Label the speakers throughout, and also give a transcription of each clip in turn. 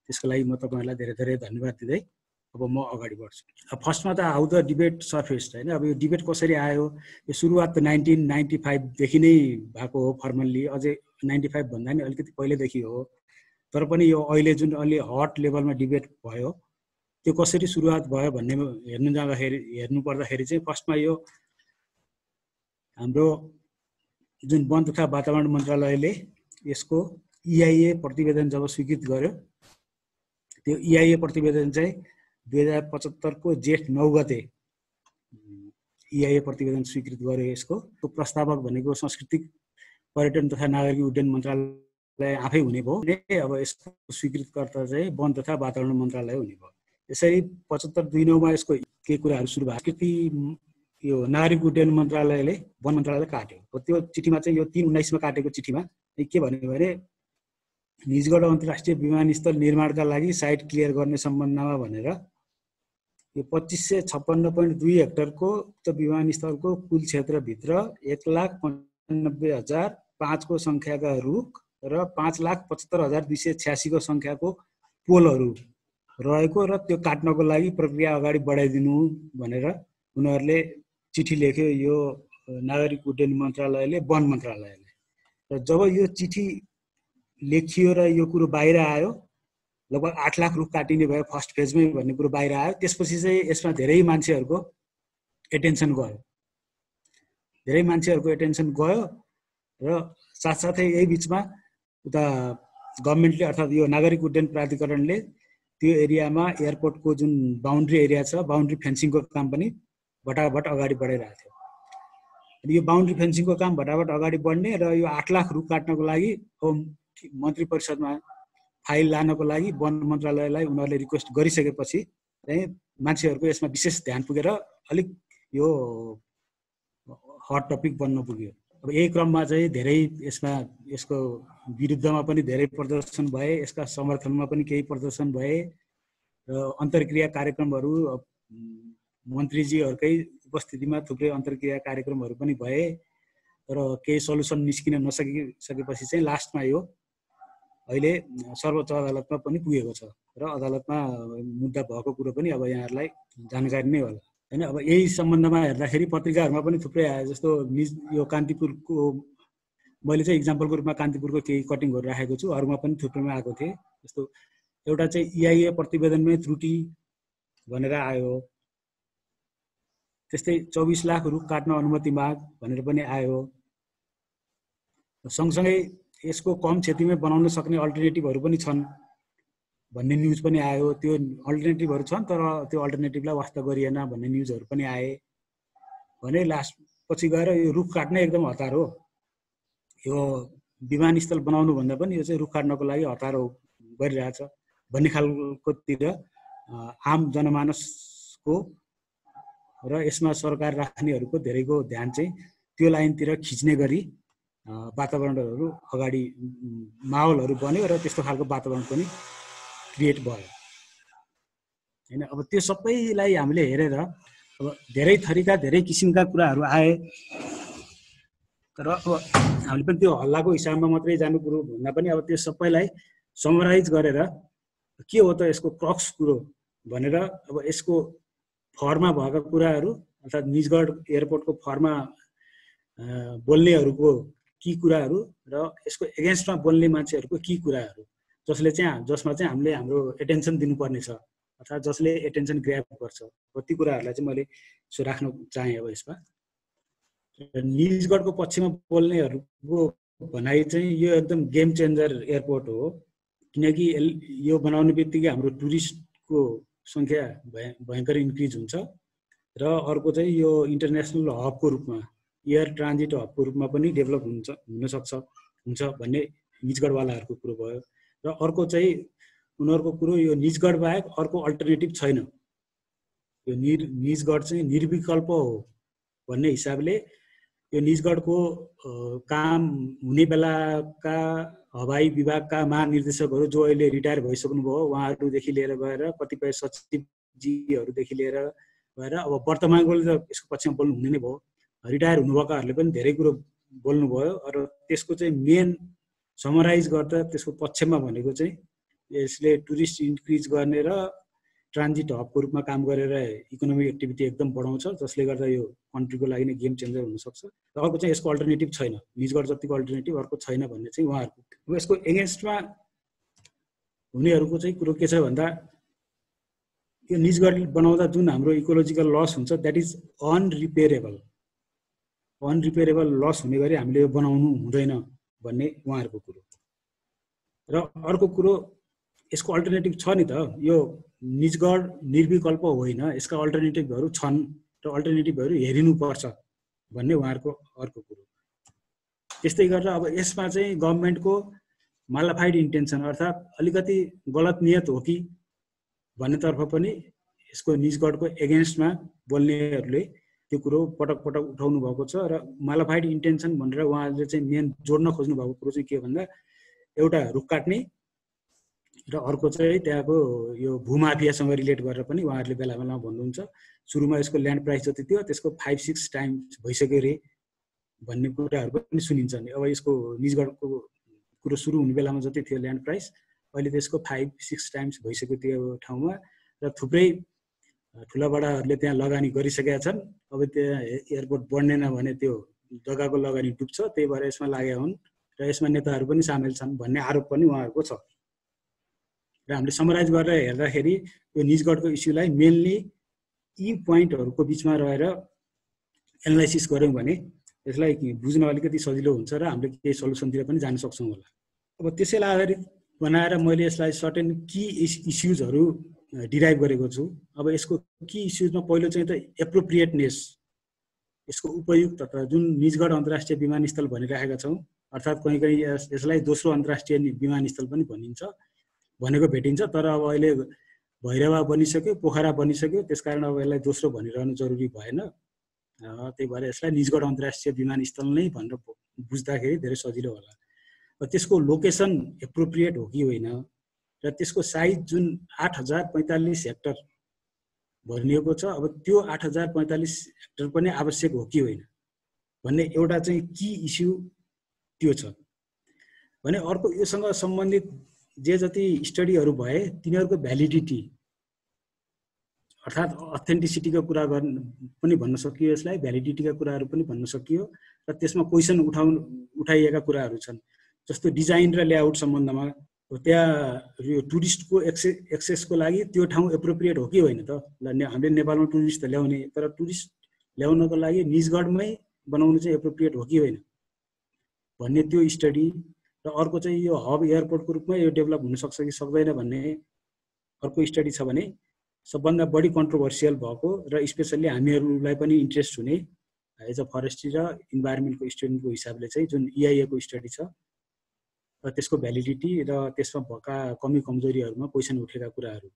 Speaker 1: त्यसको लागि म तपाईहरुलाई धेरै धेरै धन्यवाद दिँदै अब म अगाडि बढ्छु। फर्स्टमा त हाउ द डिबेट सर्फेस्ड हैन। अब यो डिबेट कसरी आयो, यो सुरुवात त 1995 देखि नै भएको हो फर्मल्ली, अझै 95 भन्दा नि अलिकति पहिलेदेखि हो। तर पनि यो अहिले जुन अलि हट लेभलमा डिबेट भयो त्यो कसरी सुरुवात भयो भन्ने हेर्नु पर्दाखेरि चाहिँ फर्स्टमा यो हाम्रो जुन वन तथा वातावरण मन्त्रालयले यसको EIA प्रतिवेदन जब स्वीकृत गर्यो, त्यो EIA प्रतिवेदन चाहिँ 2075 को जेठ 9 गते EIA प्रतिवेदन स्वीकृत गर्यो। यसको प्रस्तावक भनेको सांस्कृतिक पर्यटन तथा नागरिक उड्डयन मन्त्रालय आफै हुने भयो। अब यसको स्वीकृतकर्ता चाहिँ वन तथा वातावरण मन्त्रालय हुने भयो। यसरी 75-29 मा यसको केही कुराहरू सुरु भयो। कृति यो नागरिक उड्डयन मन्त्रालयले वन मन्त्रालयले काट्यो। त्यो चिठीमा चाहिँ यो 3/19 मा काटेको चिठीमा के भन्यो भने निजगढ अन्तर्राष्ट्रिय विमानस्थल निर्माणका लागि साइट क्लियर गर्ने सम्बन्धमा भनेर यो 2556.2 हेक्टरको उक्त विमानस्थलको कुल क्षेत्रभित्र 1,95,005 को संख्याका रुख र 5,75,286 को संख्याको पोलहरू रहेको र त्यो काट्नको लागि प्रक्रिया अगाडि बढाइदिनु भनेर उनीहरूले चिठी लेख्यो यो नागरिक उड्डयन मन्त्रालयले वन मन्त्रालयले। र जब यो चिठी लेखियो र यो कुरो बाहिर आयो, लगभग 8 लाख रुख काटिने भयो फर्स्ट फेजमै भन्ने कुरो बाहिर आयो। त्यसपछि चाहिँ यसमा धेरै मान्छेहरूको एटेन्सन गयो र साथसाथै यही बिचमा उता गभर्नमेन्टले अर्थात् यो नागरिक उड्डयन प्राधिकरणले त्यो एरियामा एयरपोर्टको जुन बाउन्ड्री एरिया छ, बाउन्ड्री फेन्सिङको काम पनि भटाभट अगाडि बढाइरहेको थियो। यो बाउन्ड्री फेन्सिङको काम भटाभट अगाडि बढ्ने र यो 8 लाख रुख काट्नको लागि मन्त्री परिषदमा फाइल लानको लागि वन मन्त्रालयलाई उनीहरूले रिक्वेस्ट गरिसकेपछि चाहिँ मान्छेहरूको यसमा विशेष ध्यान पुगेर अलिक यो हट टपिक बन्न पुग्यो। अब यही क्रममा चाहिँ धेरै यसको विरुद्धमा पनि धेरै प्रदर्शन भए, यसका समर्थनमा पनि केही प्रदर्शन भए र अन्तर्क्रिया कार्यक्रमहरू मन्त्रीजीहरूकै उपस्थितिमा थुप्रै अन्तर्क्रिया कार्यक्रमहरू पनि भए। तर केही सल्युसन निस्किन नसकेपछि चाहिँ लास्टमा यो अहिले सर्वोच्च अदालतमा पनि पुगेको छ र अदालतमा मुद्दा भएको कुरो पनि अब यहाँहरूलाई जानकारी नै होला हैन। अब यही सम्बन्धमा हेर्दाखेरि पत्रिकाहरूमा पनि थुप्रै आयो। जस्तो यो कान्तिपुरको मैले चाहिँ इक्जाम्पलको रूपमा कान्तिपुरको केही कटिङहरू राखेको छु, अरूमा पनि थुप्रैमा आएको थिए। जस्तो एउटा चाहिँ EIA प्रतिवेदनमै त्रुटि भनेर आयो, त्यस्तै 24 लाख रुख काट्न अनुमति माग भनेर पनि आयो। सँगसँगै यसको कम क्षतिमै बनाउन सक्ने अल्टरनेटिभहरू पनि छन् भन्ने न्युज पनि आयो। त्यो अल्टरनेटिभहरू छन् तर त्यो अल्टरनेटिभलाई वास्ता गरिएन भन्ने न्युजहरू पनि आए भने लास्ट पछि गएर यो रुख काट्न एकदम हतार हो। यो विमानस्थल बनाउनु भन्दा पनि यो चाहिँ रुख काट्नको लागि हतार गरिरहेछ भन्ने खालकोतिर आम जनमानसको र यसमा सरकार राख्नेहरूको धेरैको ध्यान चाहिँ त्यो लाइनतिर खिच्ने गरी वातावरणहरू अगाडि माहौलहरू बन्यो र त्यस्तो खालको वातावरण पनि क्रिएट भयो हैन। अब त्यो सबैलाई हामीले हेरेर अब धेरै थरीका धेरै किसिमका कुराहरू आए, तर अब हामीले पनि त्यो हल्लाको हिसाबमा मात्रै जानु कुरो भन्दा पनि अब त्यो सबैलाई समराइज गरेर के हो त यसको क्रक्स कुरो भनेर अब यसको फरमा भएका कुराहरू अर्थात् निजगढ एयरपोर्टको फरमा बोल्नेहरूको की कुराहरू र यसको एगेन्स्टमा बोल्ने मान्छेहरूको की कुराहरू जसमा चाहिँ हामीले हाम्रो एटेन्सन दिनुपर्ने छ अर्थात् जसले एटेन्सन ग्र्याब गर्छ, ती कुराहरूलाई चाहिँ मैले यसो राख्न चाहेँ। अब यसमा निजगढको पक्षमा बोल्नेहरूको भनाइ चाहिँ यो एकदम गेम चेन्जर एयरपोर्ट हो, किनकि यो बनाउने बित्तिकै हाम्रो टुरिस्टको संख्या भयङ्कर इन्क्रिज हुन्छ र अर्को चाहिँ यो इन्टरनेसनल हबको रूपमा एयर ट्रान्जिट हबको रूपमा पनि डेभलप हुन्छ भन्ने निजगढवालाहरूको कुरो भयो। र अर्को चाहिँ उनीहरूको कुरो यो निजगढ बाहेक अर्को अल्टरनेटिभ छैन, यो निजगढ चाहिँ निर्विकल्प हो भन्ने हिसाबले यो निजगढको काम हुने बेलाका हवाई विभागका महानिर्देशकहरू जो अहिले रिटायर भइसक्नुभयो उहाँहरूदेखि लिएर गएर कतिपय सचिवजीहरूदेखि लिएर गएर अब वर्तमानको यसको पक्षमा बोल्नु हुने नै भयो, रिटायर हुनुभएकाहरूले पनि धेरै कुरो बोल्नुभयो। र त्यसको चाहिँ मेन समराइज गर्दा त्यसको पक्षमा भनेको चाहिँ यसले टुरिस्ट इन्क्रिज गर्ने र ट्रान्जिट हबको रूपमा काम गरेर इकोनोमिक एक्टिभिटी एकदम बढाउँछ, जसले गर्दा यो कन्ट्रीको लागि नै गेम चेन्जर हुनसक्छ। र अर्को चाहिँ यसको अल्टरनेटिभ छैन, निजगढ जतिको अल्टरनेटिभ अर्को छैन भन्ने चाहिँ उहाँहरूको। अब यसको एगेन्स्टमा हुनेहरूको चाहिँ कुरो के छ भन्दा यो निजगढ बनाउँदा जुन हाम्रो इकोलोजिकल लस हुन्छ द्याट इज अनरिपेयरेबल लस हुने गरी हामीले यो बनाउनु हुँदैन भन्ने उहाँहरूको कुरो। र अर्को कुरो यसको अल्टरनेटिभ छ नि त, यो निजगढ निर्विकल्प होइन, यसका अल्टरनेटिभहरू छन् र अल्टरनेटिभहरू हेरिनुपर्छ भन्ने उहाँहरूको अर्को कुरो। त्यस्तै गरेर अब यसमा चाहिँ गभर्नमेन्टको मालाफाइड इन्टेन्सन अर्थात् अलिकति गलत नियत हो कि भन्नेतर्फ पनि यसको निजगढको एगेन्स्टमा बोल्नेहरूले त्यो कुरो पटक पटक उठाउनु भएको छ। र मालाफाइड इन्टेन्सन भनेर उहाँहरूले चाहिँ मेन जोड्न खोज्नु भएको कुरो चाहिँ के भन्दा एउटा रुख काट्ने र अर्को चाहिँ त्यहाँको यो भूमाफियासँग रिलेट गरेर पनि उहाँहरूले बेला बेलामा भन्नुहुन्छ। सुरुमा यसको ल्यान्ड प्राइस जति थियो त्यसको 5-6 टाइम्स भइसक्यो रे भन्ने कुराहरू पनि सुनिन्छ नि। अब यसको निजगढको कुरो सुरु हुने बेलामा जति थियो ल्यान्ड प्राइस, अहिले त्यसको 5-6 टाइम्स भइसक्यो त्यो ठाउँमा। र थुप्रै ठुलाबडाहरूले त्यहाँ लगानी गरिसकेका छन्। अब त्यहाँ एयरपोर्ट बढ्नेन भने त्यो जग्गाको लगानी डुब्छ, त्यही भएर यसमा लागेका हुन् र यसमा नेताहरू पनि सामेल छन् भन्ने आरोप पनि उहाँहरूको छ। र हामीले समराइज गरेर हेर्दाखेरि यो निजगढको इस्युलाई मेनली यी पोइन्टहरूको बिचमा रहेर एनालाइसिस गऱ्यौँ भने यसलाई बुझ्न अलिकति सजिलो हुन्छ र हामीले केही सल्युसनतिर पनि जान सक्छौँ होला। अब त्यसैलाई आधारित बनाएर मैले यसलाई सर्टेन की इस्युजहरू डिराइभ गरेको छु। अब यसको की इस्युजमा पहिलो चाहिँ त एप्रोप्रिएटनेस, यसको उपयुक्तता, जुन निजगढ अन्तर्राष्ट्रिय विमानस्थल भनिरहेका छौँ, अर्थात् कहीँ कहीँ यसलाई दोस्रो अन्तर्राष्ट्रिय विमानस्थल पनि भनिन्छ, भनेको भेटिन्छ। तर अब अहिले भैरवा बनिसक्यो, पोखरा बनिसक्यो, त्यसकारण अब यसलाई दोस्रो भनिरहनु जरुरी भएन। त्यही भएर यसलाई निजगढ अन्तर्राष्ट्रिय विमानस्थल नै भनेर बुझ्दाखेरि धेरै सजिलो होला। त्यसको लोकेसन एप्रोप्रिएट हो कि होइन र त्यसको साइज जुन 8045 हेक्टर भनिएको छ, अब त्यो 8045 हेक्टर पनि आवश्यक हो कि होइन भन्ने एउटा चाहिँ की इस्यु त्यो छ भने। अर्को योसँग सम्बन्धित जे जति स्टडीहरू भए तिनीहरूको भ्यालिडिटी अर्थात् अथेन्टिसिटीको कुरा पनि भन्न सकियो, यसलाई भ्यालिडिटीका कुराहरू पनि भन्न सकियो। र त्यसमा क्वेसन उठाइएका कुराहरू छन्, जस्तो डिजाइन र लेआउट सम्बन्धमा। त्यहाँ यो टुरिस्टको एक्सेसको लागि त्यो ठाउँ एप्रोप्रिएट हो कि होइन त। हामीले नेपालमा टुरिस्ट त ल्याउने, तर टुरिस्ट ल्याउनको लागि निजगढमै बनाउनु चाहिँ एप्रोप्रिएट हो कि होइन भन्ने त्यो स्टडी। र अर्को चाहिँ यो हब एयरपोर्टको रूपमा यो डेभलप हुन सक्छ कि सक्दैन भन्ने अर्को स्टडी छ भने। सबभन्दा बढी कन्ट्रोभर्सियल भएको र स्पेसल्ली हामीहरूलाई पनि इन्ट्रेस्ट हुने एज अ फरेस्ट्री र इन्भाइरोमेन्टको स्टुडेन्टको हिसाबले चाहिँ जुन EIA को स्टडी छ र त्यसको भ्यालिडिटी र त्यसमा भएका कमी कमजोरीहरूमा क्वेसन उठेका कुराहरू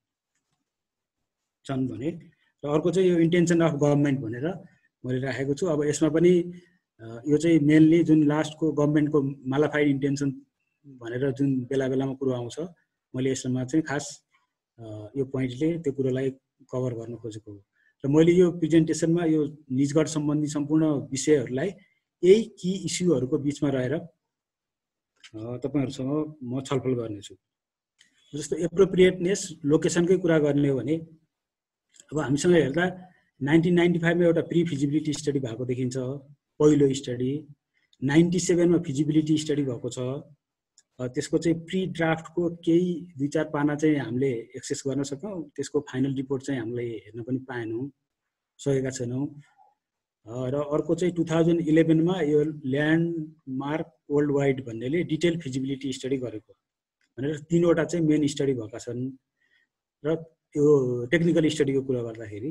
Speaker 1: छन् भने। र अर्को चाहिँ यो इन्टेन्सन अफ गभर्नमेन्ट भनेर मैले राखेको छु। अब यसमा पनि यो चाहिँ मेनली जुन लास्टको गभर्नमेन्टको मालाफाइड इन्टेन्सन भनेर जुन बेला बेलामा कुरो आउँछ, मैले यसमा चाहिँ खास यो पोइन्टले त्यो कुरोलाई कभर गर्न खोजेको हो। र मैले यो प्रेजेन्टेसनमा यो निजगढ सम्बन्धी सम्पूर्ण विषयहरूलाई यही की इस्युहरूको बिचमा रहेर तपाईहरुसँग म छलफल गर्नेछु। जस्तो एप्रोप्रिएटनेस, लोकेसनकै कुरा गर्ने हो भने अब हामीसँग हेर्दा 1995 मा एउटा प्री फिजिबिलिटी स्टडी भएको देखिन्छ, पहिलो स्टडी। 97 मा फिजिबिलिटी स्टडी भएको छ। त्यसको चाहिँ प्री ड्राफ्टको केही 2-4 पाना चाहिँ हामीले एक्सेस गर्न सक्यौं। त्यसको फाइनल रिपोर्ट चाहिँ हामीले हेर्न पनि पाएनौं, सकेका छैनौं। र अर्को चाहिँ 2011 मा यो ल्यान्डमार्क वर्ल्ड वाइड भन्नेले डिटेल फिजिबिलिटी स्टडी गरेको भनेर 3 वटा चाहिँ मेन स्टडी भएका छन्। र यो टेक्निकल स्टडीको कुरा गर्दाखेरि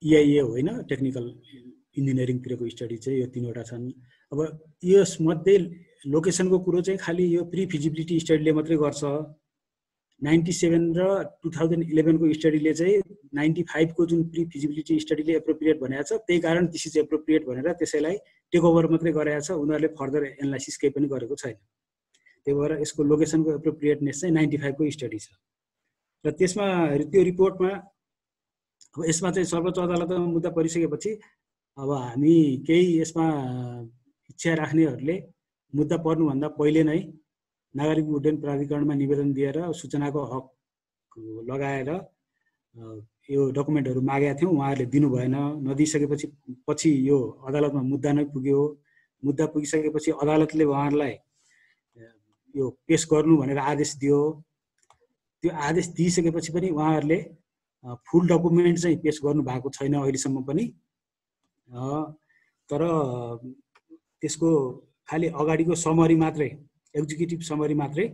Speaker 1: EIA होइन, टेक्निकल इन्जिनियरिङतिरको स्टडी चाहिँ यो 3 वटा छन्। अब यस मध्ये लोकेसनको कुरो चाहिँ खाली यो प्री फिजिबिलिटी स्टडीले मात्रै गर्छ। 97 र 2011 को स्टडीले चाहिँ 95 को जुन प्री फिजिबिलिटी स्टडीले एप्रोप्रिएट भनेको छ, त्यही कारण दिस इज एप्रोप्रिएट भनेर त्यसैलाई टेक ओभर मात्रै गरेको छ, उनीहरूले फर्दर एनालाइसिस केही पनि गरेको छैन। त्यही भएर यसको लोकेसनको एप्रोप्रिएटनेस चाहिँ 95 को स्टडी छ। र त्यसमा त्यो रिपोर्टमा अब यसमा चाहिँ सर्वोच्च अदालतमा मुद्दा परिसकेपछि अब हामी केही यसमा इच्छा राख्नेहरूले मुद्दा पर्नुभन्दा पहिले नै नागरिक उड्डयन प्राधिकरणमा निवेदन दिएर सूचनाको हक लगाएर यो डकुमेन्टहरू मागेका थियौँ, उहाँहरूले दिनु भएन। नदिइसकेपछि यो अदालतमा मुद्दा नै पुग्यो। मुद्दा पुगिसकेपछि अदालतले उहाँहरूलाई यो पेश गर्नु भनेर आदेश दियो। त्यो आदेश दिइसकेपछि पनि उहाँहरूले फुल डकुमेन्ट चाहिँ पेश गर्नु भएको छैन अहिलेसम्म पनि। तर त्यसको खालि अगाडिको समरी मात्रै, एक्जिक्युटिभ समरी मात्रै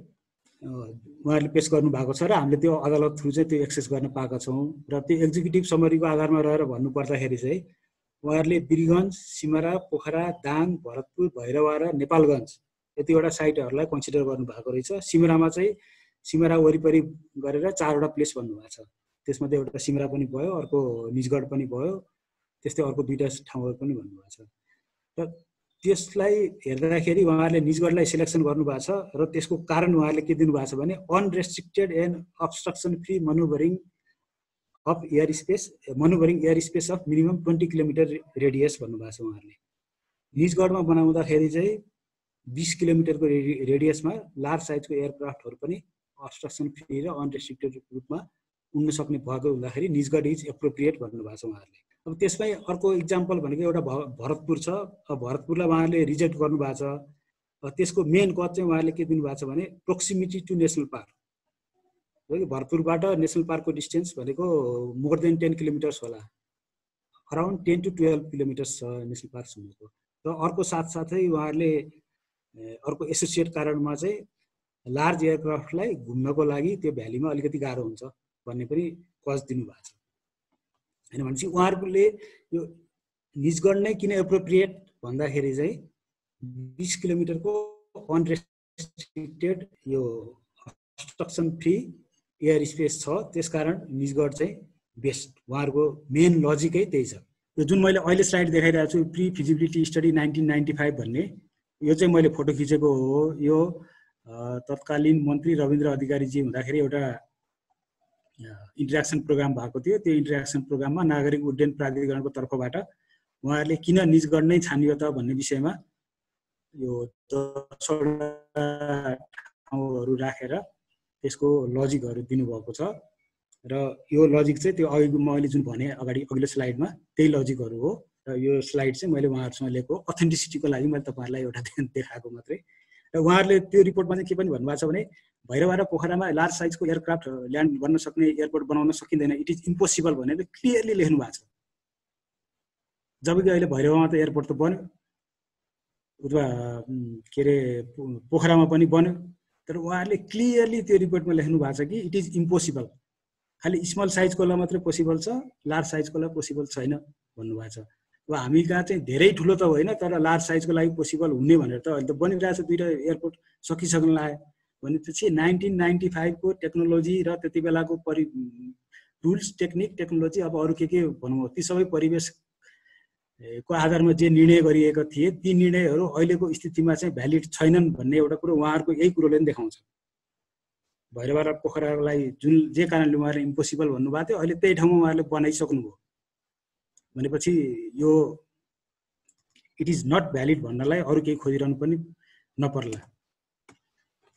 Speaker 1: उहाँहरूले पेश गर्नु भएको छ र हामीले त्यो अदालत थ्रु चाहिँ त्यो एक्सेस गर्न पाएका छौँ। र त्यो एक्जिक्युटिभ समरीको आधारमा रहेर भन्नुपर्दाखेरि चाहिँ उहाँहरूले वीरगञ्ज, सिमरा, पोखरा, दाङ, भरतपुर, भैरवा र नेपालगञ्ज यतिवटा साइटहरूलाई कन्सिडर गर्नु भएको रहेछ। सिमरामा चाहिँ सिमरा वरिपरि गरेर 4वटा प्लेस भन्नुभएको छ। त्यसमध्ये एउटा सिमरा पनि भयो, अर्को निजगढ पनि भयो, त्यस्तै अर्को 2टा ठाउँहरू पनि भन्नुभएको छ। र त्यसलाई हेर्दाखेरि उहाँहरूले निजगढलाई सिलेक्सन गर्नुभएको छ र त्यसको कारण उहाँहरूले के दिनुभएको छ भने unrestricted and obstruction free manoeuvring of air space of minimum 20 kilometre radius भन्नुभएको छ उहाँहरूले। निजगढमा बनाउँदाखेरि चाहिँ 20 किलोमिटरको रेडियसमा लार्ज साइजको एयरक्राफ्टहरू पनि अब्स्ट्रक्सन फ्री र अनरेस्ट्रिक्टेड रूपमा उड्न सक्ने भएको हुँदाखेरि निजगढ इज एप्रोप्रिएट भन्नुभएको छ उहाँहरूले। अब त्यसमै अर्को इक्जाम्पल भनेको एउटा भरतपुर छ। भरतपुरलाई उहाँहरूले रिजेक्ट गर्नुभएको छ। त्यसको मेन कज चाहिँ उहाँहरूले के दिनुभएको छ भने प्रोक्सिमिटी टु नेसनल पार्क। भरतपुरबाट नेसनल पार्कको डिस्टेन्स भनेको मोर देन 10 किलोमिटर्स होला, अराउन्ड 10 to 12 किलोमिटर्स छ नेसनल पार्कसम्मको। र अर्को साथसाथै उहाँहरूले अर्को एसोसिएट कारणमा चाहिँ लार्ज एयरक्राफ्टलाई घुम्नको लागि त्यो भ्यालीमा अलिकति गाह्रो हुन्छ भन्ने पनि कज दिनुभएको छ। हैन भनेपछि उहाँहरूले यो निजगढ नै किन एप्रोप्रिएट भन्दाखेरि चाहिँ 20 किलोमिटरको अनरेस्ट्रिक्टेड यो अब्स्ट्रक्सन फ्री एयर स्पेस छ, त्यसकारण निजगढ चाहिँ बेस्ट। उहाँहरूको मेन लजिकै त्यही छ। यो जुन मैले अहिले स्लाइड देखाइरहेको छु प्री फिजिबिलिटी स्टडी 1995 भन्ने, यो चाहिँ मैले फोटो खिचेको हो। यो तत्कालीन मन्त्री रविन्द्र अधिकारीजी हुँदाखेरि एउटा इन्टरेक्सन प्रोग्राम भएको थियो। त्यो इन्टरेक्सन प्रोग्राममा नागरिक उड्डयन प्राधिकरणको तर्फबाट उहाँहरूले किन निजगढ नै छानियो त भन्ने विषयमा यो 10वटा ठाउँहरू राखेर त्यसको लजिकहरू दिनुभएको छ। र यो लजिक चाहिँ त्यो अघि मैले जुन भने अघिल्लो स्लाइडमा त्यही लजिकहरू हो। र यो स्लाइड चाहिँ मैले उहाँहरूसँग लिएको अथेन्टिसिटीको लागि मैले तपाईँहरूलाई एउटा देखाएको मात्रै। र उहाँहरूले त्यो रिपोर्टमा चाहिँ के पनि भन्नुभएको छ भने भैरवा र पोखरामा लार्ज साइजको एयरक्राफ्ट ल्यान्ड गर्न सक्ने एयरपोर्ट बनाउन सकिँदैन, इट इज इम्पोसिबल भनेर क्लियरली लेख्नु भएको छ। जबकि अहिले भैरवामा त एयरपोर्ट त बन्यो, अथवा के अरे पोखरामा पनि बन्यो, तर उहाँहरूले क्लियरली त्यो रिपोर्टमा लेख्नु भएको छ कि इट इज इम्पोसिबल। खालि स्मल साइजकोलाई मात्रै पोसिबल छ, लार्ज साइजकोलाई पोसिबल छैन भन्नुभएको छ। अब हामी कहाँ चाहिँ धेरै ठुलो त होइन, तर लार्ज साइजको लागि पोसिबल हुने भनेर त अहिले त बनिरहेको छ 2टा एयरपोर्ट सकिसक्न लाग्यो। भनेपछि 1995 को टेक्नोलोजी र त्यति बेलाको रुल्स टेक्निक टेक्नोलोजी अब अरू के भनौँ ती सबै परिवेशको आधारमा जे निर्णय गरिएका थिए ती निर्णयहरू अहिलेको स्थितिमा चाहिँ भ्यालिड छैनन् भन्ने एउटा कुरो उहाँहरूको यही कुरोले पनि देखाउँछ। भैरवा र पोखरालाई जुन जे कारणले उहाँहरूले इम्पोसिबल भन्नुभएको थियो अहिले त्यही ठाउँमा उहाँहरूले बनाइसक्नुभयो भनेपछि यो इट इज नट भ्यालिड भन्नलाई अरू केही खोजिरहनु पनि नपर्ला।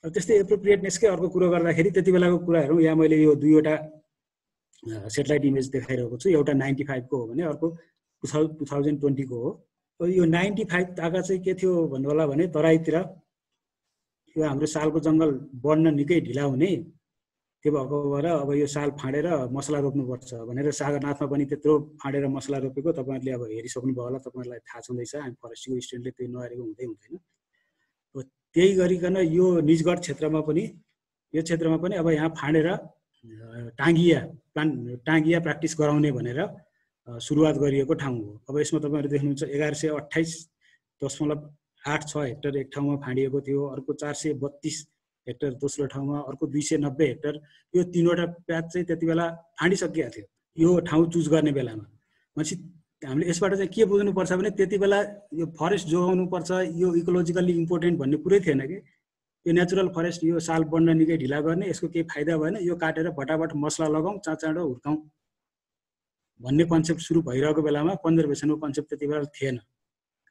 Speaker 1: त्यस्तै एप्रोप्रिएटनेसकै अर्को कुरो गर्दाखेरि त्यति बेलाको कुरा हेरौँ। यहाँ मैले यो 2वटा सेटेलाइट इमेज देखाइरहेको छु। एउटा 95 को हो भने अर्को 2020 को हो। यो 95 ताका चाहिँ के थियो भन्नु होला भने तराईतिर यो हाम्रो सालको जङ्गल बढ्न निकै ढिला हुने, त्यो भएको भएर अब यो साल फाँडेर मसला रोप्नुपर्छ भनेर सागरनाथमा पनि त्यत्रो फाँडेर मसला रोपेको तपाईँहरूले अब हेरिसक्नुभयो होला, तपाईँहरूलाई थाहा छँदैछ। हामी फरेस्ट्रीको स्टुडेन्टले त्यो नहेरेको हुँदैन। त्यही गरिकन यो निजगढ क्षेत्रमा पनि यो क्षेत्रमा पनि अब यहाँ फाँडेर टाङ्गिया प्र्याक्टिस गराउने भनेर सुरुवात गरिएको ठाउँ हो। अब यसमा तपाईँहरू देख्नुहुन्छ 1128.86 हेक्टर एक ठाउँमा फाँडिएको थियो, अर्को 432 हेक्टर दोस्रो ठाउँमा, अर्को 290 हेक्टर। यो 3वटा प्याच चाहिँ त्यति बेला फाँडिसकेका थियो यो ठाउँ चुज गर्ने बेलामा। भनेपछि हामीले यसबाट चाहिँ के बुझ्नुपर्छ भने त्यति बेला यो फरेस्ट जोगाउनुपर्छ, यो इकोलोजिकल्ली इम्पोर्टेन्ट भन्ने कुरै थिएन कि यो नेचुरल फरेस्ट यो साल बढ्न निकै ढिला गर्ने, यसको केही फाइदा भएन, यो काटेर फटाफट मसला लगाउँ, चाँडो हुर्काउँ भन्ने कन्सेप्ट सुरु भइरहेको बेलामा कन्जर्भेसनको कन्सेप्ट त्यति बेला थिएन।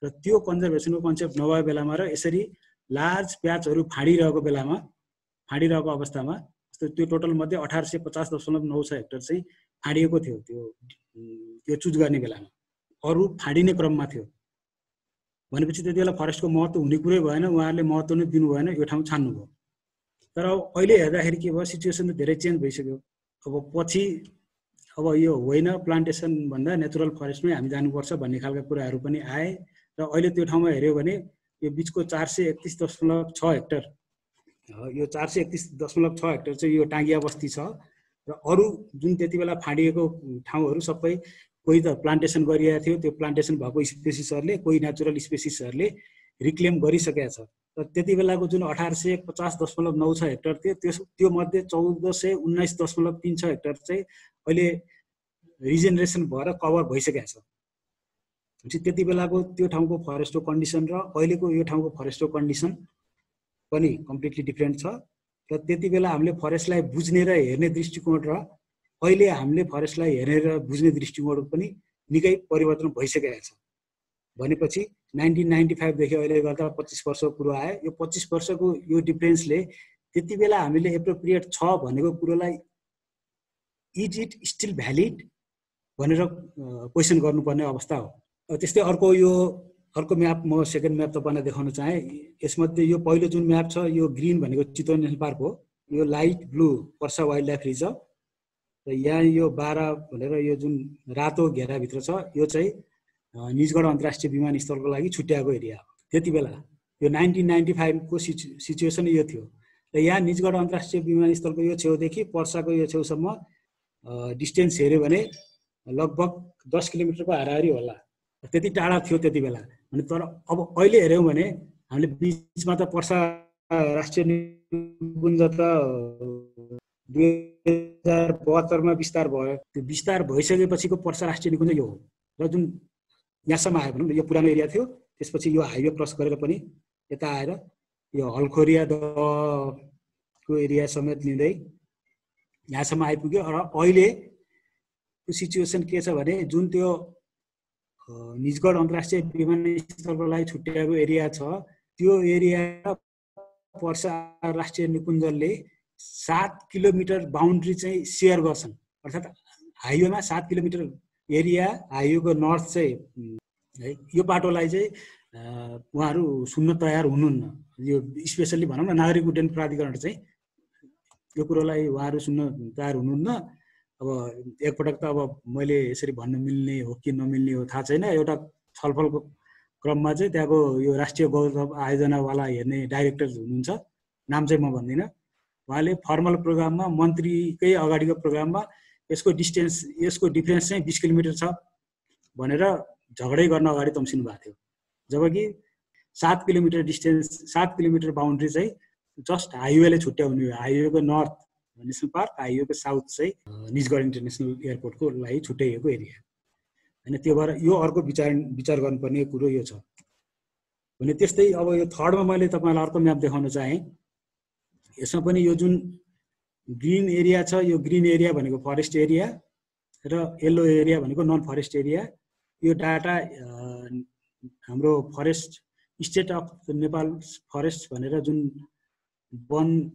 Speaker 1: र त्यो कन्जर्भेसनको कन्सेप्ट नभए बेलामा र यसरी लार्ज प्याचहरू फाडिरहेको बेलामा, फाडिरहेको अवस्थामा त्यो टोटल मध्ये 1850.96 हेक्टर चाहिँ फाडिएको थियो त्यो चुज गर्ने बेलामा, अरू फाडिने क्रममा थियो भनेपछि त्यति बेला फरेस्टको महत्त्व हुने कुरै भएन, उहाँहरूले महत्त्व नै दिनु भएन, यो ठाउँ छान्नुभयो। तर अहिले हेर्दाखेरि के भयो, सिचुएसन त धेरै चेन्ज भइसक्यो। अब पछि अब यो होइन प्लान्टेसन भन्दा नेचुरल फरेस्टमै हामी जानुपर्छ भन्ने खालका कुराहरू पनि आए र अहिले त्यो ठाउँमा हेऱ्यो भने यो बिचको 431.6 हेक्टर, यो 431.6 हेक्टर चाहिँ यो टाङ्गिया बस्ती छ र अरू जुन त्यति बेला फाडिएको ठाउँहरू सबै कोही त प्लान्टेसन गरिएको थियो, त्यो प्लान्टेसन भएको स्पेसिसहरूले, कोही नेचुरल स्पेसिसहरूले रिक्लेम गरिसकेका छ। र त्यति बेलाको जुन 1850.96 हेक्टर थियो त्यो मध्ये 1419.36 हेक्टर चाहिँ अहिले रिजेनरेसन भएर कभर भइसकेको छ। त्यति बेलाको त्यो ठाउँको फरेस्टको कन्डिसन र अहिलेको यो ठाउँको फरेस्टको कन्डिसन पनि कम्प्लिटली डिफ्रेन्ट छ। र त्यति बेला हामीले फरेस्टलाई बुझ्ने र हेर्ने दृष्टिकोण र अहिले हामीले फरेस्टलाई हेरेर बुझ्ने दृष्टिकोण पनि निकै परिवर्तन भइसकेको छ। भनेपछि 1995 देखि अहिले गर्दा 25 वर्षको कुरो आयो। यो 25 वर्षको यो डिफरेन्सले त्यति बेला हामीले एप्रोप्रिएट छ भनेको कुरोलाई इज इट स्टिल भ्यालिड भनेर क्वेसन गर्नुपर्ने अवस्था हो। त्यस्तै अर्को म्याप म सेकेन्ड म्याप तपाईँलाई देखाउन चाहे। यसमध्ये यो पहिलो जुन म्याप छ यो ग्रिन भनेको चितवन नेसनल पार्क हो, यो light blue Parsa wild life reserve र यहाँ यो 12 भनेर यो जुन रातो घेराभित्र छ यो चाहिँ निजगढ अन्तर्राष्ट्रिय विमानस्थलको लागि छुट्याएको एरिया हो। त्यति बेला यो 1995 को सिचुएसन यो थियो र यहाँ निजगढ अन्तर्राष्ट्रिय विमानस्थलको यो छेउदेखि पर्साको यो छेउसम्म डिस्टेन्स हेऱ्यो भने लगभग 10 किलोमिटरको हाराहारी होला, त्यति टाढा थियो त्यति बेला। अनि तर अब अहिले हेऱ्यौँ भने हामीले बिचमा त पर्सा राष्ट्रिय निकुञ्ज त 2072 मा विस्तार भयो। त्यो विस्तार भइसकेपछिको पर्सा राष्ट्रिय निकुञ्ज यो हो र जुन यहाँसम्म आयो भनौँ न, यो पुरानो एरिया थियो, त्यसपछि यो हाइवे क्रस गरेर पनि यता आएर यो हलखोरिया को एरिया समेत लिँदै यहाँसम्म आइपुग्यो। र अहिले त्यो सिचुएसन के छ भने जुन त्यो निजगढ अन्तर्राष्ट्रिय विमानस्थलको लागि छुट्याएको एरिया छ त्यो एरिया पर्सा राष्ट्रिय निकुञ्जले 7 किलोमिटर बााउन्ड्री चाहिँ सेयर गर्छन्। अर्थात् हाइवेमा 7 किलोमिटर एरिया, हाइवेको नर्थ चाहिँ है यो बाटोलाई चाहिँ उहाँहरू सुन्न तयार हुनुहुन्न। यो स्पेसल्ली भनौँ न नागरिक उड्डयन प्राधिकरण चाहिँ यो कुरोलाई उहाँहरू सुन्न तयार हुनुहुन्न। अब एकपटक त अब मैले यसरी भन्न मिल्ने हो कि नमिल्ने हो थाहा छैन, एउटा छलफलको क्रममा चाहिँ त्यहाँको यो राष्ट्रिय गौरव आयोजनावाला हेर्ने डाइरेक्टर हुनुहुन्छ, नाम चाहिँ म भन्दिनँ, उहाँले फर्मल प्रोग्राममा मन्त्रीकै अगाडिको प्रोग्राममा यसको डिफरेन्स चाहिँ 20 किलोमिटर छ भनेर झगडै गर्न अगाडि तम्सिनु भएको थियो। जबकि 7 किलोमिटर डिस्टेन्स, 7 किलोमिटर बााउन्ड्री चाहिँ जस्ट हाइवेले छुट्याउने, हाइवेको नर्थ नेसनल पार्क, हाइवेको साउथ चाहिँ निजगढ इन्टरनेसनल एयरपोर्टको लागि छुट्याइएको एरिया होइन। त्यो भएर यो अर्को विचार गर्नुपर्ने कुरो यो छ भने। त्यस्तै अब यो थर्डमा मैले तपाईँलाई अर्को म्याप देखाउन चाहेँ। यसमा पनि यो जुन ग्रिन एरिया छ, यो ग्रिन एरिया भनेको फरेस्ट एरिया र येल्लो एरिया भनेको नन फरेस्ट एरिया। यो डाटा हाम्रो forest state of Nepal forest भनेर जुन वन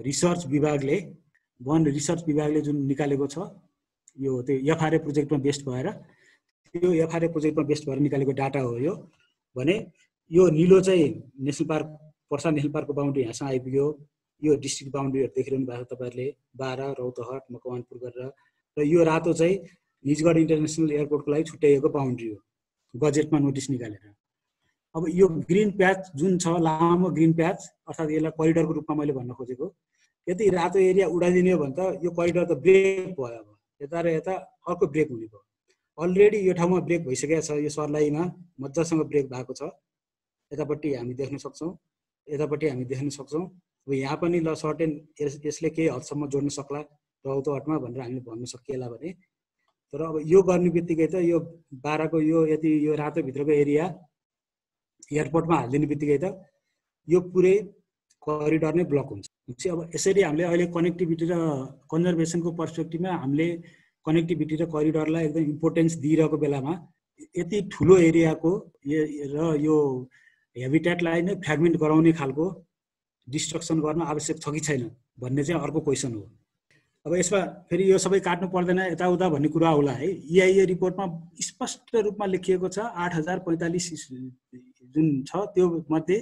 Speaker 1: रिसर्च विभागले जुन निकालेको छ, यो त्यो एफआरए प्रोजेक्टमा बेस्ड भएर निकालेको डाटा हो यो। भने यो निलो चाहिँ national park, Parsa national पार्कको boundary यहाँसम्म आइपुग्यो। यो डिस्ट्रिक्ट बााउन्ड्रीहरू देखिरहनु भएको छ तपाईँहरूले, 12 रौतहट मकवानपुर गरेर। र यो रातो चाहिँ निजगढ इन्टरनेसनल एयरपोर्टको लागि छुट्याइएको बााउन्ड्री हो, गजेटमा नोटिस निकालेर। अब यो ग्रिन प्याच जुन छ, लामो ग्रिन प्याच, अर्थात् यसलाई करिडरको रूपमा मैले भन्न खोजेको, यदि रातो एरिया उडाइदिने हो भने त यो करिडर त ब्रेक भयो। अब यता र यता अर्को ब्रेक हुने भयो। अलरेडी यो ठाउँमा ब्रेक भइसकेको छ, यो सर्लाहीमा मजासँग ब्रेक भएको छ। यतापट्टि हामी देख्न सक्छौँ, यतापट्टि हामी देख्न सक्छौँ। अब यहाँ पनि ल सर्टेन यसले केही हदसम्म जोड्न सक्ला रौतहटमा भनेर हामीले भन्न सकिएला भने। तर अब यो गर्ने बित्तिकै त यो 12 को यो यदि यो रातो भित्रको एरिया एयरपोर्टमा हालिदिने बित्तिकै त यो पुरै करिडर नै ब्लक हुन्छ। अब यसरी हामीले अहिले कनेक्टिभिटी र कन्जर्भेसनको पर्सपेक्टिभमा हामीले कनेक्टिभिटी र करिडरलाई एकदम इम्पोर्टेन्स दिइरहेको बेलामा यति ठुलो एरियाको र यो हेबिट्याटलाई नै फ्र्यागमेन्ट गराउने खालको डिस्ट्रक्सन गर्न आवश्यक छ कि छैन भन्ने चाहिँ अर्को क्वेसन हो। अब यसमा फेरि यो सबै काट्नु पर्दैन यताउता भन्ने कुरा होला है। EIA रिपोर्टमा स्पष्ट रूपमा लेखिएको छ 8045 जुन छ त्यो मध्ये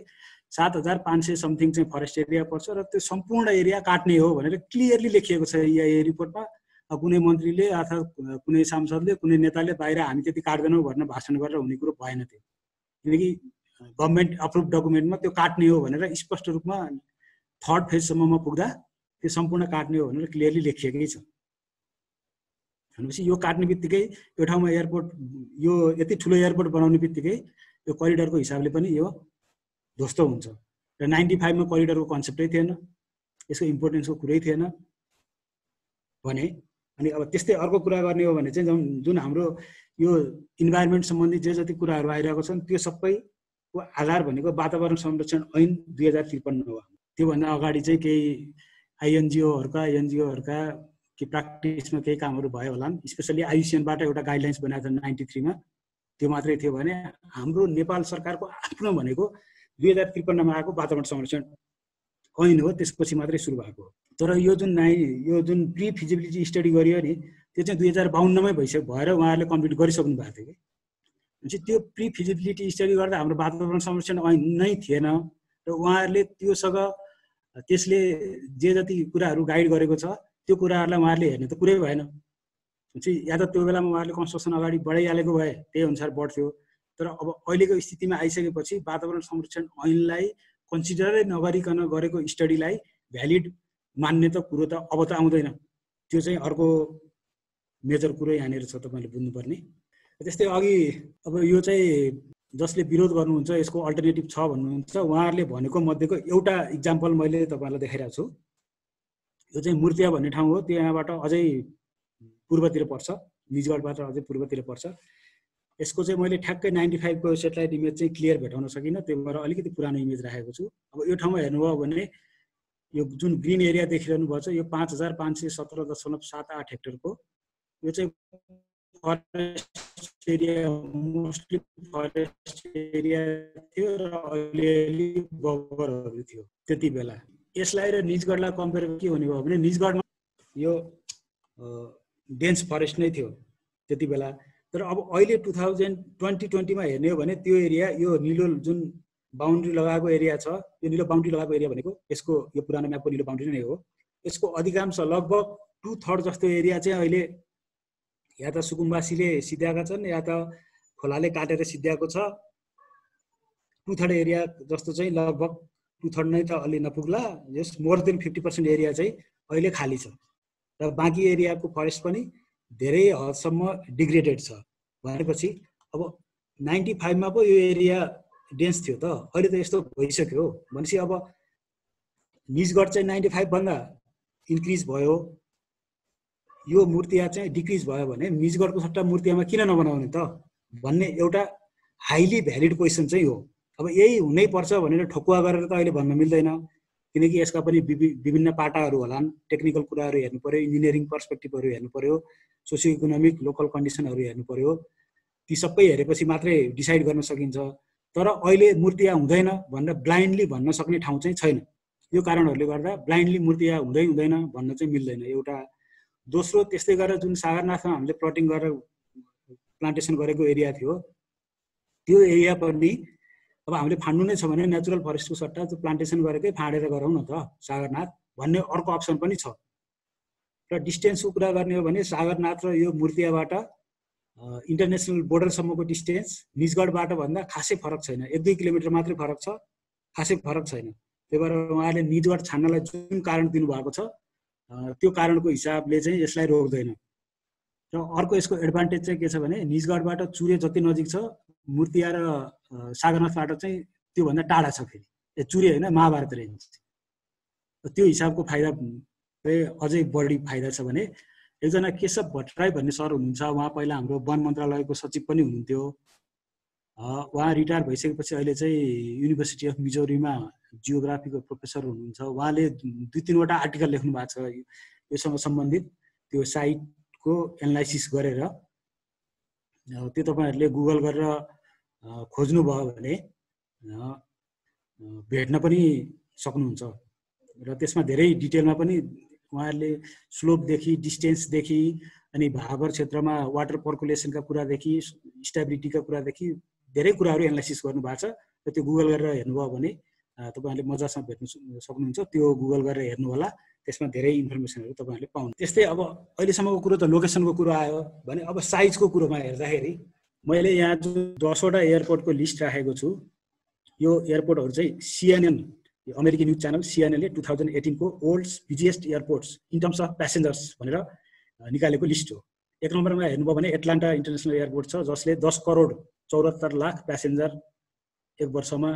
Speaker 1: 7500 समथिङ चाहिँ फरेस्ट एरिया पर्छ र त्यो सम्पूर्ण एरिया काट्ने हो भनेर क्लियरली लेखिएको छ EIA रिपोर्टमा। कुनै मन्त्रीले अथवा कुनै सांसदले कुनै नेताले बाहिर हामी त्यति काट्दैनौँ भनेर भाषण गरेर हुने कुरो भएन त्यो, किनकि गभर्मेन्ट अप्रुभ डकुमेन्टमा त्यो काट्ने हो भनेर स्पष्ट रूपमा 3rd फेजसम्ममा पुग्दा त्यो सम्पूर्ण काट्ने हो भनेर क्लियरली लेखिएकै छ। भनेपछि यो काट्ने बित्तिकै यो ठाउँमा एयरपोर्ट यो यति ठुलो एयरपोर्ट बनाउने बित्तिकै यो करिडरको हिसाबले पनि यो ध्वस्त हुन्छ र 95 मा करिडरको कन्सेप्टै थिएन, यसको इम्पोर्टेन्सको कुरै थिएन भने। अनि अब त्यस्तै अर्को कुरा गर्ने हो भने चाहिँ जुन हाम्रो यो इन्भाइरोमेन्ट सम्बन्धी जे जति कुराहरू आइरहेको छन् त्यो सबैको आधार भनेको वातावरण संरक्षण ऐन 2053 हो। त्योभन्दा अगाडि चाहिँ केही एनजिओहरूका कि प्र्याक्टिसमा केही कामहरू भयो होला, स्पेसली IUCN-बाट एउटा गाइडलाइन्स बनाएको छ 93 मा, त्यो मात्रै थियो भने हाम्रो नेपाल सरकारको आफ्नो भनेको 2053 मा आएको वातावरण संरक्षण ऐन हो, त्यसपछि मात्रै सुरु भएको हो। तर यो जुन प्री फिजिबिलिटी स्टडी गरियो नि त्यो चाहिँ 2052 मै भएर उहाँहरूले कम्प्लिट गरिसक्नु भएको थियो कि। भनेपछि त्यो प्री फिजिबिलिटी स्टडी गर्दा हाम्रो वातावरण संरक्षण ऐन नै थिएन र उहाँहरूले त्योसँग त्यसले जे जति कुराहरू गाइड गरेको छ त्यो कुराहरूलाई उहाँहरूले हेर्ने त कुरै भएन। भनेपछि या त त्यो बेलामा उहाँहरूले कन्स्ट्रक्सन अगाडि बढाइहालेको भए त्यही अनुसार बढ्थ्यो, तर अब अहिलेको स्थितिमा आइसकेपछि वातावरण संरक्षण ऐनलाई कन्सिडरै नगरिकन गरेको स्टडीलाई भ्यालिड मान्ने त कुरो त अब त आउँदैन। त्यो चाहिँ अर्को मेजर कुरो यहाँनिर छ तपाईँले बुझ्नुपर्ने। त्यस्तै अघि अब यो चाहिँ जसले विरोध गर्नुहुन्छ यसको अल्टरनेटिभ छ भन्नुहुन्छ, उहाँहरूले भनेको मध्येको एउटा इक्जाम्पल मैले तपाईँलाई देखाइरहेको छु। यो चाहिँ मूर्तिया भन्ने ठाउँ हो, त्यो यहाँबाट अझै पूर्वतिर पर्छ, निजगढबाट अझै पूर्वतिर पर्छ। यसको चाहिँ मैले ठ्याक्कै 95 को सेटेलाइट इमेज चाहिँ क्लियर भेटाउन सकिनँ, त्यही भएर अलिकति पुरानो इमेज राखेको छु। अब यो ठाउँमा हेर्नुभयो भने यो जुन ग्रिन एरिया देखिरहनु भएको छ यो 5517.78 हेक्टरको यो चाहिँ forest area, mostly forest area थियो र अलिअलि बगरहरू थियो त्यति बेला। यसलाई र निजगढलाई कम्पेयर के हुने भयो भने निजगढमा यो डेन्स फरेस्ट नै थियो त्यति बेला, तर अब अहिले 2020 मा हेर्ने हो भने त्यो एरिया यो निलो जुन बााउन्ड्री लगाएको एरिया छ, यो निलो बााउन्ड्री लगाएको एरिया भनेको यसको यो पुरानो म्यापको निलो बााउन्ड्री नै हो। यसको अधिकांश लगभग 2/3 जस्तो एरिया चाहिँ अहिले या त सुकुम्बासीले सिध्याएका छन् या त खोलाले काटेर सिध्याएको छ। 2/3 एरिया जस्तो चाहिँ लगभग 2/3 नै त अलि नपुग्ला, यस मोर देन 50% एरिया चाहिँ अहिले खाली छ र बाँकी एरियाको फरेस्ट पनि धेरै हदसम्म डिग्रेडेड छ। भनेपछि अब 95 मा पो यो एरिया डेन्स थियो त, अहिले त यस्तो भइसक्यो। भनेपछि अब निजगढ चाहिँ 95 भन्दा इन्क्रिज भयो, यो मूर्तिया चाहिँ डिक्रिज भयो भने निजगढको सट्टा मूर्तियामा किन नबनाउने त भन्ने एउटा हाइली भ्यालिड क्वेसन चाहिँ हो। अब यही हुनै पर्छ भनेर ठोकुवा गरेर त अहिले भन्न मिल्दैन, किनकि यसका पनि विभिन्न पाटाहरू होलान्, टेक्निकल कुराहरू हेर्नु पर्यो, इन्जिनियरिङ पर्सपेक्टिभहरू हेर्नु पर्यो, सोसियो इकोनोमिक लोकल कन्डिसनहरू हेर्नु पर्यो। ती सबै हेरेपछि मात्रै डिसाइड गर्न सकिन्छ। तर अहिले मूर्तिया हुँदैन भनेर ब्लाइन्डली भन्न सक्ने ठाउँ चाहिँ छैन। यो कारणहरूले गर्दा ब्लाइन्डली मूर्तिया हुँदैन भन्न चाहिँ मिल्दैन एउटा। दोस्रो, त्यस्तै गरेर जुन सागरनाथमा हामीले प्लटिङ गरेर प्लान्टेसन गरेको एरिया थियो त्यो एरिया पनि अब हामीले फाड्नु नै छ भने नेचुरल फरेस्टको सट्टा त्यो प्लान्टेसन गरेकै फाडेर गरौँ न त सागरनाथ भन्ने अर्को अप्सन पनि छ। र डिस्टेन्सको कुरा गर्ने हो भने सागरनाथ र यो मूर्तियाबाट इन्टरनेसनल बोर्डरसम्मको डिस्टेन्स निजगढबाट भन्दा खासै फरक छैन, 1-2 किलोमिटर मात्रै फरक छ, खासै फरक छैन। त्यही भएर उहाँले निजगढ छान्नलाई जुन कारण दिनुभएको छ त्यो कारणको हिसाबले चाहिँ यसलाई रोक्दैन। र अर्को यसको एडभान्टेज चाहिँ के छ भने निजगढबाट चुरे जति नजिक छ, मूर्तिया र सागरनाथबाट चाहिँ त्योभन्दा टाढा छ। फेरि चुरे होइन, महाभारत रेन्ज। त्यो हिसाबको फाइदा अझै बढी फाइदा छ भने एकजना केशव भट्टराई भन्ने सर हुनुहुन्छ, उहाँ पहिला हाम्रो वन मन्त्रालयको सचिव पनि हुनुहुन्थ्यो। उहाँ रिटायर भइसकेपछि अहिले चाहिँ युनिभर्सिटी अफ मिजोरीमा जियोग्राफीको प्रोफेसर हुनुहुन्छ। उहाँले 2-3 वटा आर्टिकल लेख्नु भएको छ योसँग सम्बन्धित, त्यो साइटको एनालाइसिस गरेर। त्यो तपाईँहरूले गुगल गरेर खोज्नुभयो भने भेट्न पनि सक्नुहुन्छ र त्यसमा धेरै डिटेलमा पनि उहाँहरूले स्लोपदेखि डिस्टेन्सदेखि अनि भाबर क्षेत्रमा वाटर पर्कुलेसनका कुरादेखि स्टेबिलिटीका कुरादेखि धेरै कुराहरू एनालाइसिस गर्नुभएको छ र त्यो गुगल गरेर हेर्नुभयो भने तपाईहरुले मजासँग भेट्न सक्नुहुन्छ। त्यो गुगल गरेर हेर्नु होला, त्यसमा धेरै इन्फर्मेसनहरू तपाईहरुले पाउनुहुन्छ। त्यस्तै अब अहिलेसम्मको कुरो त लोकेसनको कुरो आयो भने अब साइजको कुरोमा हेर्दाखेरि मैले यहाँ जो 10 वटा एयरपोर्टको लिस्ट राखेको छु, यो एयरपोर्टहरू चाहिँ CNN American news channel CNN ले 2018 को world's busiest airports in terms of passengers भनेर निकालेको लिस्ट हो। एक नम्बरमा हेर्नुभयो भने एटलान्टा इन्टरनेसनल एयरपोर्ट छ, जसले 10 करोड 74 लाख प्यासेन्जर एक वर्षमा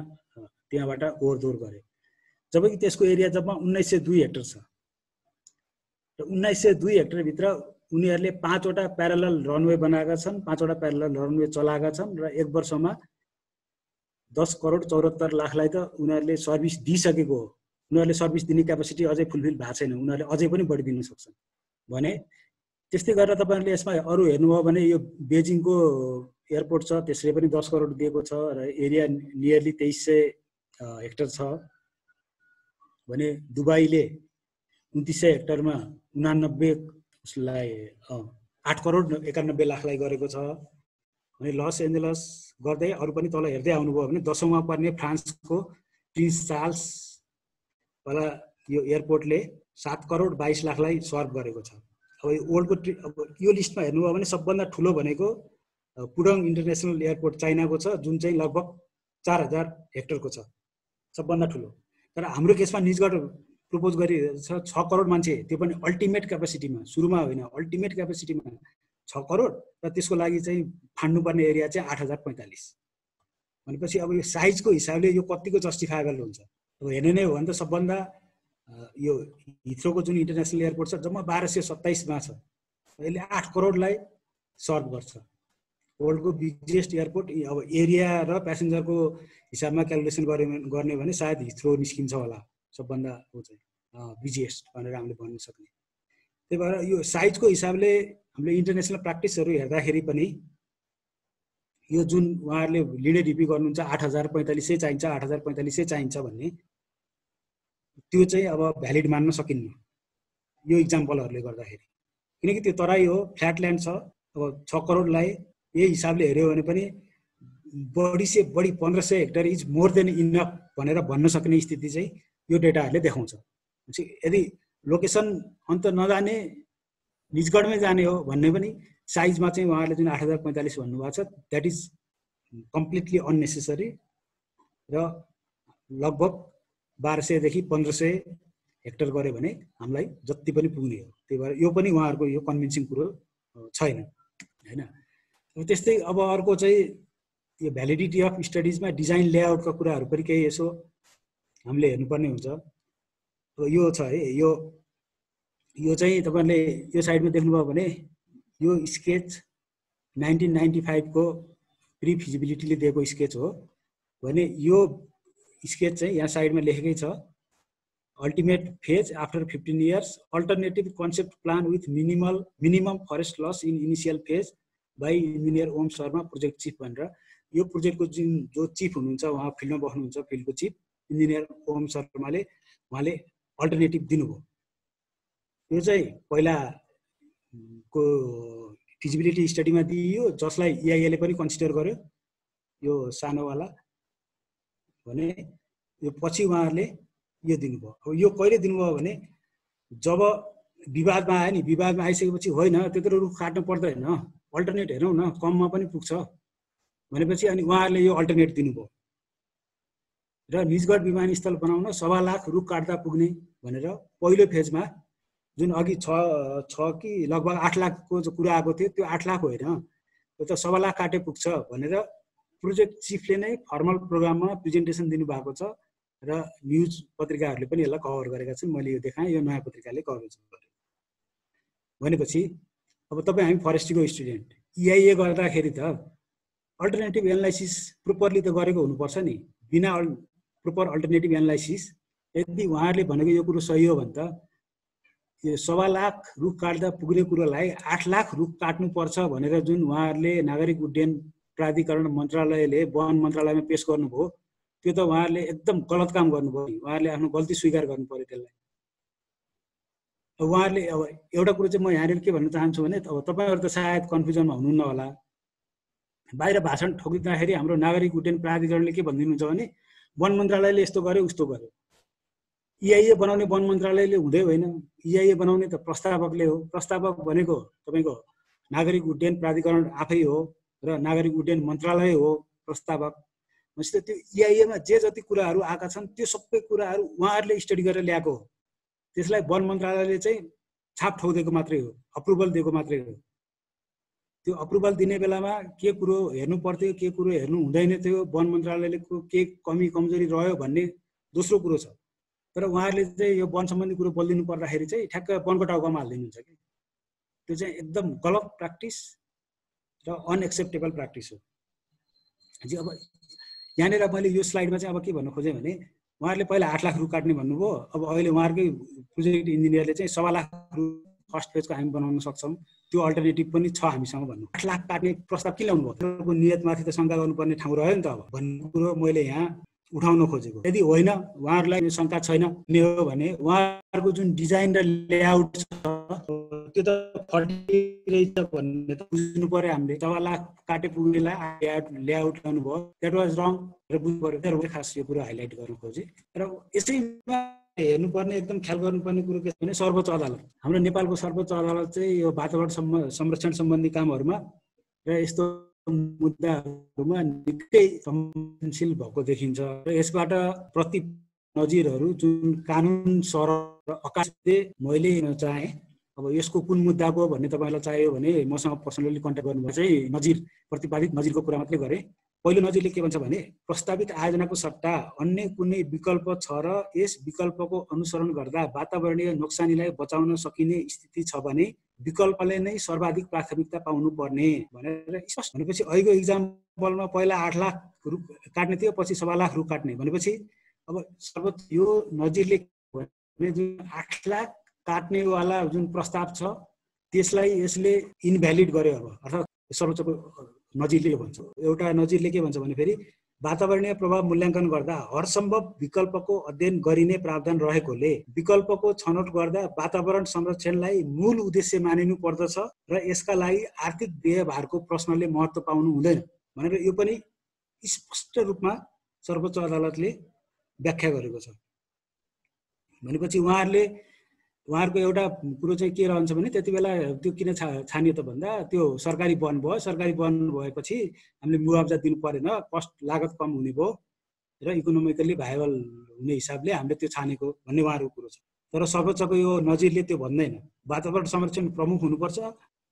Speaker 1: त्यहाँबाट ओहोरदोहोर गरे। जबकि त्यसको एरिया जम्मा 1902 हेक्टर छ र 1902 हेक्टर भित्र उनीहरूले 5 वटा प्यारालल रनवे बनाएका छन्, 5 वटा प्यारालल रनवे चलाएका छन् र एक वर्षमा 10 करोड 74 लाखलाई त उनीहरूले सर्भिस दिइसकेको हो। उनीहरूले सर्भिस दिने क्यापेसिटी अझै फुलफिल भएको छैन, उनीहरूले अझै पनि बढी दिन सक्छन् भने। त्यस्तै गरेर तपाईहरुले यसमा अरु हेर्नुभयो भने यो बेजिङको एयरपोर्ट छ, त्यसले पनि 10 करोड दिएको छ र एरिया नियरली 2300 हेक्टर छ भने। दुबईले 2900 हेक्टरमा 8 करोड 91 लाखलाई गरेको छ भने। लस एन्जलस गर्दै अरु पनि तल हेर्दै आउनुभयो भने 10औंमा पर्ने फ्रान्सको प्रिन्स चार्ल्स वाला यो एयरपोर्टले 7 करोड 22 लाखलाई सर्भ गरेको छ। अब वर्ल्डको अब यो लिस्टमा हेर्नुभयो भने सबभन्दा ठुलो भनेको पुडोङ इन्टरनेसनल एयरपोर्ट चाइनाको छ, जुन चाहिँ लगभग 4000 हेक्टरको छ, सबभन्दा ठुलो। तर हाम्रो केसमा निजगढ प्रपोज गरिरहेछ 6 करोड मान्छे, त्यो पनि अल्टिमेट क्यापेसिटीमा, सुरुमा होइन, अल्टिमेट क्यापेसिटीमा 6 करोड र त्यसको लागि चाहिँ फान्नुपर्ने एरिया चाहिँ 8045 भनेपछि अब यो साइजको हिसाबले यो कतिको जस्टिफाएबल हुन्छ। अब हेर्ने नै हो भने त सबभन्दा यो हिथ्रोको जुन इन्टरनेसनल एयरपोर्ट छ जम्मा 1227 मा छ, यसले 8 करोडलाई सर्भ गर्छ। वर्ल्डको बिगेस्ट एयरपोर्ट अब एरिया र प्यासेन्जरको हिसाबमा क्यालकुलेसन गर्ने भने सायद हिथ्रो निस्किन्छ होला सबभन्दा हो चाहिँ बिगेस्ट भनेर हामीले भन्न सक्ने। त्यही भएर यो साइजको हिसाबले हामीले इन्टरनेसनल प्र्याक्टिसहरू हेर्दाखेरि पनि यो जुन उहाँहरूले लिडे डिपी गर्नुहुन्छ 8045 चाहिन्छ, 8045 चाहिन्छ भन्ने, त्यो चाहिँ अब भ्यालिड मान्न सकिन्न यो इक्जाम्पलहरूले गर्दाखेरि। किनकि त्यो तराई हो, फ्ल्याटल्यान्ड छ। अब 6 करोडलाई यही हिसाबले हेर्यो भने पनि बढी से बढी 1500 hectare is more than enough भनेर भन्न सक्ने स्थिति चाहिँ यो डेटाहरूले देखाउँछ। यदि लोकेसन अन्त नजाने निजगढमै जाने हो भन्ने पनि साइजमा चाहिँ उहाँहरूले जुन 8045 भन्नुभएको छ द्याट इज कम्प्लिटली अननेसेसरी र लगभग 1200 देखि 1500 हेक्टर गरे भने हामीलाई जति पनि पुग्ने हो। त्यही भएर यो पनि उहाँहरूको यो कन्भिन्सिङ कुरो छैन हैन। त्यस्तै अब अर्को चाहिँ यो भ्यालिडिटी अफ स्टडिजमा डिजाइन लेआउटका कुराहरू पनि केही यसो हामीले हेर्नुपर्ने हुन्छ। यो छ है, यो चाहिँ तपाईहरुले यो साइडमा देख्नुभयो भने यो स्केच 1995 को प्री फिजिबिलिटीले दिएको स्केच हो भने यो स्केच चाहिँ यहाँ साइडमा लेखेकै छ, ultimate phase after 15 years alternative concept plan with minimum forest loss in initial phase by engineer Om Sharma project chief भनेर। यो प्रोजेक्टको जो चिफ हुनुहुन्छ उहाँ फिल्डमा बस्नुहुन्छ, फिल्डको चिफ इन्जिनियर ओम शर्माले उहाँले अल्टरनेटिभ दिनुभयो। यो चाहिँ पहिलाको फिजिबिलिटी स्टडीमा दिइयो, जसलाई EIA ले पनि कन्सिडर गर्यो यो सानोवाला भने। यो पछि उहाँहरूले यो दिनुभयो। अब यो कहिले दिनुभयो भने जब विवादमा आयो नि, विवादमा आइसकेपछि होइन त्यत्रो रुख काट्नु पर्दैन, अल्टरनेट हेरौँ न कममा पनि पुग्छ भनेपछि अनि उहाँहरूले यो अल्टरनेट दिनुभयो र निजगढ विमानस्थल बनाउन 1.25 लाख रुख काट्दा पुग्ने भनेर पहिलो फेजमा जुन अघि 6 कि लगभग 8 लाखको जो कुरा आएको थियो त्यो 8 लाख होइन, त्यो त 1.25 लाख काटे पुग्छ भनेर प्रोजेक्ट चिफले नै फर्मल प्रोग्राममा प्रेजेन्टेसन दिनुभएको छ र न्युज पत्रिकाहरूले पनि यसलाई कभर गरेका छन्। मैले यो देखाएँ, यो नयाँ पत्रिकाले कभरेज गर्यो भनेपछि अब तपाईँ हामी फरेस्ट्रीको स्टुडेन्ट EIA गर्दाखेरि त अल्टरनेटिभ एनालाइसिस प्रोपरली त गरेको हुनुपर्छ नि। बिना प्रोपर अल्टरनेटिभ एनालाइसिस यदि उहाँहरूले भनेको यो कुरो सही हो भने त यो 1.25 लाख रुख काट्दा पुग्ने कुरोलाई 8 लाख रुख काट्नुपर्छ भनेर जुन उहाँहरूले नागरिक उड्डयन प्राधिकरण मन्त्रालयले वन मन्त्रालयमा पेश गर्नुभयो त्यो त उहाँहरूले एकदम गलत काम गर्नुभयो। उहाँहरूले आफ्नो गल्ती स्वीकार गर्नु पर्यो त्यसलाई। उहाँहरूले अब एउटा कुरो चाहिँ म यहाँनिर के भन्न चाहन्छु भने अब तपाईँहरू त सायद कन्फ्युजनमा हुनुहुन्न होला। बाहिर भाषण ठोकिँदाखेरि हाम्रो नागरिक उड्डयन प्राधिकरणले के भनिदिनुहुन्छ भने वन मन्त्रालयले यस्तो गर्यो उस्तो गर्यो। EIA बनाउने वन मन्त्रालयले हुँदै होइन, EIA बनाउने त प्रस्तावकले हो। प्रस्तावक भनेको तपाईँको नागरिक उड्डयन प्राधिकरण आफै हो र नागरिक उड्डयन मन्त्रालय हो प्रस्तावक। भनेपछि त्यो EIA मा जे जति कुराहरू आएका छन् त्यो सबै कुराहरू उहाँहरूले स्टडी गरेर ल्याएको हो। त्यसलाई वन मन्त्रालयले चाहिँ छाप ठोकिदिएको मात्रै हो, अप्रुभल दिएको मात्रै हो। त्यो अप्रुभल दिने बेलामा के कुरो हेर्नु पर्थ्यो, के कुरो हेर्नु हुँदैन थियो, वन मन्त्रालयले के कमी कमजोरी रह्यो भन्ने दोस्रो कुरो छ। तर उहाँहरूले चाहिँ यो वन सम्बन्धी कुरो बोलिदिनु पर्दाखेरि चाहिँ ठ्याक्क वनको टाउकामा हालिदिनुहुन्छ कि। त्यो चाहिँ एकदम गलत प्र्याक्टिस र अनएक्सेप्टेबल प्र्याक्टिस हो। अब यहाँनिर मैले यो स्लाइडमा चाहिँ अब के भन्न खोजेँ भने उहाँहरूले पहिला 8 लाख रु काट्ने भन्नुभयो। अब अहिले उहाँहरूकै प्रोजेक्ट इन्जिनियरले चाहिँ 1.25 लाख रु फर्स्ट फेजको हामी बनाउन सक्छौँ, त्यो अल्टरनेटिभ पनि छ हामीसँग भन्नु। 8 लाख काट्ने प्रस्ताव किन ल्याउनु भयो? तपाईँको नियतमाथि त शङ्का गर्नुपर्ने ठाउँ रह्यो नि त अब भन्ने कुरो मैले यहाँ उठाउन खोजेको। यदि होइन उहाँहरूलाई शङ्का छैन ने हो भने उहाँहरूको जुन डिजाइन र लेआउट छ त्यो त फल्टी रहेछ भन्ने त बुझ्नु पर्यो हामीले। 1.25 लाख काटे पुग्नेलाई लेआउट ल्याउनु भयो, द्याट वाज रङ र बुझ्नु पर्यो। तर खास यो कुरा हाइलाइट गर्न खोजेँ। र यसैमा हेर्नुपर्ने एकदम ख्याल गर्नुपर्ने कुरो के छ भने सर्वोच्च अदालत, हाम्रो नेपालको सर्वोच्च अदालत चाहिँ यो वातावरण संरक्षण सम्बन्धी कामहरूमा र यस्तो मुद्दाहरूमा निकै संवेदनशील भएको देखिन्छ। र यसबाट प्रति नजिरहरू जुन कानुन सर अकाशले मैले चाहे अब यसको कुन मुद्दाको भन्ने तपाईँलाई चाहियो भने मसँग पर्सनली कन्ट्याक्ट गर्नुभयो चाहिँ नजिर प्रतिपादित नजिरको कुरा मात्रै गरेँ। पहिलो नजिरले के भन्छ भने प्रस्तावित आयोजनाको सट्टा अन्य कुनै विकल्प छ र यस विकल्पको अनुसरण गर्दा वातावरणीय नोक्सानीलाई बचाउन सकिने स्थिति छ भने विकल्पले नै सर्वाधिक प्राथमिकता पाउनु पर्ने भनेर स्पष्ट। भनेपछि अहिलेको इक्जाम्पलमा पहिला 8 लाख रु काट्ने थियो, पछि 1.25 लाख रु काट्ने भनेपछि अब सर्वोच्च यो नजिरले जुन 8 लाख काट्नेवाला जुन प्रस्ताव छ त्यसलाई यसले इनभ्यालिड गर्यो। अब अर्थात् सर्वोच्चको नजिरले के भन्छ, एउटा नजिरले के भन्छ भने फेरि वातावरणीय प्रभाव मूल्याङ्कन गर्दा हरसम्भव विकल्पको अध्ययन गरिने प्रावधान रहेकोले विकल्पको छनौट गर्दा वातावरण संरक्षणलाई मूल उद्देश्य मानिनु पर्दछ र यसका लागि आर्थिक व्ययभारको प्रश्नले महत्त्व पाउनु हुँदैन भनेर यो पनि स्पष्ट रूपमा सर्वोच्च अदालतले व्याख्या गरेको छ। भनेपछि उहाँहरूको एउटा कुरो चाहिँ के रहन्छ भने त्यति बेला त्यो किन छानियो त भन्दा त्यो सरकारी वन भयो, सरकारी वन भएपछि हामीले मुआवजा दिनु परेन, कस्ट लागत कम हुने भयो र इकोनोमिकली भाइबल हुने हिसाबले हामीले त्यो छानेको भन्ने उहाँहरूको कुरो छ। तर सर्वोच्चको यो नजिरले त्यो भन्दैन। वातावरण संरक्षण प्रमुख हुनुपर्छ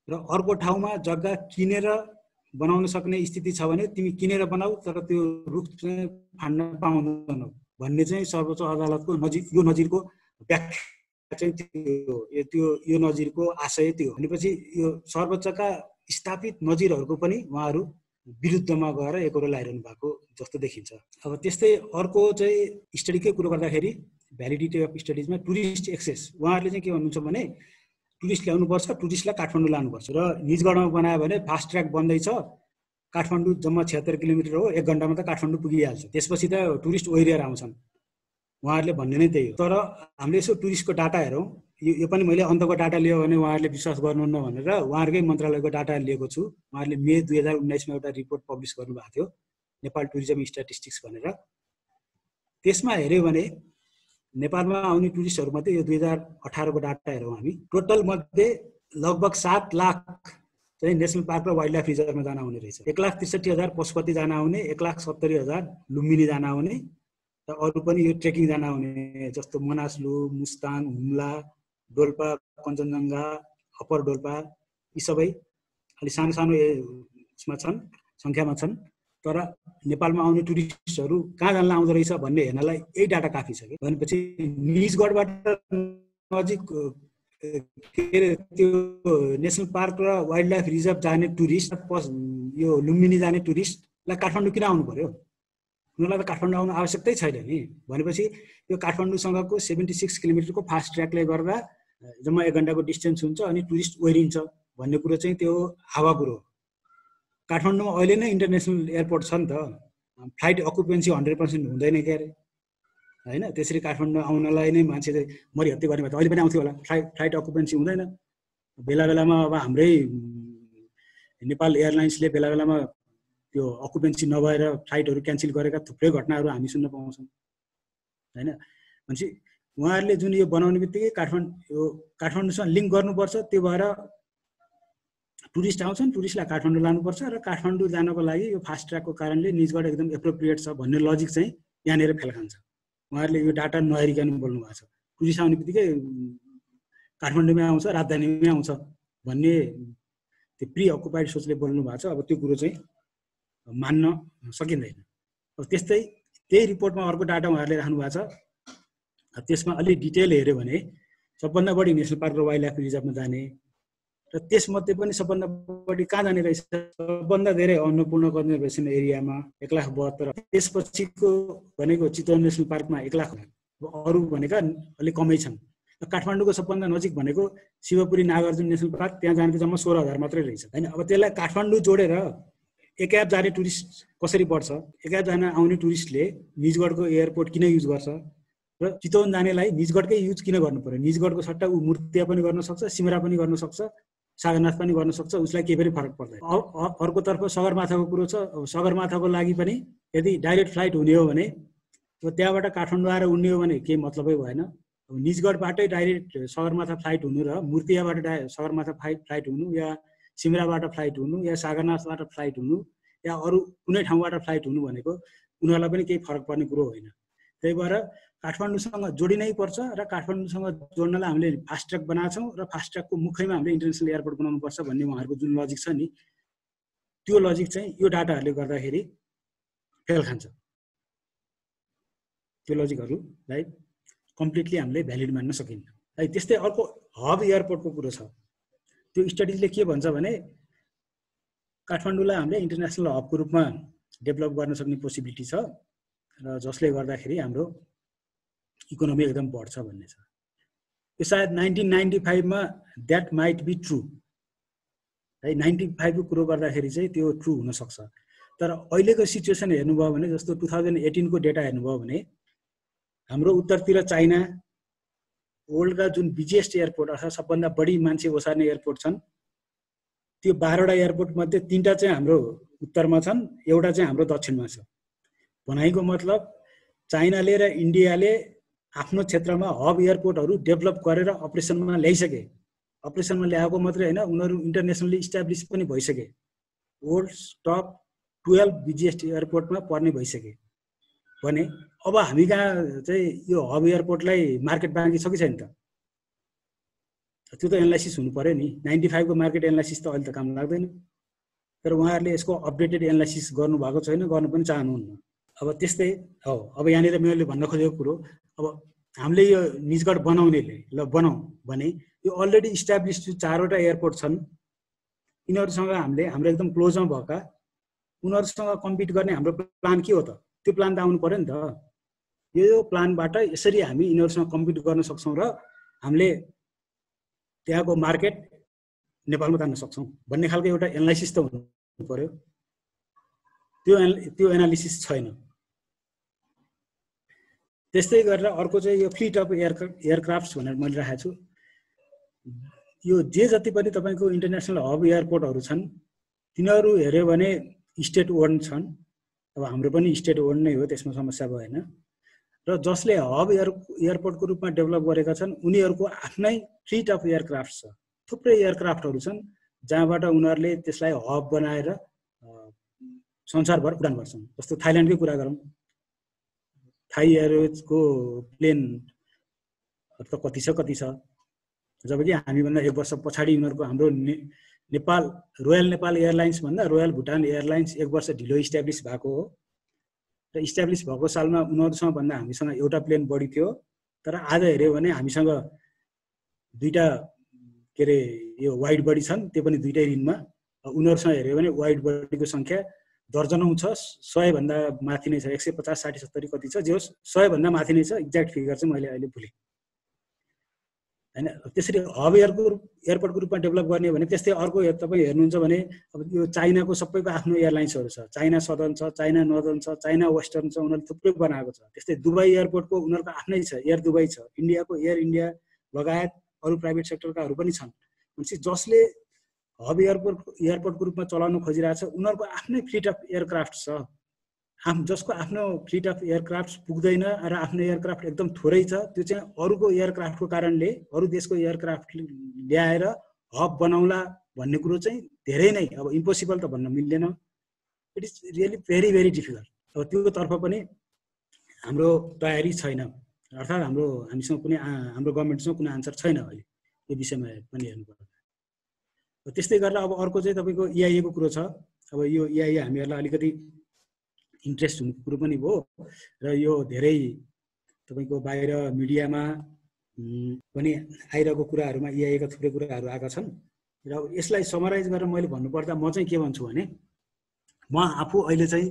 Speaker 1: र अर्को ठाउँमा जग्गा किनेर बनाउन सक्ने स्थिति छ भने तिमी किनेर बनाऊ तर त्यो रुख चाहिँ फाड्न पाउँदैनौ भन्ने चाहिँ सर्वोच्च अदालतको यो नजिरको व्याख्या चाहिँ त्यो यो नजिरको आशय त्यो। भनेपछि यो सर्वोच्चका स्थापित नजिरहरूको पनि उहाँहरू विरुद्धमा गएर एकरो लाइरहनु भएको जस्तो देखिन्छ। अब त्यस्तै अर्को चाहिँ स्टडीकै कुरो गर्दाखेरि भ्यालिडिटी अफ स्टडिजमा टुरिस्ट एक्सेस उहाँहरूले चाहिँ के भन्नुहुन्छ भने टुरिस्ट ल्याउनुपर्छ, टुरिस्टलाई काठमाडौँ लानुपर्छ र निजगढमा बनायो भने फास्ट ट्र्याक बन्दैछ, काठमाडौँ जम्मा 76 किलोमिटर हो, 1 घण्टामा त काठमाडौँ पुगिहाल्छ, त्यसपछि त टुरिस्ट ओइरिएर आउँछन् उहाँहरूले भन्ने नै त्यही हो। तर हामीले यसो टुरिस्टको डाटा हेरौँ, यो पनि मैले अन्तको डाटा लियो भने उहाँहरूले विश्वास गर्नुहुन्न भनेर उहाँहरूकै मन्त्रालयको डाटा लिएको छु। उहाँहरूले मे 2019 मा एउटा रिपोर्ट पब्लिस गर्नुभएको थियो नेपाल टुरिज्म स्ट्याटिस्टिक्स भनेर। त्यसमा हेऱ्यो भने नेपालमा आउने टुरिस्टहरूमध्ये यो 2018 को डाटा हेरौँ हामी, टोटल मध्ये लगभग 7 लाख चाहिँ नेसनल पार्क र वाइल्ड लाइफ रिजर्भमा जान आउने रहेछ। 1,63,000 पशुपति जान आउने, 1,70,000 लुम्बिनी जान आउने र अरू पनि यो ट्रेकिङ जान आउने जस्तो मनासलु, मुस्ताङ, हुम्ला, डोल्पा, कञ्चनजङ्घा, अप्पर डोल्पा यी सबै अलि सानो सानो यसमा छन्, सङ्ख्यामा छन्। तर नेपालमा आउने टुरिस्टहरू कहाँ जान आउँदो रहेछ भन्ने हेर्नलाई यही डाटा काफी छ कि। भनेपछि निजगढबाट नजिक त्यो नेसनल पार्क र वाइल्ड लाइफ रिजर्भ जाने टुरिस्ट यो लुम्बिनी जाने टुरिस्टलाई काठमाडौँ किन आउनु पर्यो? उनीहरूलाई त काठमाडौँ आउनु आवश्यकतै छैन नि। भनेपछि यो काठमाडौँसँगको 76 किलोमिटरको फास्ट ट्र्याकले गर्दा जम्मा 1 घण्टाको डिस्टेन्स हुन्छ अनि टुरिस्ट ओइरिन्छ भन्ने कुरो चाहिँ त्यो हावा कुरो। काठमाडौँमा अहिले नै इन्टरनेसनल एयरपोर्ट छ नि त, फ्लाइट अकुपेन्सी 100% हुँदैन के अरे हैन। त्यसरी काठमाडौँ आउनलाई नै मान्छेले मरिहत्ते गर्ने भए अहिले पनि आउँथ्यो होला। फ्लाइट अकुपेन्सी हुँदैन। बेला बेलामा अब हाम्रै नेपाल एयरलाइन्सले बेला बेलामा त्यो अकुपेन्सी नभएर फ्लाइटहरू क्यान्सल गरेका थुप्रै घटनाहरू हामी सुन्न पाउँछौँ हैन। भनेपछि उहाँहरूले जुन यो बनाउने बित्तिकै काठमाडौँसँग लिङ्क गर्नुपर्छ। त्यो भएर टुरिस्ट आउँछन्, टुरिस्टलाई काठमाडौँ लानुपर्छ र काठमाडौँ जानको लागि यो फास्ट ट्र्याकको कारणले निजगढ एकदम एप्रोप्रिएट छ भन्ने लजिक चाहिँ यहाँनिर फेल खान्छ। उहाँहरूले यो डाटा नहेरिकन बोल्नु भएको छ। टुरिस्ट आउने बित्तिकै काठमाडौँमै आउँछ, राजधानीमै आउँछ भन्ने त्यो प्रि अकुपाइड सोचले बोल्नु भएको छ। अब त्यो कुरो चाहिँ मान्न सकिँदैन। अब त्यस्तै त्यही रिपोर्टमा अर्को डाटा उहाँहरूले राख्नु भएको छ। त्यसमा अलि डिटेल हेऱ्यो भने सबभन्दा बढी नेसनल पार्क र वाइल्ड लाइफ रिजर्भमा जाने र त्यसमध्ये पनि सबभन्दा बढी कहाँ जाने रहेछ, सबभन्दा धेरै अन्नपूर्ण कन्जर्भेसन एरियामा 1,72,000। त्यसपछिको भनेको चितवन नेसनल पार्कमा 1,00,000। अरू भनेका अलिक कमै छन्। काठमाडौँको सबभन्दा नजिक भनेको शिवपुरी नागार्जुन नेसनल पार्क, त्यहाँ जाने जम्मा 16,000 मात्रै रहेछ हैन। अब त्यसलाई काठमाडौँ जोडेर एकाएप जाने टुरिस्ट कसरी बढ्छ? एकाएप जान आउने टुरिस्टले निजगढको एयरपोर्ट किन युज गर्छ र चितवन जानेलाई निजगढकै युज किन गर्नु पर्यो? निजगढको सट्टा ऊ मूर्तिया पनि गर्न सक्छ, सिमरा पनि गर्न सक्छ, सागरनाथ पनि गर्न सक्छ, उसलाई केही पनि फरक पर्दैन। अर्कोतर्फ सगरमाथाको कुरो छ। सगरमाथाको लागि पनि यदि डाइरेक्ट फ्लाइट हुने हो भने त्यहाँबाट काठमाडौँ आएर उड्ने हो भने केही मतलबै भएन। निजगढबाटै डाइरेक्ट सगरमाथा फ्लाइट हुनु र मूर्तियाबाट सगरमाथा फ्लाइट हुनु या सिमराबाट फ्लाइट हुनु या सागरनाथबाट फ्लाइट हुनु या अरू कुनै ठाउँबाट फ्लाइट हुनु भनेको उनीहरूलाई पनि केही फरक पर्ने कुरो होइन। त्यही भएर काठमाडौँसँग जोडिनै पर्छ र काठमाडौँसँग जोड्नलाई हामीले फास्ट ट्र्याक बनाएको छौँ र फास्ट ट्र्याकको मुखैमा हामीले इन्टरनेसनल एयरपोर्ट बनाउनुपर्छ भन्ने उहाँहरूको जुन लजिक छ नि, त्यो लजिक चाहिँ यो डाटाहरूले गर्दाखेरि फेल खान्छ। त्यो लजिकहरूलाई कम्प्लिटली हामीले भ्यालिड मान्न सकिन्न है। त्यस्तै अर्को हब एयरपोर्टको कुरो छ। त्यो स्टडिजले के भन्छ भने काठमाडौँलाई हामीले इन्टरनेसनल हबको रूपमा डेभलप गर्न सक्ने पोसिबिलिटी छ र जसले गर्दाखेरि हाम्रो इकोनोमी एकदम बढ्छ भन्ने छ। यो सायद 1995 मा द्याट माइट बी ट्रु है। 95 को कुरो गर्दाखेरि चाहिँ त्यो ट्रु हुन सक्छ। तर अहिलेको सिचुएसन हेर्नुभयो भने जस्तो 2018 को डेटा हेर्नुभयो भने हाम्रो उत्तरतिर चाइना वर्ल्डका जुन बिजिएस्ट एयरपोर्ट अर्थात् सबभन्दा बढी मान्छे ओसार्ने एयरपोर्ट छन्, त्यो 12वटा एयरपोर्ट मध्ये 3टा चाहिँ हाम्रो उत्तरमा छन्, एउटा चाहिँ हाम्रो दक्षिणमा छ। भनाइको मतलब चाइनाले र इन्डियाले आफ्नो क्षेत्रमा हब एयरपोर्टहरू डेभलप गरेर अपरेसनमा ल्याइसके। अपरेसनमा ल्याएको मात्रै होइन, उनीहरू इन्टरनेसनली इस्टाब्लिस पनि भइसके। वर्ल्ड टप 12 बिजिएस्ट एयरपोर्टमा पर्ने भइसके भने अब हामी कहाँ चाहिँ यो हब एयरपोर्टलाई मार्केट बाँकी छ कि छैन त? त्यो त एनालाइसिस हुनु पर्यो नि। 95 को मार्केट एनालाइसिस त अहिले त काम लाग्दैन। तर उहाँहरूले यसको अपडेटेड एनालाइसिस गर्नुभएको छैन, गर्न पनि चाहनुहुन्न। अब त्यस्तै हो। अब यहाँनिर मैले भन्न खोजेको कुरो, अब हामीले यो निजगढ बनाउनेले ल बनाऊ भने यो अलरेडी इस्टाब्लिस 4वटा एयरपोर्ट छन्। यिनीहरूसँग हामीले हाम्रो एकदम क्लोजमा भएका उनीहरूसँग कम्पिट गर्ने हाम्रो प्लान के हो त? त्यो प्लान त आउनु पर्यो नि त। यो प्लानबाट यसरी हामी यिनीहरूसँग कम्पिट गर्न सक्छौँ र हामीले त्यहाँको मार्केट नेपालमा तान्न सक्छौँ भन्ने खालको एउटा एनालाइसिस त हुनु पर्यो। त्यो एनालिसिस छैन। त्यस्तै गरेर अर्को चाहिँ यो फ्लिट अफ एयरक्राफ्ट्स भनेर मैले राखेको छु। यो जे जति पनि तपाईँको इन्टरनेसनल हब एयरपोर्टहरू छन् तिनीहरू हेऱ्यो भने स्टेट ओन छन्। अब हाम्रो पनि स्टेट ओन नै हो, त्यसमा समस्या भएन। र जसले हब एयरपोर्टको रूपमा डेभलप गरेका छन् उनीहरूको आफ्नै फ्लिट अफ एयरक्राफ्ट छ। थुप्रै एयरक्राफ्टहरू छन् जहाँबाट उनीहरूले त्यसलाई हब बनाएर संसारभर उडान गर्छन्। जस्तो थाइल्यान्डकै कुरा गरौँ, थाई एयरवेजको प्लेन त कति छ। जबकि हामीभन्दा 1 वर्ष पछाडि उनीहरूको हाम्रो नेपाल रोयल नेपाल एयरलाइन्स भन्दा रोयल भुटान एयरलाइन्स 1 वर्ष ढिलो इस्टाब्लिस भएको हो। र इस्टाब्लिस भएको सालमा उनीहरूसँग भन्दा हामीसँग एउटा प्लेन बढी थियो। तर आज हेऱ्यो भने हामीसँग 2टा के अरे यो वाइड बडी छन्, त्यो पनि 2टै दिनमा। उनीहरूसँग हेऱ्यो भने वाइड बडीको सङ्ख्या दर्जनौँ छ, 100 भन्दा माथि नै छ। 150, 60, 70 कति छ, जे होस् 100 भन्दा माथि नै छ। एक्ज्याक्ट फिगर चाहिँ मैले अहिले भुलेँ। हैन। त्यसरी हब एयरपोर्टको रूपमा डेभलप गर्ने भने त्यस्तै अर्को तपाईँ हेर्नुहुन्छ भने अब यो चाइनाको सबैको आफ्नो एयरलाइन्सहरू छ, चाइना सदर्न छ, चाइना नर्दर्न छ, चाइना वेस्टर्न छ, उनीहरूले थुप्रै बनाएको छ। त्यस्तै दुबई एयरपोर्टको उनीहरूको आफ्नै छ, एयर दुबई छ, इन्डियाको एयर इन्डिया लगायत अरू प्राइभेट सेक्टरकाहरू पनि छन्। भनेपछि जसले हब एयरपोर्टको रूपमा चलाउन खोजिरहेको छ उनीहरूको आफ्नै फ्लिट अफ एयरक्राफ्ट छ, जसको आफ्नो फ्लिट अफ एयरक्राफ्ट पुग्दैन र आफ्नो एयरक्राफ्ट एकदम थोरै छ, त्यो चाहिँ अरूको एयरक्राफ्टको कारणले अरू देशको एयरक्राफ्ट ल्याएर हब बनाउला भन्ने कुरो चाहिँ धेरै नै अब इम्पोसिबल त भन्न मिल्दैन, it is really very very difficult. अब त्यो तर्फ पनि हाम्रो तयारी छैन, अर्थात् हामीसँग कुनै हाम्रो गभर्मेन्टसँग कुनै आन्सर छैन अहिले यो विषयमा पनि हेर्नुपर्दा। त्यस्तै गरेर अब अर्को चाहिँ तपाईँको EIA को कुरो छ। अब यो EIA हामीहरूलाई अलिकति इन्ट्रेस्ट हुने कुरो पनि हो र यो धेरै तपाईँको बाहिर मिडियामा पनि आइरहेको कुराहरूमा EIA का थुप्रै कुराहरू आएका छन् र यसलाई समराइज गरेर मैले भन्नुपर्दा म चाहिँ के भन्छु भने म आफू अहिले चाहिँ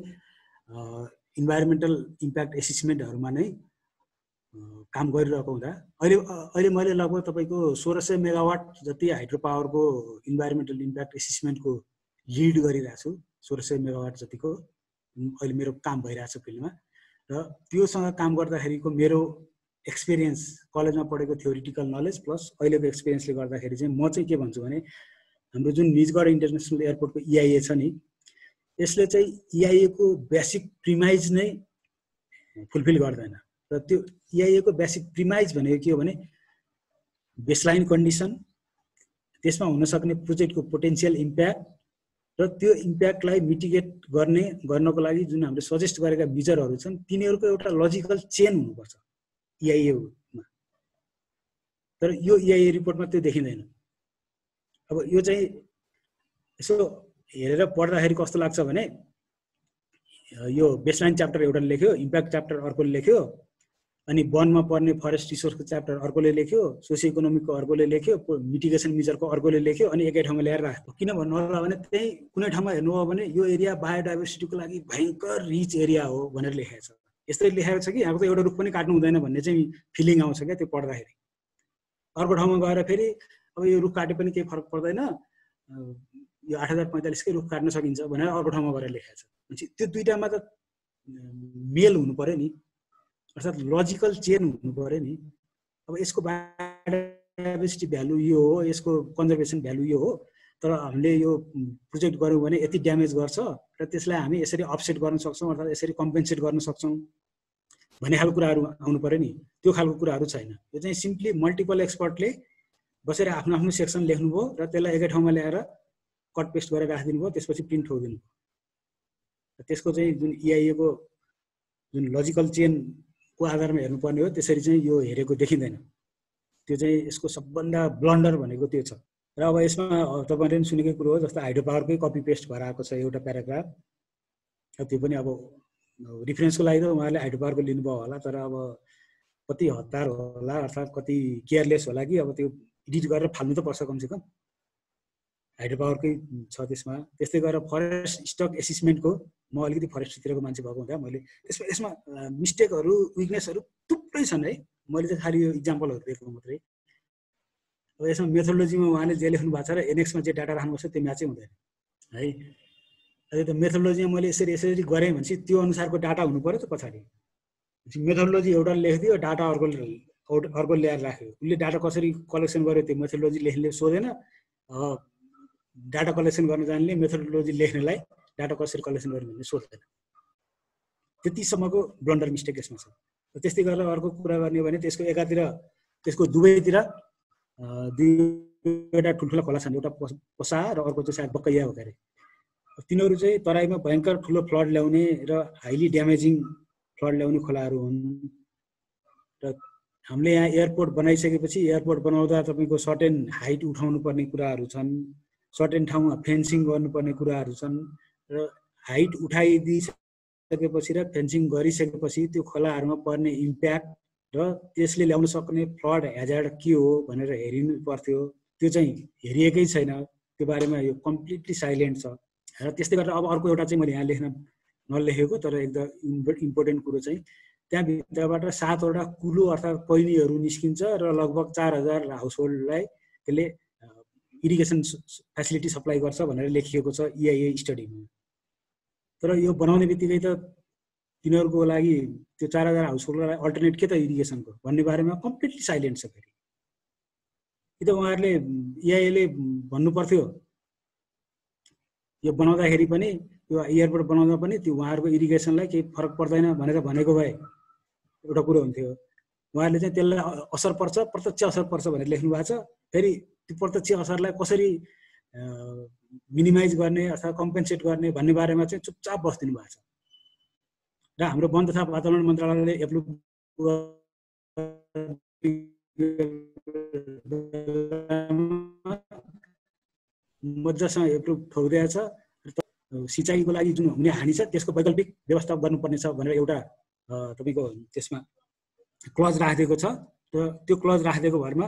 Speaker 1: इन्भाइरोमेन्टल इम्प्याक्ट एसेसमेन्टहरूमा नै काम गरिरहेको हुँदा अहिले मैले लगभग तपाईँको 1600 मेगावाट जति हाइड्रो पावरको इन्भाइरोमेन्टल इम्प्याक्ट एसेसमेन्टको लिड गरिरहेको छु। 1600 मेगावाट जतिको अहिले मेरो काम भइरहेछ फिल्डमा र त्योसँग काम गर्दाखेरिको मेरो एक्सपिरियन्स कलेजमा पढेको थ्योरिटिकल नलेज प्लस अहिलेको एक्सपिरियन्सले गर्दाखेरि चाहिँ म चाहिँ के भन्छु भने हाम्रो जुन निजगढ इन्टरनेसनल एयरपोर्टको EIA छ नि यसले चाहिँ EIA को बेसिक प्रिमाइज नै फुलफिल गर्दैन र त्यो EIA को बेसिक प्रिमाइज भनेको के हो भने बेसलाइन कन्डिसन, त्यसमा हुन सक्ने प्रोजेक्टको पोटेन्शियल इम्प्याक्ट र त्यो इम्प्याक्टलाई मिटिगेट गर्नको लागि जुन हामीले सजेस्ट गरेका मेजरहरू छन् तिनीहरूको एउटा लजिकल चेन हुनुपर्छ EIA मा। तर यो EIA रिपोर्टमा त्यो देखिँदैन। अब यो चाहिँ यसो हेरेर पढ्दाखेरि कस्तो लाग्छ भने यो बेसलाइन च्याप्टर एउटाले लेख्यो, इम्प्याक्ट च्याप्टर अर्कोले लेख्यो, अनि वनमा पर्ने फरेस्ट रिसोर्सको च्याप्टर अर्कोले लेख्यो, सोसियो इकोनोमिकको अर्कोले लेख्यो, मिटिगेसन मेजरको अर्कोले लेख्यो, अनि एकै ठाउँमा ल्याएर राख्यो। किन भन्नु होला भने त्यही कुनै ठाउँमा हेर्नुभयो भने यो एरिया बायोडाइभर्सिटीको लागि भयङ्कर रिच एरिया हो भनेर लेखेको छ। यस्तै लेखेको छ कि अब त एउटा रुख पनि काट्नु हुँदैन भन्ने चाहिँ फिलिङ आउँछ क्या त्यो पढ्दाखेरि। अर्को ठाउँमा गएर फेरि अब यो रुख काटे पनि केही फरक पर्दैन, यो 8045 कै रुख काट्न सकिन्छ भनेर अर्को ठाउँमा गएर लेखेको छ। भनेपछि त्यो दुईटामा त मेल हुनु पर्यो नि, अर्थात् लजिकल चेन हुनु पर्यो नि। अब यसको बायोडाइभर्सिटी भ्यालु यो हो, यसको कन्जर्भेसन भ्यालु यो हो, तर हामीले यो प्रोजेक्ट गऱ्यौँ भने यति ड्यामेज गर्छ र त्यसलाई हामी यसरी अफसेट गर्न सक्छौँ अर्थात् यसरी कम्पेन्सेट गर्न सक्छौँ भन्ने खालको कुराहरू आउनु पर्यो नि। त्यो खालको कुराहरू छैन। यो चाहिँ सिम्पली मल्टिपल एक्सपर्टले बसेर आफ्नो आफ्नो सेक्सन लेख्नुभयो र त्यसलाई एकै ठाउँमा ल्याएर कट पेस्ट गरेर राखिदिनु भयो, त्यसपछि प्रिन्ट ठोकिदिनु भयो। त्यसको चाहिँ जुन EIA को जुन लजिकल चेनको आधारमा हेर्नुपर्ने हो त्यसरी चाहिँ यो हेरेको देखिँदैन। त्यो चाहिँ यसको सबभन्दा ब्लन्डर भनेको त्यो छ। र अब यसमा तपाईँले पनि सुनेकै कुरो हो, जस्तो हाइड्रो पावरकै कपी पेस्ट भएर आएको छ एउटा प्याराग्राफ। त्यो पनि अब रिफरेन्सको लागि त उहाँहरूले हाइड्रो पावरको लिनुभयो होला, तर अब कति हतार होला अर्थात् कति केयरलेस होला कि अब त्यो एडिट गरेर फाल्नु त पर्छ कमसेकम। हाइड्रो पावरकै छ त्यसमा। त्यस्तै गरेर फरेस्ट स्टक एसेसमेन्टको म अलिकति फरेस्टतिरको मान्छे भएको हुँदा मैले यसमा मिस्टेकहरू विकनेसहरू थुप्रै छन् है। मैले चाहिँ खालि यो इक्जाम्पलहरू दिएको मात्रै। अब यसमा मेथोडोलोजीमा उहाँले जे लेख्नु भएको छ र एनेक्समा जे डाटा राख्नुपर्छ त्यो म्याचै हुँदैन है। अहिले त मेथोडोलोजीमा मैले यसरी गरेँ भनेपछि त्यो अनुसारको डाटा हुनु पर्यो त पछाडि। मेथोडोलोजी एउटा लेखिदियो, डाटा अर्को ल्याएर राख्यो। उसले डाटा कसरी कलेक्सन गर्यो त्यो मेथोडोलोजी लेख्ने सोधेन, डाटा कलेक्सन गर्न जान्ने मेथोडोलोजी लेख्नेलाई डाटा कसरी कलेक्सन गर्नु भन्ने सोध्दैन। त्यतिसम्मको ब्लन्डर मिस्टेक यसमा छ। त्यस्तै गरेर अर्को कुरा गर्ने हो भने त्यसको एकातिर त्यसको दुवैतिर दुईवटा ठुल्ठुला खोला छन्, एउटा पसा र अर्को चाहिँ सायद बकैया हो अरे। तिनीहरू चाहिँ तराईमा भयङ्कर ठुलो फ्लड ल्याउने र हाइली ड्यामेजिङ फ्लड ल्याउने खोलाहरू हुन्। र हामीले यहाँ एयरपोर्ट बनाइसकेपछि एयरपोर्ट बनाउँदा तपाईँको सर्टेन हाइट उठाउनु पर्ने कुराहरू छन्, सर्टेन ठाउँमा फेन्सिङ गर्नुपर्ने कुराहरू छन् र हाइट उठाइदिइसकेपछि र फेन्सिङ गरिसकेपछि त्यो खोलाहरूमा पर्ने इम्प्याक्ट र त्यसले ल्याउन सक्ने फ्लड हेजार्ड के हो भनेर हेरिनु पर्थ्यो। त्यो चाहिँ हेरिएकै छैन, त्यो बारेमा यो कम्प्लिटली साइलेन्ट छ। र त्यस्तै गरेर अब अर्को एउटा चाहिँ मैले यहाँ लेख्न नलेखेको तर एकदम इम्पोर्टेन्ट कुरो चाहिँ त्यहाँभित्रबाट 7 वटा कुलो अर्थात् पैनीहरू निस्किन्छ र लगभग 4000 हाउसहोल्डलाई त्यसले इरिगेसन फेसिलिटी सप्लाई गर्छ भनेर लेखिएको छ EIA स्टडीमा। तर यो बनाउने बित्तिकै त तिनीहरूको लागि त्यो 4000 हाउसहोल्डलाई अल्टरनेट के त इरिगेसनको भन्ने बारेमा कम्प्लिटली साइलेन्ट छ। फेरि कि त उहाँहरूले EIA ले भन्नु पर्थ्यो यो बनाउँदाखेरि पनि यो एयरपोर्ट बनाउँदा पनि त्यो उहाँहरूको इरिगेसनलाई केही फरक पर्दैन भनेर भनेको भए एउटा कुरो हुन्थ्यो। उहाँहरूले चाहिँ त्यसलाई असर पर्छ, प्रत्यक्ष असर पर्छ भनेर लेख्नु भएको छ। फेरि त्यो प्रत्यक्ष असरलाई कसरी मिनिमाइज गर्ने अथवा कम्पेन्सेट गर्ने भन्ने बारेमा चाहिँ चुपचाप बस्दिनु भएको छ। र हाम्रो वन तथा वातावरण मन्त्रालयले एप्रुभ मजासँग एप्रुभ ठोकिदिएको छ। सिँचाइको लागि जुन हुने हानि छ त्यसको वैकल्पिक व्यवस्था गर्नुपर्ने छ भनेर एउटा तपाईँको त्यसमा क्लज राखिदिएको छ। र त्यो क्लज राखिदिएको भरमा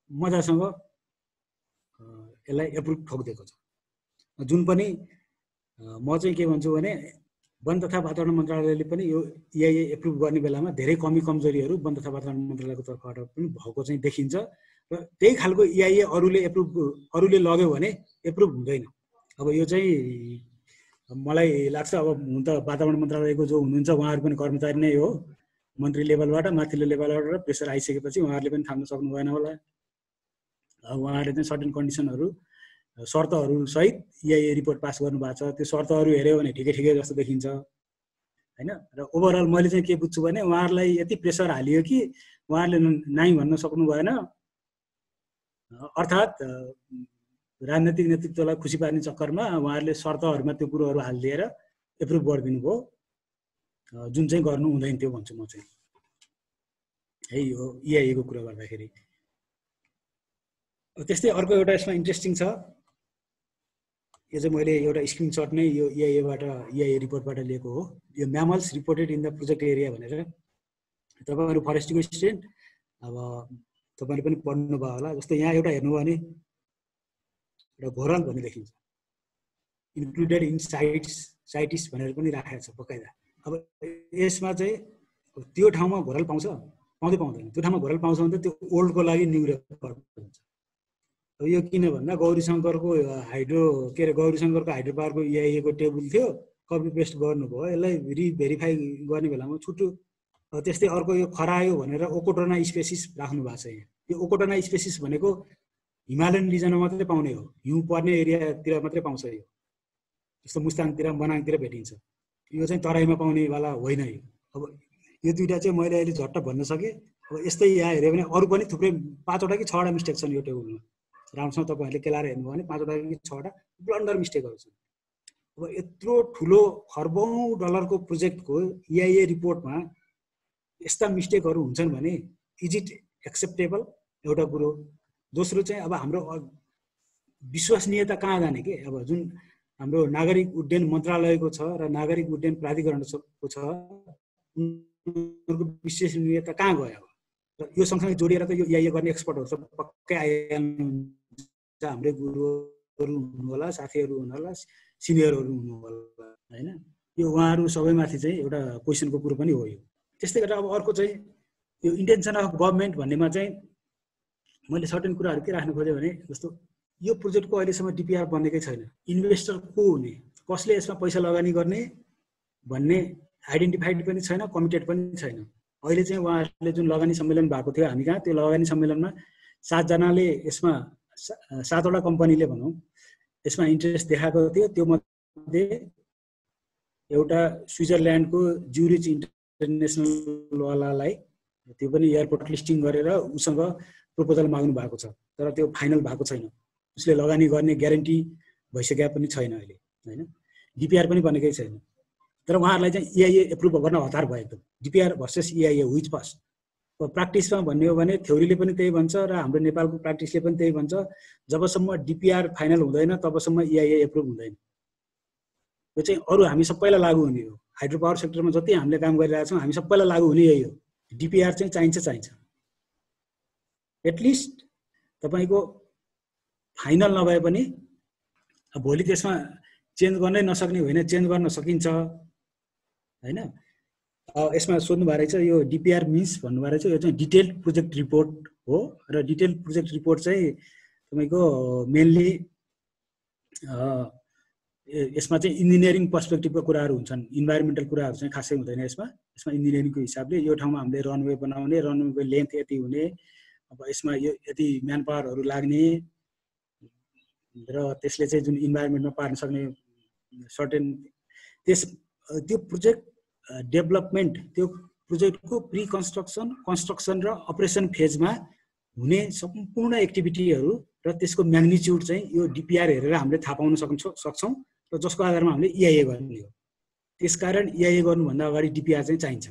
Speaker 1: मजासँग यसलाई एप्रुभ ठोकिदिएको छ। जुन पनि म चाहिँ के भन्छु भने वन तथा वातावरण मन्त्रालयले पनि यो EIA एप्रुभ गर्ने बेलामा धेरै कमी कमजोरीहरू वन तथा वातावरण मन्त्रालयको तर्फबाट पनि भएको चाहिँ देखिन्छ। र त्यही खालको EIA अरूले लग्यो भने एप्रुभ हुँदैन। अब यो चाहिँ मलाई लाग्छ अब हुन त वातावरण मन्त्रालयको जो हुनुहुन्छ उहाँहरू पनि कर्मचारी नै हो। मन्त्री लेभलबाट माथिल्लो लेभलबाट प्रेसर आइसकेपछि उहाँहरूले पनि थाम्न सक्नु भएन होला। उहाँहरूले चाहिँ सर्टेन कन्डिसनहरू शर्तहरू सहित EIA रिपोर्ट पास गर्नु भएको छ। त्यो शर्तहरू हेऱ्यो भने ठिकै ठिकै जस्तो देखिन्छ हैन। र ओभरअल मैले चाहिँ के बुझ्छु भने उहाँहरूलाई यति प्रेसर हालियो कि उहाँहरूले नाइ भन्न सक्नु भएन। अर्थात् राजनीतिक नेतृत्वलाई खुसी पार्ने चक्करमा उहाँहरूले शर्तहरूमा त्यो कुरोहरू हालिदिएर एप्रुभ गरिदिनु भयो, जुन चाहिँ गर्नु हुँदैन थियो भन्छु म चाहिँ है। यो EIA को कुरा गर्दाखेरि त्यस्तै अर्को एउटा यसमा इन्ट्रेस्टिङ छ। यो चाहिँ मैले एउटा स्क्रिनसट नै यो EIA रिपोर्टबाट लिएको हो। यो mammals reported in the project area भनेर तपाईँहरू फरेस्टको स्टुडेन्ट अब तपाईँले पनि पढ्नुभयो होला। जस्तै यहाँ एउटा हेर्नुभयो भने एउटा घोरल भन्ने देखिन्छ, इन्क्लुडेड इन साइटिस भनेर पनि राखेको छ बकाइदा। अब यसमा चाहिँ त्यो ठाउँमा घोरल पाउँदैन। त्यो ठाउँमा घोरल पाउँछ भने त त्यो ओल्डको लागि न्यू रेकर्ड हुन्छ। अब यो किन भन्दा गौरीशङ्करको गौरीशङ्करको हाइड्रो पावरको EIA को टेबल थियो, कपी पेस्ट गर्नुभयो, यसलाई रिभेरिफाई गर्ने बेलामा छुट्यो। त्यस्तै अर्को यो खरायो भनेर ओकोटोना स्पेसिस राख्नु भएको छ। यहाँ यो ओकोटोना स्पेसिस भनेको हिमालयन रिजनमा मात्रै पाउने हो, हिउँ पर्ने एरियातिर मात्रै पाउँछ। यो जस्तो मुस्ताङतिर मनाङतिर भेटिन्छ। यो चाहिँ तराईमा पाउनेवाला होइन। यो अब यो दुईवटा चाहिँ मैले अहिले झट्ट भन्न सकेँ। अब यस्तै यहाँ हेऱ्यो भने अरू पनि थुप्रै 5 वटा कि 6 वटा मिस्टेक छन् यो टेबलमा। राम्रोसँग तपाईँहरूले केलाएर हेर्नुभयो भने 5 वटा कि 6 वटा ब्लन्डर मिस्टेकहरू छन्। अब यत्रो ठुलो खर्बौं डलरको प्रोजेक्टको EIA रिपोर्टमा यस्ता मिस्टेकहरू हुन्छन् भने इज इट एक्सेप्टेबल? एउटा कुरो। दोस्रो चाहिँ अब हाम्रो विश्वसनीयता कहाँ जाने के? अब जुन हाम्रो नागरिक उड्डयन मन्त्रालयको छ र नागरिक उड्डयन प्राधिकरणको छ, उनीहरूको विश्वसनीयता कहाँ गयो? र यो सँगसँगै जोडिएर त यो EIA गर्ने एक्सपर्टहरू त पक्कै आइहाल्नुहुन्छ। हाम्रै गुरुहरू हुनु होला, साथीहरू हुनु होला, सिनियरहरू हुनु होला हैन। यो उहाँहरू सबैमाथि चाहिँ एउटा क्वेसनको कुरो पनि हो। यो त्यस्तै गरेर अब अर्को चाहिँ यो इन्टेन्सन अफ गभर्नमेन्ट भन्नेमा चाहिँ मैले सर्टेन कुराहरू के राख्न खोजेँ भने जस्तो यो प्रोजेक्टको अहिलेसम्म DPR बनेकै छैन। इन्भेस्टर को हुने, कसले यसमा पैसा लगानी गर्ने भन्ने आइडेन्टिफाइड पनि छैन, कमिटेड पनि छैन। अहिले चाहिँ उहाँहरूले जुन लगानी सम्मेलन भएको थियो हामी कहाँ, त्यो लगानी सम्मेलनमा 7 जनाले यसमा 7 वटा कम्पनीले भनौँ यसमा इन्ट्रेस्ट देखाएको थियो। त्यो मध्ये एउटा स्विजरल्यान्डको ज्युरिच इन्टरनेसनल वालालाई त्यो पनि एयरपोर्ट लिस्टिङ गरेर उसँग प्रपोजल माग्नु भएको छ, तर त्यो फाइनल भएको छैन। उसले लगानी गर्ने ग्यारेन्टी भइसकेका पनि छैन अहिले हैन। DPR पनि बनेकै छैन। तर उहाँहरूलाई चाहिँ EIA एप्रुभ गर्न हतार भयो एकदम। DPR versus EIA which first? प्र्याक्टिसमा भन्ने हो भने थ्योरीले पनि त्यही भन्छ र हाम्रो नेपालको प्र्याक्टिसले पनि त्यही भन्छ, जबसम्म DPR फाइनल हुँदैन तबसम्म EIA एप्रुभ हुँदैन। यो चाहिँ अरू हामी सबैलाई लागू हुने हो। हाइड्रो पावर सेक्टरमा जति हामीले काम गरिरहेका छौँ हामी सबैलाई लागू हुने यही हो। DPR चाहिँ चाहिन्छ। एटलिस्ट तपाईको फाइनल नभए पनि भोलि त्यसमा चेन्ज गर्नै नसक्ने होइन, चेन्ज गर्न सकिन्छ हैन। यसमा सोध्नु भएको रहेछ यो डिपिआर मिन्स भन्नुभएको रहेछ। यो चाहिँ डिटेल्ड प्रोजेक्ट रिपोर्ट हो र डिटेल्ड प्रोजेक्ट रिपोर्ट चाहिँ तपाईँको मेनली यसमा चाहिँ इन्जिनियरिङ पर्सपेक्टिभको कुराहरू हुन्छन्, इन्भाइरोमेन्टल कुराहरू चाहिँ खासै हुँदैन यसमा। यसमा इन्जिनियरिङको हिसाबले यो ठाउँमा हामीले रनवे बनाउने, रनवेको लेन्थ यति हुने, अब यसमा यो यति म्यान पावरहरू लाग्ने र त्यसले चाहिँ जुन इन्भाइरोमेन्टमा पार्न सक्ने सर्टेन त्यो प्रोजेक्ट डेभलपमेन्ट, त्यो प्रोजेक्टको प्री कन्स्ट्रक्सन, कन्स्ट्रक्सन र अपरेसन फेजमा हुने सम्पूर्ण एक्टिभिटीहरू र त्यसको म्याग्निच्युड चाहिँ यो डिपिआर हेरेर हामीले थाहा पाउन सक्छौँ र जसको आधारमा हामीले इआइए गर्ने हो। त्यसकारण इआइए गर्नुभन्दा अगाडि डिपिआर चाहिँ चाहिन्छ।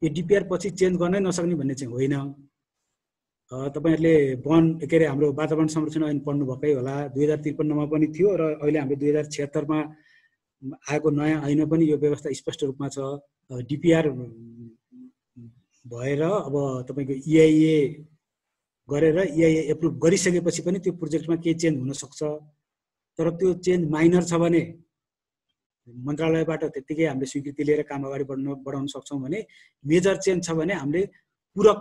Speaker 1: यो डिपिआर पछि चेन्ज गर्नै नसक्ने भन्ने चाहिँ होइन। तपाईँहरूले वन के अरे हाम्रो वातावरण संरक्षण ऐन पढ्नुभएकै होला, 2053मा पनि थियो र अहिले हाम्रो 2076मा आएको नयाँ ऐनमा पनि यो व्यवस्था स्पष्ट रूपमा छ। डिपिआर भएर अब तपाईँको इआइए गरेर इआइए एप्रुभ गरिसकेपछि पनि त्यो प्रोजेक्टमा केही चेन्ज हुन सक्छ। तर त्यो चेन्ज माइनर छ भने मन्त्रालयबाट त्यतिकै हामीले स्वीकृति लिएर काम अगाडि बढाउन सक्छौँ भने, मेजर चेन्ज छ भने हामीले पूरक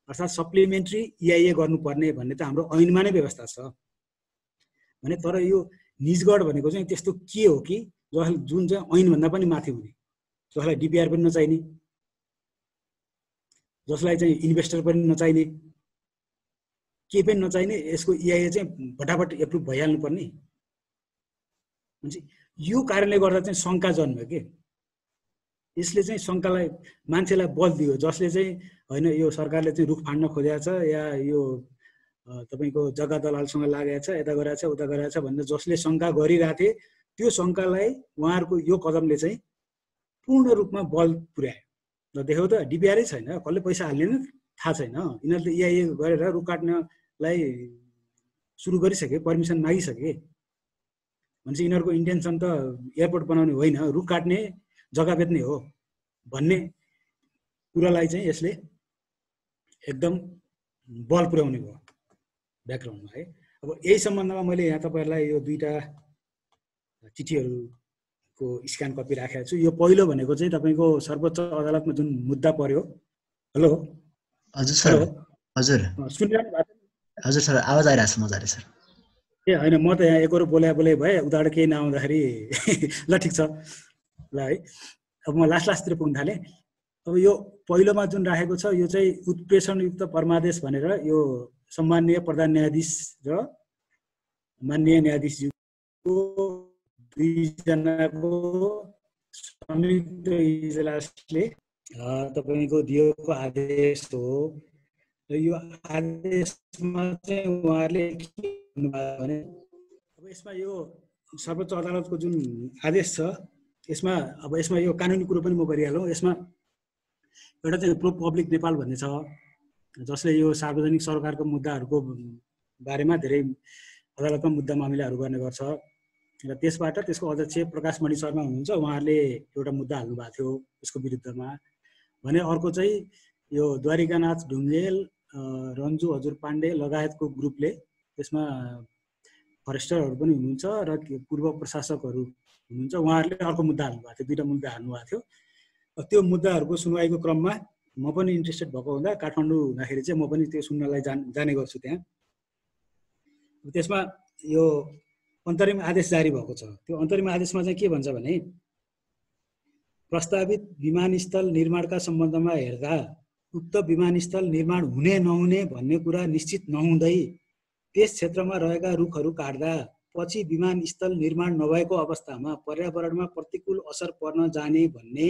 Speaker 1: अर्थात् सप्लिमेन्ट्री इआइए गर्नुपर्ने भन्ने त हाम्रो ऐनमा नै व्यवस्था छ भने। तर यो निजगढ भनेको चाहिँ त्यस्तो के हो कि जुन चाहिँ ऐनभन्दा पनि माथि हुने, जसलाई डिपिआर पनि नचाहिने, जसलाई चाहिँ इन्भेस्टर पनि नचाहिने, केही पनि नचाहिने, यसको इआइए चाहिँ फटाफट एप्रुभ भइहाल्नु पर्ने। यो कारणले गर्दा चाहिँ शङ्का जन्म्यो के। यसले चाहिँ शङ्कालाई मान्छेलाई बल दियो, जसले चाहिँ होइन यो सरकारले चाहिँ रुख फाड्न खोजेको छ या यो तपाईँको जग्गा दलालसँग लागेको छ, यता गराएको छ उता गराएको छ भनेर जसले शङ्का गरिरहेको थिए, त्यो शङ्कालाई उहाँहरूको यो कदमले चाहिँ पूर्ण रूपमा बल पुर्यायो। र देख्यौ त डिपिआरै छैन, कसले पैसा हाल्ने न थाहा छैन। यिनीहरूले त इआइए गरेर रुख काट्नलाई सुरु गरिसके, पर्मिसन मागिसके भने चाहिँ यिनीहरूको इन्टेन्सन त एयरपोर्ट बनाउने होइन, रुख काट्ने, जग्गा बेच्ने हो भन्ने कुरालाई चाहिँ यसले एकदम बल पुर्याउने भयो ब्याकग्राउन्डमा है। अब यही सम्बन्धमा मैले यहाँ तपाईँहरूलाई यो दुईटा चिठीहरूको स्क्यान कपी राखेको छु। यो पहिलो भनेको चाहिँ तपाईँको सर्वोच्च अदालतमा जुन मुद्दा पर्यो। हेलो
Speaker 2: हजुर सर। हजुर
Speaker 1: सुनिरहनु भएको?
Speaker 2: हजुर सर, आवाज आइरहेको छ मजाले सर।
Speaker 1: ए होइन, म त यहाँ एकरो बोलाए भए उताबाट केही नआउँदाखेरि ल ठिक छ ल है। अब म लास्टतिर पुग्न थालेँ। अब यो पहिलोमा जुन राखेको छ यो चाहिँ उत्प्रेषणयुक्त परमादेश भनेर यो सम्माननीय प्रधान न्यायाधीश र माननीय न्यायाधीशज्यूको दुईजनाको संयुक्त इजलासले तपाईँको दिएको आदेश हो। र यो आदेशमा चाहिँ उहाँहरूले के भन्नुभयो भने, अब यसमा यो सर्वोच्च अदालतको जुन आदेश छ यसमा यो कानुनी कुरो पनि म गरिहालौँ। यसमा एउटा चाहिँ प्रो पब्लिक नेपाल भन्ने छ, जसले यो सार्वजनिक सरकारको मुद्दाहरूको बारेमा धेरै अदालतमा मुद्दा मामिलाहरू गर्ने गर्छ। र त्यसबाट त्यसको अध्यक्ष प्रकाशमणि शर्मा हुनुहुन्छ, उहाँहरूले एउटा मुद्दा हाल्नु भएको थियो यसको विरुद्धमा। भने अर्को चाहिँ यो द्वारिकानाथ ढुङ्गेल, रन्जु हजुर पाण्डे लगायतको ग्रुपले, त्यसमा फरेस्टरहरू पनि हुनुहुन्छ र पूर्व प्रशासकहरू हुनुहुन्छ, उहाँहरूले अर्को मुद्दा हाल्नु भएको थियो, दुईवटा मुद्दा हाल्नु भएको थियो। त्यो मुद्दाहरूको सुनवाईको क्रममा म पनि इन्ट्रेस्टेड भएको हुँदा काठमाडौँ हुँदाखेरि चाहिँ म पनि त्यो सुन्नलाई जाने गर्छु त्यहाँ। त्यसमा यो अन्तरिम आदेश जारी भएको छ। त्यो अन्तरिम आदेशमा चाहिँ के भन्छ भने, प्रस्तावित विमानस्थल निर्माणका सम्बन्धमा हेर्दा उक्त विमानस्थल निर्माण हुने नहुने भन्ने कुरा निश्चित नहुँदै त्यस क्षेत्रमा रहेका रुखहरू काट्दा पछि विमानस्थल निर्माण नभएको अवस्थामा पर्यावरणमा प्रतिकूल असर पर्न जाने भन्ने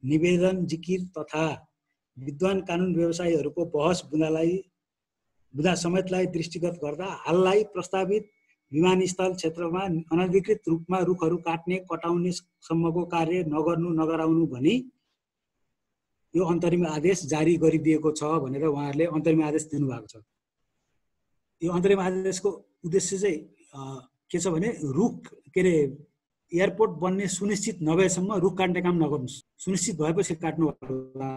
Speaker 1: निवेदन, जिकिर तथा विद्वान कानुन व्यवसायीहरूको बहस बुँदा समेतलाई दृष्टिगत गर्दा हाललाई प्रस्तावित विमानस्थल क्षेत्रमा अनधिकृत रूपमा रुखहरू काट्ने कटाउने सम्मको कार्य नगराउनु भनी यो अन्तरिम आदेश जारी गरिदिएको छ भनेर उहाँहरूले अन्तरिम आदेश दिनुभएको छ। यो अन्तरिम आदेशको उद्देश्य चाहिँ के छ भने, रुख के अरे एयरपोर्ट बन्ने सुनिश्चित नभएसम्म रुख काट्ने काम नगर्नुहोस्, सुनिश्चित भएपछि काट्नु होला।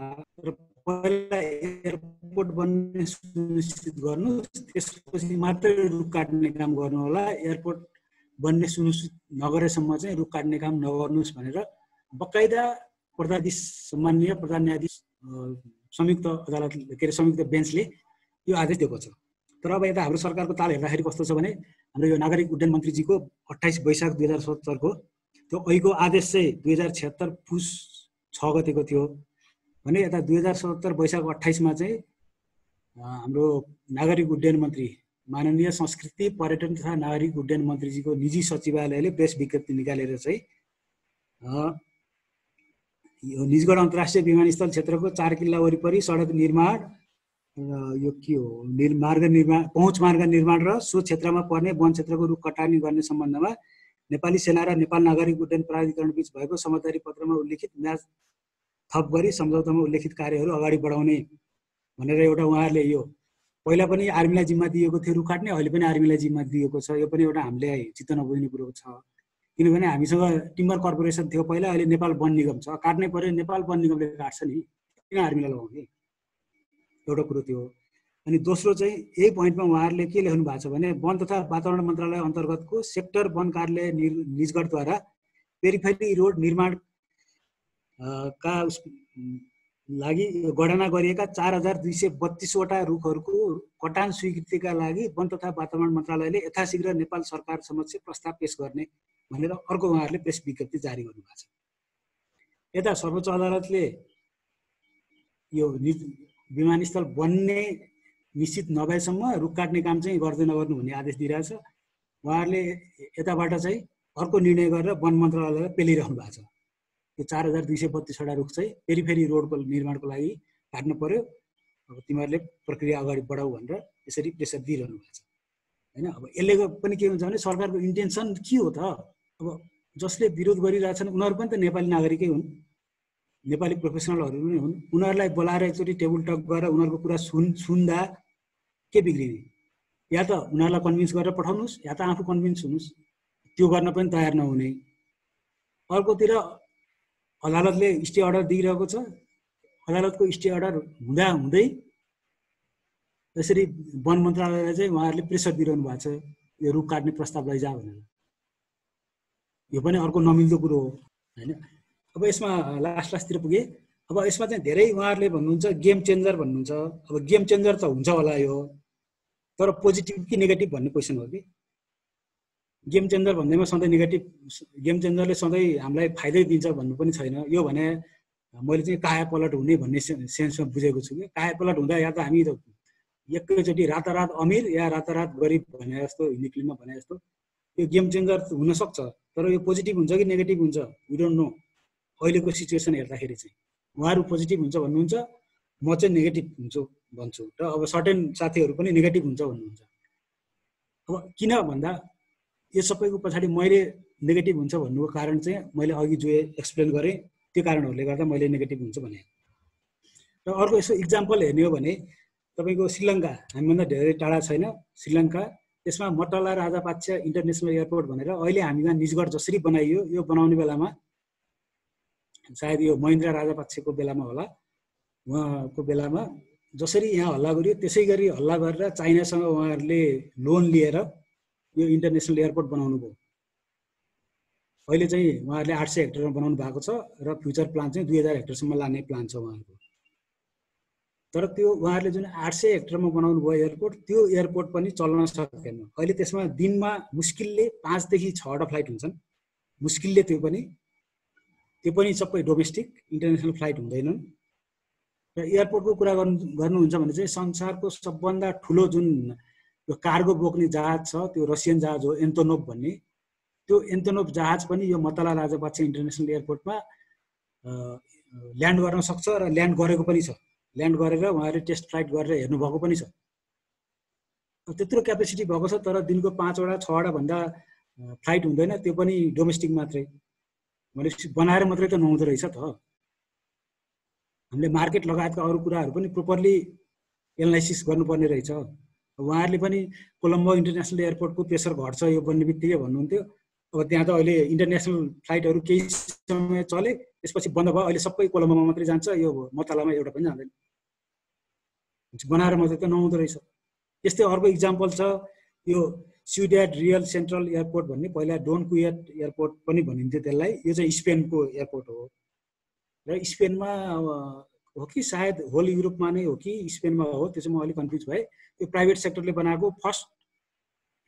Speaker 1: र पहिला एयरपोर्ट बन्ने सुनिश्चित गर्नुहोस्, त्यसपछि मात्रै रुख काट्ने काम गर्नु होला। एयरपोर्ट बन्ने सुनिश्चित नगरेसम्म चाहिँ रुख काट्ने काम नगर्नुहोस् भनेर बकाइदा प्रधानाधीश सम्माननीय प्रधान न्यायाधीश संयुक्त अदालत के अरे संयुक्त बेन्चले यो आदेश दिएको छ। तर अब यता हाम्रो सरकारको ताल हेर्दाखेरि कस्तो छ भने हाम्रो यो नागरिक उड्डयन मन्त्रीजीको 28 वैशाख 2077 को त्यो अहिलेको आदेश चाहिँ 2076 पुस 6 गतेको थियो भने यता 2077 वैशाख 28 मा चाहिँ हाम्रो नागरिक उड्डयन मन्त्री माननीय संस्कृति पर्यटन तथा नागरिक उड्डयन मन्त्रीजीको निजी सचिवालयले प्रेस विज्ञप्ति निकालेर चाहिँ यो निजगढ अन्तर्राष्ट्रिय विमानस्थल क्षेत्रको 4 किल्ला वरिपरि सडक निर्माण यो के हो मार्ग निर्माण पहुँच मार्ग निर्माण र सो क्षेत्रमा पर्ने वन क्षेत्रको रुख कटानी गर्ने सम्बन्धमा नेपाली सेना र नेपाल नागरिक उड्डयन प्राधिकरण बीच भएको समझदारी पत्रमा उल्लेखित म्याच थप गरी सम्झौतामा उल्लेखित कार्यहरू अगाडि बढाउने भनेर एउटा उहाँहरूले यो पहिला पनि आर्मीलाई जिम्मा दिएको थियो रुख काट्ने, अहिले पनि आर्मीलाई जिम्मा दिएको छ। यो पनि एउटा हामीले चित्त नबुझ्ने कुरो छ, किनभने हामीसँग टिम्बर कर्पोरेसन थियो पहिला, अहिले नेपाल वन निगम छ। काट्नै पर्यो नेपाल वन निगमले काट्छ नि, किन आर्मीलाई लगाउने, एउटा कुरो त्यो। अनि दोस्रो चाहिँ यही पोइन्टमा उहाँहरूले के लेख्नु भएको छ भने वन तथा वातावरण मन्त्रालय अन्तर्गतको सेक्टर वन कार्यालय निजगढद्वारा पेरिफेरी रोड निर्माण का लागि गणना गरिएका 4232 वटा रुखहरूको कटान स्वीकृतिका लागि वन तथा वातावरण मन्त्रालयले यथाशीघ्र नेपाल सरकार समक्ष प्रस्ताव पेश गर्ने भनेर अर्को उहाँहरूले प्रेस विज्ञप्ति जारी गर्नुभएको छ। यता सर्वोच्च अदालतले यो विमानस्थल बन्ने निश्चित नभएसम्म रुख काट्ने काम चाहिँ गर्दै नगर्नु भन्ने आदेश दिइरहेछ। उहाँहरूले यताबाट चाहिँ अर्को निर्णय गरेर वन मन्त्रालयलाई पेलिरहनु भएको छ। यो 4232 वटा रुख चाहिँ पेरिफेरी रोडको निर्माणको लागि काट्नु पर्यो, अब तिमीहरूले प्रक्रिया अगाडि बढाऊ भनेर यसरी प्रेसर दिइरहनु भएको छ हैन। अब यसले पनि के हुन्छ भने सरकारको इन्टेन्सन के हो त? अब जसले विरोध गरिरहेछन् उनीहरू पनि त नेपाली नागरिकै हुन्, नेपाली प्रोफेसनलहरू पनि हुन्। उनीहरूलाई बोलाएर एकचोटि टेबल टक गरेर उनीहरूको कुरा सुन्दा के बिग्रिने? या त उनीहरूलाई कन्भिन्स गरेर पठाउनुहोस् या त आफू कन्भिन्स हुनुहोस्, त्यो गर्न पनि तयार नहुने। अर्कोतिर अदालतले स्टे अर्डर दिइरहेको छ, अदालतको स्टे अर्डर हुँदा हुँदै यसरी वन मन्त्रालयले चाहिँ उहाँहरूले प्रेसर दिइरहनु भएको छ यो रुख काट्ने प्रस्ताव लैजा भनेर। यो पनि अर्को नमिल्दो कुरो हो हैन। अब यसमा लास्टतिर पुगे। अब यसमा चाहिँ धेरै उहाँहरूले भन्नुहुन्छ गेम चेन्जर भन्नुहुन्छ। अब गेम चेन्जर त हुन्छ होला यो, तर पोजिटिभ कि नेगेटिभ भन्ने क्वेसन हो कि। गेम चेन्जर भन्दैमा सधैँ नेगेटिभ, गेम चेन्जरले सधैँ हामीलाई फाइदै दिन्छ भन्नु पनि छैन। यो भने मैले चाहिँ काया पलट हुने भन्ने सेन्समा बुझेको छु कि काया पलट हुँदा या त हामी त एकैचोटि रातारात अमिर या रातारात गरिब भने जस्तो हिन्दी फिल्ममा भने जस्तो यो गेम चेन्जर हुनसक्छ, तर यो पोजिटिभ हुन्छ कि नेगेटिभ हुन्छ वी डोन्ट नो। अहिलेको सिचुएसन हेर्दाखेरि चाहिँ उहाँहरू पोजिटिभ हुन्छ भन्नुहुन्छ, म चाहिँ नेगेटिभ हुन्छु भन्छु, र अब सर्टेन साथीहरू पनि नेगेटिभ हुन्छ भन्नुहुन्छ। अब किन भन्दा यो सबैको पछाडि मैले नेगेटिभ हुन्छ भन्नुको कारण चाहिँ मैले अघि जो एक्सप्लेन गरेँ त्यो कारणहरूले गर्दा मैले नेगेटिभ हुन्छ भने। र अर्को यसो इक्जाम्पल हेर्ने हो भने तपाईँको श्रीलङ्का हामीभन्दा धेरै टाढा छैन श्रीलङ्का, त्यसमा मट्टला राजापाक्ष इन्टरनेसनल एयरपोर्ट भनेर अहिले हामीमा निजगढ जसरी बनाइयो, यो बनाउने बेलामा सायद यो महेन्द्र राजापाक्षको बेलामा होला, उहाँको बेलामा जसरी यहाँ हल्ला गरियो त्यसै गरी हल्ला गरेर चाइनासँग उहाँहरूले लोन लिएर यो इन्टरनेसनल एयरपोर्ट बनाउनु भयो। अहिले चाहिँ उहाँहरूले 800 हेक्टरमा बनाउनु भएको छ र फ्युचर प्लान चाहिँ 2000 हेक्टरसम्म लाने प्लान छ उहाँहरूको। तर त्यो उहाँहरूले जुन 800 हेक्टरमा बनाउनु भयो एयरपोर्ट, त्यो एयरपोर्ट पनि चल्न सकेन। अहिले त्यसमा दिनमा मुस्किलले 5 देखि 6 वटा फ्लाइट हुन्छन्, मुस्किलले त्यो पनि सबै डोमेस्टिक, इन्टरनेसनल फ्लाइट हुँदैनन्। र एयरपोर्टको कुरा गर्नुहुन्छ भने चाहिँ संसारको सबभन्दा ठुलो जुन यो कार्गो बोक्ने जहाज छ त्यो रसियन जहाज हो एन्तोनोभ भन्ने। त्यो एन्तोनोभ जहाज पनि यो मट्टला राजापाक्ष इन्टरनेसनल एयरपोर्टमा ल्यान्ड गर्न सक्छ र ल्यान्ड गरेको पनि छ। ल्यान्ड गरेर उहाँहरूले टेस्ट फ्लाइट गरेर हेर्नुभएको पनि छ। त्यत्रो क्यापेसिटी भएको छ, तर दिनको 5 वटा 6 वटा भन्दा फ्लाइट हुँदैन, त्यो पनि डोमेस्टिक मात्रै। भनेपछि बनाएर मात्रै त नहुँदो रहेछ त। हामीले मार्केट लगायतका अरू कुराहरू पनि प्रोपरली एनालाइसिस गर्नुपर्ने रहेछ। उहाँहरूले पनि कोलम्बो इन्टरनेसनल एयरपोर्टको प्रेसर घट्छ यो बन्ने बित्तिकै भन्नुहुन्थ्यो। अब त्यहाँ त अहिले इन्टरनेसनल फ्लाइटहरू केही समय चले, त्यसपछि बन्द भयो। अहिले सबै कोलम्बोमा मात्रै जान्छ, यो मट्टलामा एउटा पनि जाँदैन। बनाएर मात्रै त नहुँदो रहेछ। त्यस्तै अर्को इक्जाम्पल छ यो स्युड्याड रियल सेन्ट्रल एयरपोर्ट भन्ने, पहिला डोन कुएट एयरपोर्ट पनि भनिन्थ्यो त्यसलाई। यो चाहिँ स्पेनको एयरपोर्ट हो। र स्पेनमा हो कि सायद होल युरोपमा नै हो कि स्पेनमा हो, त्यो चाहिँ म अलिक कन्फ्युज भएँ। यो प्राइभेट सेक्टरले बनाएको फर्स्ट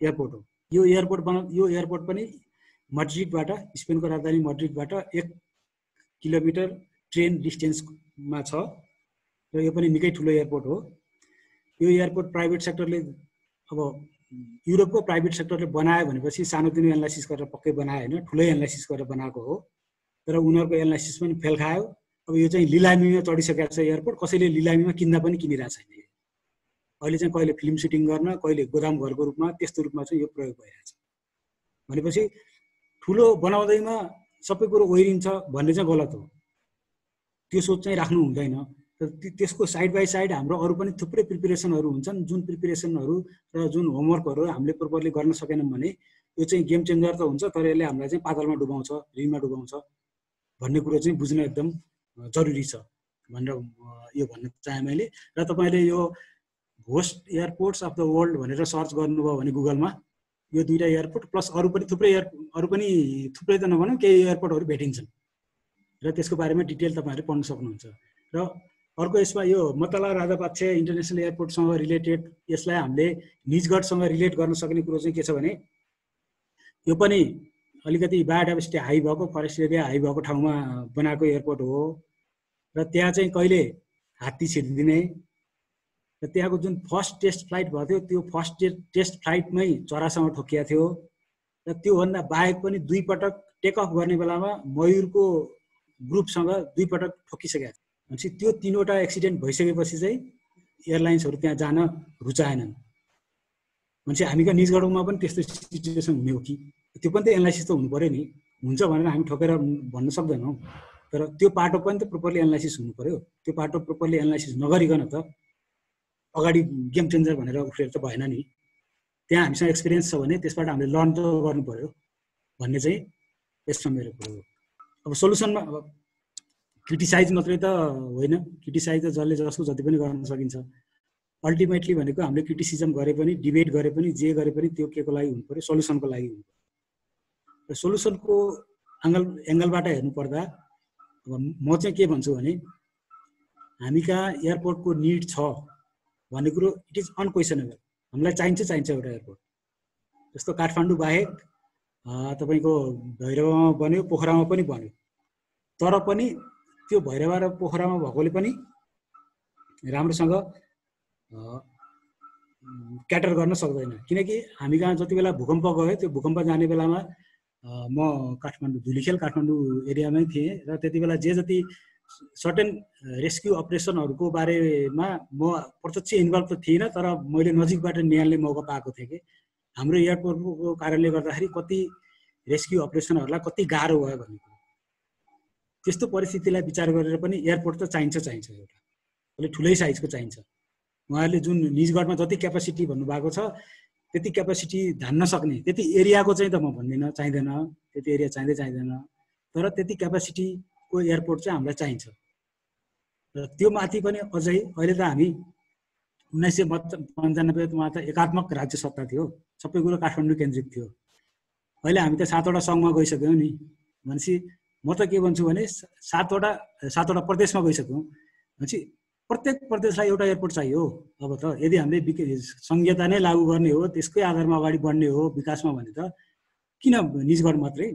Speaker 1: एयरपोर्ट हो। यो एयरपोर्ट पनि मड्रिडबाट, स्पेनको राजधानी मड्रिडबाट 1 किलोमिटर ट्रेन डिस्टेन्समा छ र यो पनि निकै ठुलो एयरपोर्ट हो। यो एयरपोर्ट प्राइभेट सेक्टरले, अब युरोपको प्राइभेट सेक्टरले बनायो भनेपछि सानोतिनो एनालाइसिस गरेर पक्कै बनायो होइन, ठुलै एनालाइसिस गरेर बनाएको हो। तर उनीहरूको एनालाइसिस पनि फेल खायो। अब यो चाहिँ लिलामीमा चढिसकेको छ एयरपोर्ट, कसैले लिलामीमा किन्दा पनि किनिरहेको छैन। अहिले चाहिँ कहिले फिल्म सुटिङ गर्न, कहिले गोदाम घरको रूपमा, त्यस्तो रूपमा चाहिँ यो प्रयोग भइरहेछ। भनेपछि ठुलो बनाउँदैमा सबै कुरो ओहिरिन्छ भन्ने चाहिँ गलत हो। त्यो सोच चाहिँ राख्नु हुँदैन। त्यसको साइड बाई साइड हाम्रो अरू पनि थुप्रै प्रिपेरेसनहरू हुन्छन्, जुन प्रिपेरेसनहरू र जुन होमवर्कहरू हामीले प्रोपरली गर्न सकेनौँ भने यो चाहिँ गेम चेन्जर त हुन्छ, तर यसले हामीलाई चाहिँ पातालमा डुबाउँछ, ऋणमा डुबाउँछ भन्ने कुरो चाहिँ बुझ्न एकदम जरुरी छ भनेर यो भन्न चाहे मैले। र तपाईँले यो host airports of the world भनेर सर्च गर्नुभयो भने गुगलमा यो दुईटा एयरपोर्ट प्लस अरू पनि थुप्रै त नभनौँ, केही एयरपोर्टहरू भेटिन्छन् र त्यसको बारेमा डिटेल तपाईँहरूले पढ्न सक्नुहुन्छ। र अर्को यसमा यो मतला राजापाक्षे इन्टरनेसनल एयरपोर्टसँग रिलेटेड, यसलाई हामीले निजगढसँग रिलेट गर्न सक्ने कुरो चाहिँ के छ भने यो पनि अलिकति बायोडाइभर्सिटी हाई भएको, फरेस्ट एरिया हाई भएको ठाउँमा बनाएको एयरपोर्ट हो र त्यहाँ चाहिँ कहिले हात्ती छिर्दिने र त्यहाँको जुन फर्स्ट टेस्ट फ्लाइट भएको थियो त्यो फर्स्ट टेस्ट फ्लाइटमै चरासँग ठोकिएको थियो र त्योभन्दा बाहेक पनि 2 पटक टेक अफ गर्ने बेलामा मयुरको ग्रुपसँग 2 पटक ठोकिसकेको थियो। भनेपछि त्यो 3वटा एक्सिडेन्ट भइसकेपछि चाहिँ एयरलाइन्सहरू त्यहाँ जान रुचाएनन्। भनेपछि हामी कहाँ निजगढमा पनि त्यस्तो सिचुएसन हुने हो कि? त्यो पनि त एनालाइसिस त हुनु पर्यो नि। हुन्छ भनेर हामी ठोकेर भन्न सक्दैनौँ, तर त्यो पाटो पनि त प्रोपरली एनालाइसिस हुनु पर्यो। त्यो पाटो प्रोपरली एनालाइसिस नगरिकन त अगाडि गेम चेन्जर भनेर उठेर त भएन नि। त्यहाँ हामीसँग एक्सपिरियन्स छ भने त्यसबाट हामीले लर्न त गर्नु पर्यो भन्ने चाहिँ यसमा मेरो कुरो हो। अब सोलुसनमा अब क्रिटिसाइज मात्रै त होइन, क्रिटिसाइज त जसले जसको जति पनि गर्न सकिन्छ। अल्टिमेटली भनेको हामीले क्रिटिसिजम गरे पनि, डिबेट गरे पनि, जे गरे पनि त्यो के को लागि हुनु पर्यो? सोलुसनको लागि हुनु पर्यो। र सोलुसनको एङ्गलबाट हेर्नु पर्दा अब म चाहिँ के भन्छु भने हामी कहाँ एयरपोर्टको निड छ भन्ने कुरो इट इज अनक्वेसनेबल। हामीलाई चाहिन्छ एउटा एयरपोर्ट। जस्तो काठमाडौँ बाहेक तपाईँको भैरवमा बन्यो, पोखरामा पनि बन्यो, तर पनि त्यो भैरवा र पोखरामा भएकोले पनि राम्रोसँग क्याटर गर्न सक्दैन। किनकि हामी कहाँ जति बेला भूकम्प गयो, त्यो भूकम्प जाने बेलामा म काठमाडौँ धुलीखेल काठमाडौँ एरियामै थिएँ र त्यति बेला जे जति सर्टेन रेस्क्यु अपरेसनहरूको बारेमा म प्रत्यक्ष इन्भल्भ त थिइनँ, तर मैले नजिकबाट निहाल्ने मौका पाएको थिएँ कि हाम्रो एयरपोर्टको कारणले गर्दाखेरि कति रेस्क्यु अपरेसनहरूलाई कति गाह्रो भयो भन्ने कुरो। त्यस्तो परिस्थितिलाई विचार गरेर पनि एयरपोर्ट त चाहिन्छ एउटा, अलिक ठुलै साइजको चाहिन्छ। उहाँहरूले जुन निजगढमा जति क्यापासिटी भन्नुभएको छ त्यति क्यापासिटी धान्न सक्ने त्यति एरियाको चाहिँ त म भन्दिनँ चाहिँदैन, त्यति एरिया चाहिँदैन, तर त्यति क्यापासिटीको एयरपोर्ट चाहिँ हामीलाई चाहिन्छ। र त्यो माथि पनि अझै अहिले त हामी 1995मा त एकात्मक राज्य सत्ता थियो, सबै कुरो काठमाडौँ केन्द्रित थियो। अहिले हामी त 7वटा सङ्घमा गइसक्यौँ नि। भनेपछि म त के भन्छु भने 7वटा प्रदेशमा गइसक्यौँ भनेपछि प्रत्येक प्रदेशलाई एउटा एयरपोर्ट चाहियो। अब त यदि हामीले संहिता नै लागू गर्ने हो, त्यसकै आधारमा अगाडि बढ्ने हो विकासमा भने त किन निजगढ मात्रै?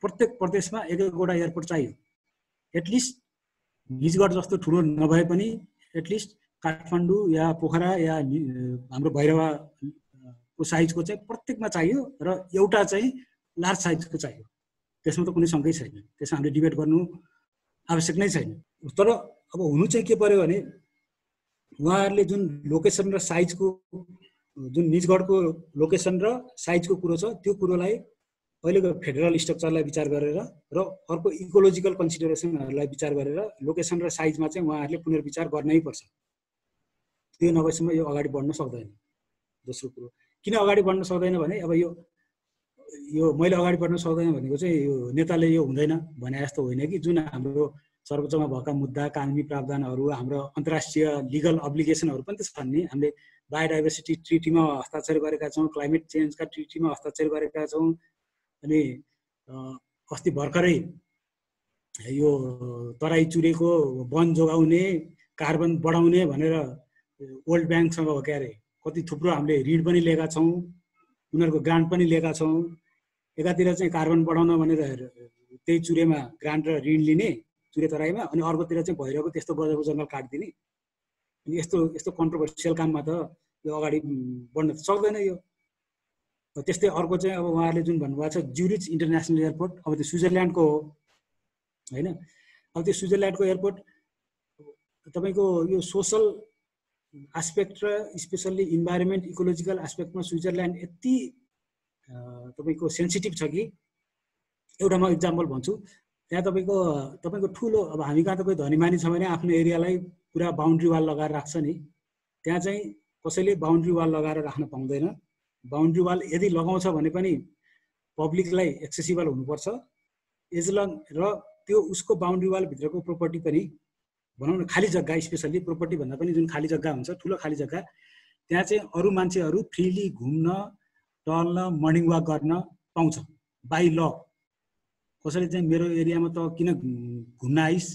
Speaker 1: प्रत्येक प्रदेशमा एक-एकवटा एयरपोर्ट चाहियो। एटलिस्ट निजगढ जस्तो ठुलो नभए पनि एटलिस्ट काठमाडौँ या पोखरा या हाम्रो भैरवाको साइजको चाहिँ प्रत्येकमा चाहियो र एउटा चाहिँ लार्ज साइजको चाहियो। त्यसमा त कुनै शङ्कै छैन, त्यसमा हामीले डिबेट गर्नु आवश्यक नै छैन। तर अब हुनु चाहिँ के पर्यो भने उहाँहरूले जुन लोकेसन र साइजको, जुन निजगढको लोकेसन र साइजको कुरो छ त्यो कुरोलाई अहिलेको फेडरल स्ट्रक्चरलाई विचार गरेर र अर्को इकोलोजिकल कन्सिडरेसनहरूलाई विचार गरेर लोकेसन र साइजमा चाहिँ उहाँहरूले पुनर्विचार गर्नै पर्छ। त्यो नभएसम्म यो अगाडि बढ्न सक्दैन। दोस्रो कुरो किन अगाडि बढ्न सक्दैन भने अब यो मैले अगाडि बढ्न सक्दैन भनेको चाहिँ यो नेताले यो हुँदैन भने जस्तो होइन कि जुन हाम्रो सर्वोच्चमा भएका मुद्दा, कानुनी प्रावधानहरू, हाम्रो अन्तर्राष्ट्रिय लिगल अब्लिगेसनहरू पनि त छन् नि। हामीले बायोडाइभर्सिटी ट्रिटीमा हस्ताक्षर गरेका छौँ, क्लाइमेट चेन्जका ट्रिटीमा हस्ताक्षर गरेका छौँ। अनि अस्ति भर्खरै यो तराई चुरेको वन जोगाउने कार्बन बढाउने भनेर वर्ल्ड ब्याङ्कसँग हो के अरे कति थुप्रो हामीले ऋण पनि लिएका छौँ, उनीहरूको ग्रान्ट पनि लिएका छौँ। एकातिर चाहिँ कार्बन बढाउन भनेर त्यही चुरेमा ग्रान्ट र ऋण लिने चुरे तराईमा, अनि अर्कोतिर चाहिँ भइरहेको त्यस्तो गजबको जङ्गल काटिदिने। अनि यस्तो यस्तो कन्ट्रोभर्सियल काममा त यो अगाडि बढ्न त सक्दैन यो। त्यस्तै अर्को चाहिँ अब उहाँहरूले जुन भन्नुभएको छ ज्युरिच इन्टरनेसनल एयरपोर्ट, अब त्यो स्विजरल्यान्डको हो होइन। अब त्यो स्विजरल्यान्डको एयरपोर्ट तपाईँको यो सोसल एस्पेक्ट र स्पेसल्ली इन्भाइरोमेन्ट इकोलोजिकल एस्पेक्टमा स्विजरल्यान्ड यति तपाईँको सेन्सिटिभ छ कि, एउटा म इक्जाम्पल भन्छु, त्यहाँ तपाईँको ठुलो, अब हामी कहाँ तपाईँ धनीमानी छ भने आफ्नो एरियालाई पुरा बााउन्ड्री वाल लगाएर राख्छ नि, त्यहाँ चाहिँ कसैले बााउन्ड्री वाल लगाएर राख्न पाउँदैन। बााउन्ड्री वाल यदि लगाउँछ भने पनि पब्लिकलाई एक्सेसिबल हुनुपर्छ एज लङ, र त्यो उसको बााउन्ड्री वालभित्रको प्रोपर्टी पनि भनौँ न खाली जग्गा, स्पेसल्ली प्रोपर्टी भन्दा पनि जुन खाली जग्गा हुन्छ ठुलो खाली जग्गा, त्यहाँ चाहिँ अरू मान्छेहरू फ्रिली घुम्न टहल्न मर्निङ वाक गर्न पाउँछ बाई ल। कसैले चाहिँ मेरो एरियामा त किन घुम्न ice,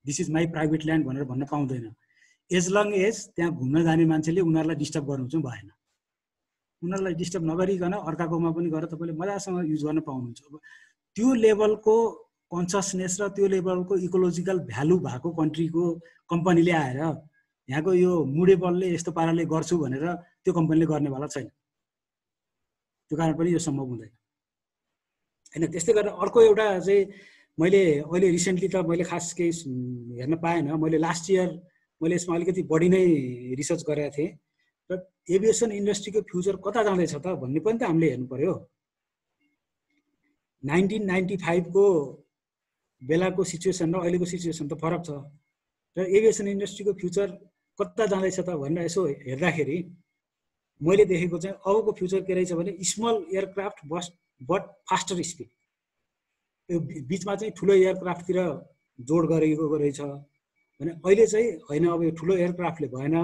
Speaker 1: this is my private land भनेर भन्न पाउँदैन। एज लङ एज त्यहाँ घुम्न जाने मान्छेले उनीहरूलाई डिस्टर्ब गर्नु चाहिँ भएन। उनीहरूलाई डिस्टर्ब नगरिकन अर्काकोमा पनि गएर तपाईँले मजासँग युज गर्न पाउनुहुन्छ। अब त्यो लेभलको कन्सियसनेस र त्यो लेभलको इकोलोजिकल भ्यालु भएको कन्ट्रीको कम्पनीले आएर यहाँको यो मुडेबलले यस्तो पाराले गर्छु भनेर त्यो कम्पनीले गर्नेवाला छैन। त्यो कारण पनि यो सम्भव हुँदैन होइन। त्यस्तै गरेर अर्को एउटा चाहिँ मैले अहिले रिसेन्टली त मैले खास केही हेर्न पाएन, मैले लास्ट इयर मैले यसमा अलिकति बढी नै रिसर्च गरेका थिएँ र एभिएसन इन्डस्ट्रीको फ्युचर कता जाँदैछ त भन्ने पनि त हामीले हेर्नु पर्यो। 1995 को बेलाको सिचुएसन र अहिलेको सिचुएसन त फरक छ, र एभिएसन इन्डस्ट्रीको फ्युचर कता जाँदैछ त भनेर यसो हेर्दाखेरि मैले देखेको चाहिँ अबको फ्युचर के रहेछ भने small aircraft but faster speed. यो बिचमा चाहिँ ठुलो एयरक्राफ्टतिर जोड गरेको रहेछ भने अहिले चाहिँ होइन, अब यो ठुलो एयरक्राफ्टले भएन,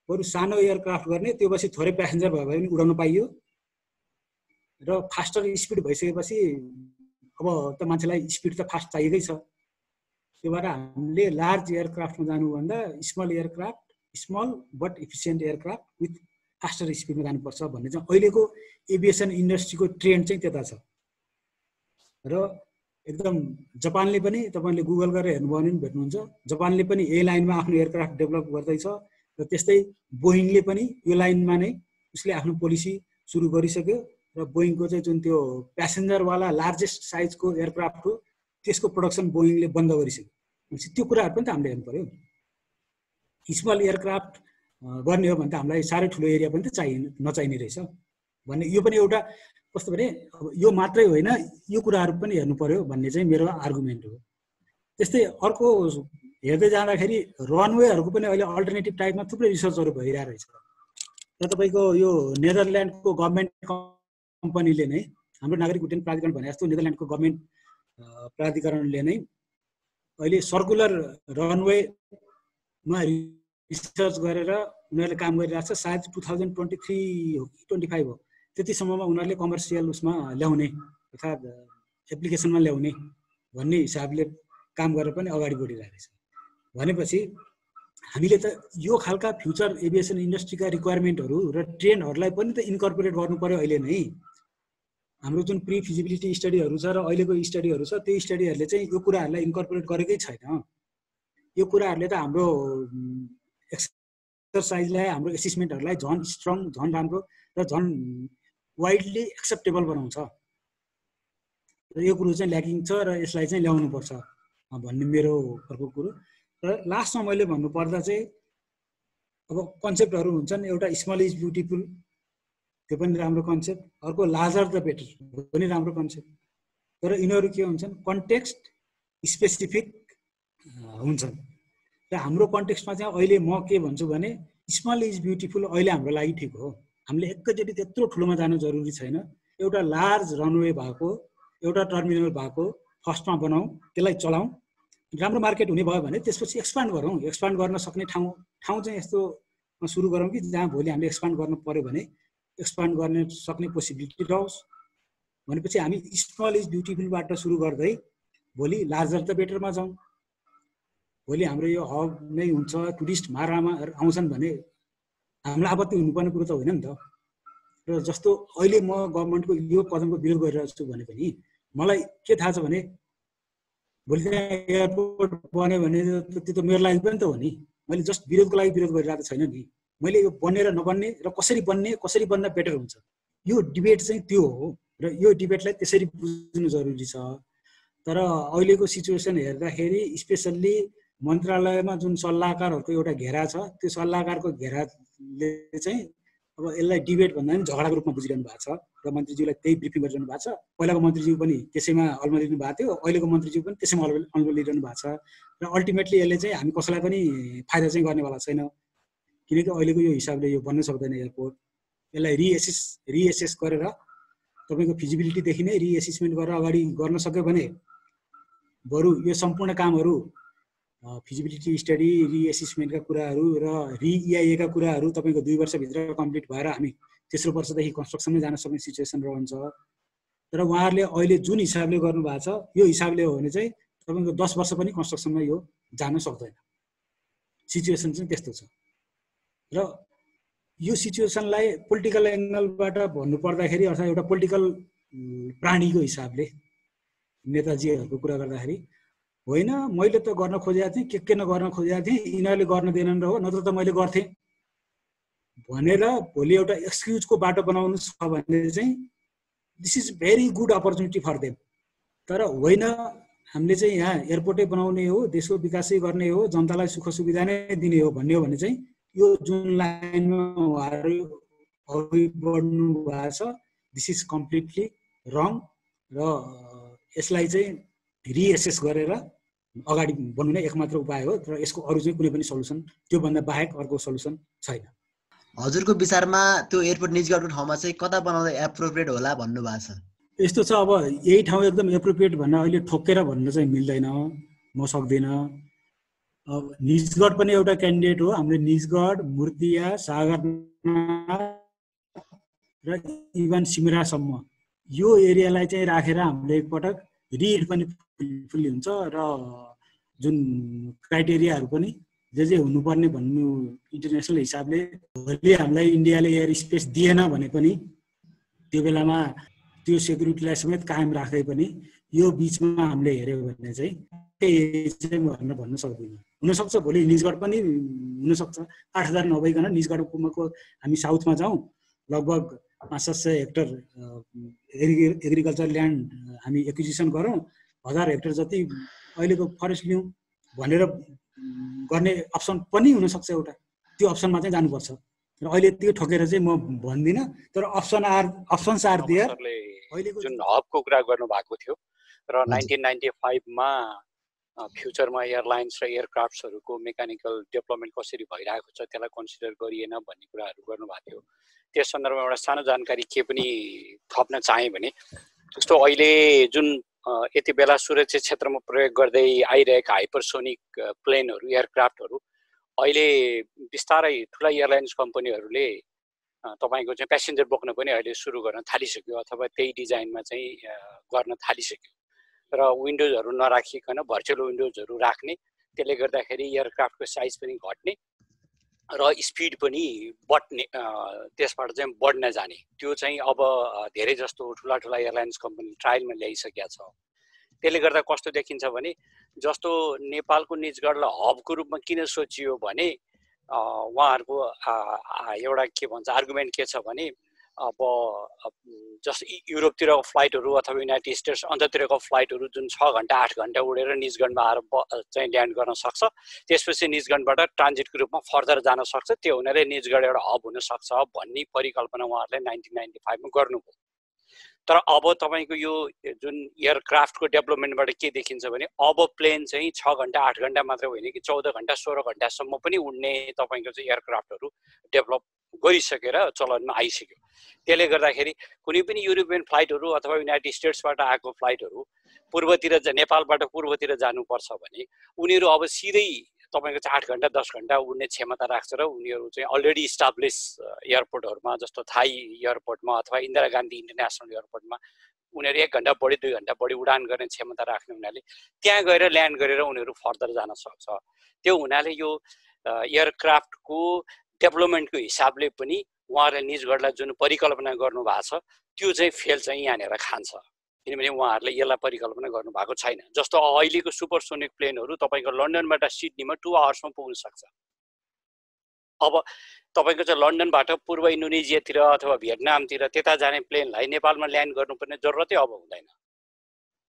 Speaker 1: बरु सानो एयरक्राफ्ट गर्ने, त्यो पछि थोरै प्यासेन्जर भयो भने उडाउन पाइयो, र फास्टर स्पिड भइसकेपछि अब त मान्छेलाई स्पिड त फास्ट चाहिएकै छ। त्यो भएर हामीले लार्ज एयरक्राफ्टमा जानुभन्दा small but efficient aircraft with faster स्पिडमा जानुपर्छ भन्ने चाहिँ अहिलेको एभिएसन इन्डस्ट्रीको ट्रेन्ड चाहिँ त्यता छ। र एकदम जापानले पनि तपाईँले गुगल गरेर हेर्नुभयो भने भेट्नुहुन्छ, जापानले पनि यही लाइनमा आफ्नो एयरक्राफ्ट डेभलप गर्दैछ, र त्यस्तै बोइङले पनि यो लाइनमा नै उसले आफ्नो पोलिसी सुरु गरिसक्यो। र बोइङको चाहिँ जुन त्यो प्यासेन्जरवाला लार्जेस्ट साइजको एयरक्राफ्ट हो त्यसको प्रोडक्सन बोइङले बन्द गरिसक्यो। त्यो कुराहरू पनि त हामीले हेर्नु पर्यो। स्मल एयरक्राफ्ट गर्ने हो भने त हामीलाई साह्रै ठुलो एरिया पनि त नचाहिने रहेछ भन्ने, यो पनि एउटा कस्तो भने अब यो मात्रै होइन, यो कुराहरू पनि हेर्नु पर्यो भन्ने चाहिँ मेरो आर्गुमेन्ट हो। त्यस्तै अर्को हेर्दै जाँदाखेरि रनवेहरूको पनि अहिले अल्टरनेटिभ टाइपमा थुप्रै रिसर्चहरू भइरहेको रहेछ। र तपाईँको यो नेदरल्यान्डको गभर्मेन्ट कम्पनीले नै, हाम्रो नागरिक उड्डयन प्राधिकरण भने जस्तो नेदरल्यान्डको गभर्मेन्ट प्राधिकरणले नै अहिले सर्कुलर रनवेमा रिसर्च गरेर उनीहरूले काम गरिरहेको छ। सायद 2023 हो कि 25 हो, त्यतिसम्ममा उनीहरूले कमर्सियल उसमा ल्याउने अर्थात् एप्लिकेसनमा ल्याउने भन्ने हिसाबले काम गरेर पनि अगाडि बढिरहेको छ। भनेपछि हामीले त यो खालका फ्युचर एभिएसन इन्डस्ट्रीका रिक्वायरमेन्टहरू र ट्रेन्डहरूलाई पनि त इन्कर्पोरेट गर्नु पर्यो अहिले नै। हाम्रो जुन प्री फिजिबिलिटी स्टडीहरू छ र अहिलेको स्टडीहरू छ, त्यो स्टडीहरूले चाहिँ यो कुराहरूलाई इन्कर्पोरेट गरेकै छैन। यो कुराहरूले त हाम्रो एक्सर्साइजलाई, हाम्रो एसेसमेन्टहरूलाई झन् स्ट्रङ, झन् राम्रो र झन् वाइडली एक्सेप्टेबल बनाउँछ। र यो कुरो चाहिँ ल्याकिङ छ र यसलाई चाहिँ ल्याउनुपर्छ भन्ने मेरो अर्को कुरो। र लास्टमा मैले भन्नुपर्दा चाहिँ अब कन्सेप्टहरू हुन्छन्, एउटा स्मल इज ब्युटिफुल, त्यो पनि राम्रो कन्सेप्ट, अर्को लार्जर द बेटर पनि राम्रो कन्सेप्ट। तर यिनीहरू के हुन्छन्, कन्टेक्स्ट स्पेसिफिक हुन्छन्। र हाम्रो कन्टेक्स्टमा चाहिँ अहिले म के भन्छु भने स्मल इज ब्युटिफुल अहिले हाम्रो लागि ठिक हो। हामीले एकैचोटि त्यत्रो ठुलोमा जानु जरुरी छैन। एउटा लार्ज रनवे भएको, एउटा टर्मिनल भएको फर्स्टमा बनाऊ, त्यसलाई चलाऊ, राम्रो मार्केट हुने भयो भने त्यसपछि एक्सपान्ड गरौँ। एक्सपान्ड गर्न सक्ने ठाउँ चाहिँ यस्तो सुरु गरौँ कि जहाँ भोलि हामीले एक्सपान्ड गर्नु पर्यो भने एक्सपान्ड गर्न सक्ने पोसिबिलिटी रहोस्। भनेपछि हामी स्मल इज ब्युटिफुलबाट सुरु गर्दै भोलि लार्जर द बेटरमा जाउँ, भोलि हाम्रो यो हब नै हुन्छ, टुरिस्ट मारामा आउँछन् भने हामीलाई आपत्ति हुनुपर्ने कुरो त होइन नि त। र जस्तो अहिले म गभर्मेन्टको यो कदमको विरोध गरिरहेको छु भने पनि मलाई के थाहा छ भने भोलि त्यहाँ एयरपोर्ट बन्यो भने त्यो त मेरो लागि पनि त हो नि। मैले जस्ट विरोधको लागि विरोध गरिरहेको छैन नि। मैले यो बन्ने र नबन्ने र कसरी बन्न बेटर हुन्छ, यो डिबेट चाहिँ त्यो हो। र यो डिबेटलाई त्यसरी बुझ्नु जरुरी छ। तर अहिलेको सिचुएसन हेर्दाखेरि स्पेसल्ली मन्त्रालयमा जुन सल्लाहकारहरूको एउटा घेरा छ, त्यो सल्लाहकारको घेराले चाहिँ अब यसलाई डिबेट भन्दा पनि झगडाको रूपमा बुझिरहनु भएको छ र मन्त्रीज्यूलाई त्यही ब्रिफिङ गरिरहनु भएको छ। पहिलाको मन्त्रीज्यू पनि त्यसैमा अल्मलिनु भएको थियो, अहिलेको मन्त्रीज्यू पनि त्यसैमा अल्मलिरहनु भएको छ। र अल्टिमेटली यसले चाहिँ हामी कसैलाई पनि फाइदा चाहिँ गर्नेवाला छैन, किनकि अहिलेको यो हिसाबले यो बन्न सक्दैन एयरपोर्ट। यसलाई रिएसेस गरेर तपाईँको फिजिबिलिटीदेखि नै रिएसेसमेन्ट गरेर अगाडि गर्न सक्यो भने बरु यो सम्पूर्ण कामहरू फिजिबिलिटी स्टडी, रिएसेसमेन्टका कुराहरू र रिइआइए का कुराहरू तपाईँको 2 वर्षभित्र कम्प्लिट भएर हामी तेस्रो वर्षदेखि कन्स्ट्रक्सनमै जान सक्ने सिचुएसन रहन्छ। तर उहाँहरूले अहिले जुन हिसाबले गर्नुभएको छ यो हिसाबले हो भने चाहिँ तपाईँको 10 वर्ष पनि कन्स्ट्रक्सनमा यो जान सक्दैन। सिचुएसन चाहिँ त्यस्तो छ। र यो सिचुएसनलाई पोलिटिकल एङ्गलबाट भन्नुपर्दाखेरि अथवा एउटा पोलिटिकल प्राणीको हिसाबले नेताजीहरूको कुरा गर्दाखेरि होइन मैले त गर्न खोजेको थिएँ, के नगर्न खोजेको थिएँ, यिनीहरूले गर्न दिएनन् र हो, नत्र त मैले गर्थेँ भनेर भोलि एउटा एक्सक्युजको बाटो बनाउनु छ भने चाहिँ this is very good opportunity for them. तर होइन हामीले चाहिँ यहाँ एयरपोर्टै बनाउने हो, देशको विकासै गर्ने हो, जनतालाई सुख सुविधा नै दिने हो भन्ने हो भने चाहिँ यो जुन लाइनमा उहाँहरू अघि बढ्नु भएको छ दिस इज कम्प्लिटली रङ। र यसलाई चाहिँ रिएसेस गरेर अगाडि बढ्नु नै एकमात्र उपाय हो। र यसको अरू चाहिँ कुनै पनि सल्युसन त्योभन्दा बाहेक अर्को सल्युसन छैन।
Speaker 2: हजुरको विचारमा त्यो एयरपोर्ट निजगढको ठाउँमा चाहिँ कता बनाउँदा एप्रोप्रिएट होला भन्नु भएको छ?
Speaker 1: यस्तो छ, अब यही ठाउँ एकदम एप्रोप्रिएट भन्न अहिले ठोकेर भन्न चाहिँ मिल्दैन, म सक्दिनँ। अब निजगढ पनि एउटा क्यान्डिडेट हो। हामीले निजगढ, मूर्तिया, सागरनाथ र इभन सिमरासम्म यो एरियालाई चाहिँ राखेर हामीले एकपटक रिड पनि फुल्ली हुन्छ र जुन क्राइटेरियाहरू पनि जे हुनुपर्ने भन्नु इन्टरनेसनल हिसाबले भोलि हामीलाई इन्डियाले एयर स्पेस दिएन भने पनि त्यो बेलामा त्यो सेक्युरिटीलाई समेत कायम राख्दै पनि यो बिचमा हामीले हेऱ्यौँ भने चाहिँ भन्न सक्दिनँ। हुनसक्छ भोलि निजगढ पनि हुनसक्छ 8000 नभइकन निजगढको हामी साउथमा जाउँ, लगभग 500 हेक्टर एग्रिकल्चर ल्यान्ड हामी एक्विजिसन गरौँ, 1000 हेक्टर जति अहिलेको फरेस्ट लिउँ भनेर गर्ने अप्सन पनि हुनसक्छ एउटा। त्यो अप्सनमा चाहिँ जानुपर्छ। र अहिले त्यो ठोकेर चाहिँ म भन्दिनँ, तर अप्सन्स आर देयर।
Speaker 3: अहिलेको जुन हबको कुरा गर्नु भएको थियो र 1995 मा फ्युचरमा एयरलाइन्स र एयरक्राफ्ट्सहरूको मेकानिकल डेभलपमेन्ट कसरी भइरहेको छ त्यसलाई कन्सिडर गरिएन भन्ने कुराहरू गर्नुभएको थियो। त्यस सन्दर्भमा एउटा सानो जानकारी के पनि थप्न चाहेँ भने जस्तो अहिले जुन यति बेला सुरक्षा क्षेत्रमा प्रयोग गर्दै आइरहेका हाइपरसोनिक प्लेनहरू, एयरक्राफ्टहरू अहिले बिस्तारै ठुला एयरलाइन्स कम्पनीहरूले तपाईँको चाहिँ प्यासेन्जर बोक्न पनि अहिले सुरु गर्न थालिसक्यो अथवा त्यही डिजाइनमा चाहिँ गर्न थालिसक्यो र विन्डोजहरू नराखिकन भर्चुअल विन्डोजहरू राख्ने, त्यसले गर्दाखेरि एयरक्राफ्टको साइज पनि घट्ने र स्पिड पनि बढ्ने, त्यसबाट चाहिँ बढ्न जाने, त्यो चाहिँ अब धेरै जस्तो ठुला एयरलाइन्स कम्पनी ट्रायलमा ल्याइसकेका छ। त्यसले गर्दा कस्तो देखिन्छ भने जस्तो नेपालको निजगढलाई हबको रूपमा किन सोचियो भने उहाँहरूको एउटा के भन्छ आर्गुमेन्ट के छ भने अब जस्तो युरोपतिरको फ्लाइटहरू अथवा युनाइटेड स्टेट्स अन्तरतिरको फ्लाइटहरू जुन 6 घन्टा 8 घन्टा उडेर निजगढमा आएर चाहिँ ल्यान्ड गर्न सक्छ, त्यसपछि निजगढबाट ट्रान्जिटको रूपमा फर्दर जान सक्छ, त्यो हुनाले निजगढ एउटा हब हुन सक्छ भन्ने परिकल्पना उहाँहरूले 1995 मा गर्नुभयो। तर अब तपाईँको यो जुन एयरक्राफ्टको डेभलपमेन्टबाट के देखिन्छ भने अब प्लेन चाहिँ 6 घन्टा 8 घन्टा मात्र होइन कि 14 घन्टा 16 घन्टासम्म पनि उड्ने तपाईँको चाहिँ एयरक्राफ्टहरू डेभलप गरिसकेर चलनमा आइसक्यो। त्यसले गर्दाखेरि कुनै पनि युरोपियन फ्लाइटहरू अथवा युनाइटेड स्टेट्सबाट आएको फ्लाइटहरू पूर्वतिर नेपालबाट पूर्वतिर जानुपर्छ भने उनीहरू अब सिधै तपाईँको चाहिँ 8 घन्टा 10 घन्टा उड्ने क्षमता राख्छ र उनीहरू चाहिँ अलरेडी इस्टाब्लिस एयरपोर्टहरूमा जस्तो थाई एयरपोर्टमा अथवा इन्दिरा गान्धी इन्टरनेसनल एयरपोर्टमा उनीहरू 1 घण्टा बढी 2 घण्टा बढी उडान गर्ने क्षमता राख्ने हुनाले त्यहाँ गएर ल्यान्ड गरेर उनीहरू फर्दर जान सक्छ। त्यो हुनाले यो एयरक्राफ्टको डेभलपमेन्टको हिसाबले पनि उहाँहरूले निजगढलाई जुन परिकल्पना गर्नुभएको छ त्यो चाहिँ फेल चाहिँ यहाँनिर खान्छ, किनभने उहाँहरूले यसलाई परिकल्पना गर्नुभएको छैन। जस्तो अहिलेको सुपरसोनिक प्लेनहरू तपाईँको लन्डनबाट सिडनीमा 2 आवर्समा पुग्न सक्छ। अब तपाईँको चाहिँ लन्डनबाट पूर्व इन्डोनेसियातिर अथवा भियतनामतिर त्यता जाने प्लेनलाई नेपालमा ल्यान्ड गर्नुपर्ने जरुरतै अब हुँदैन।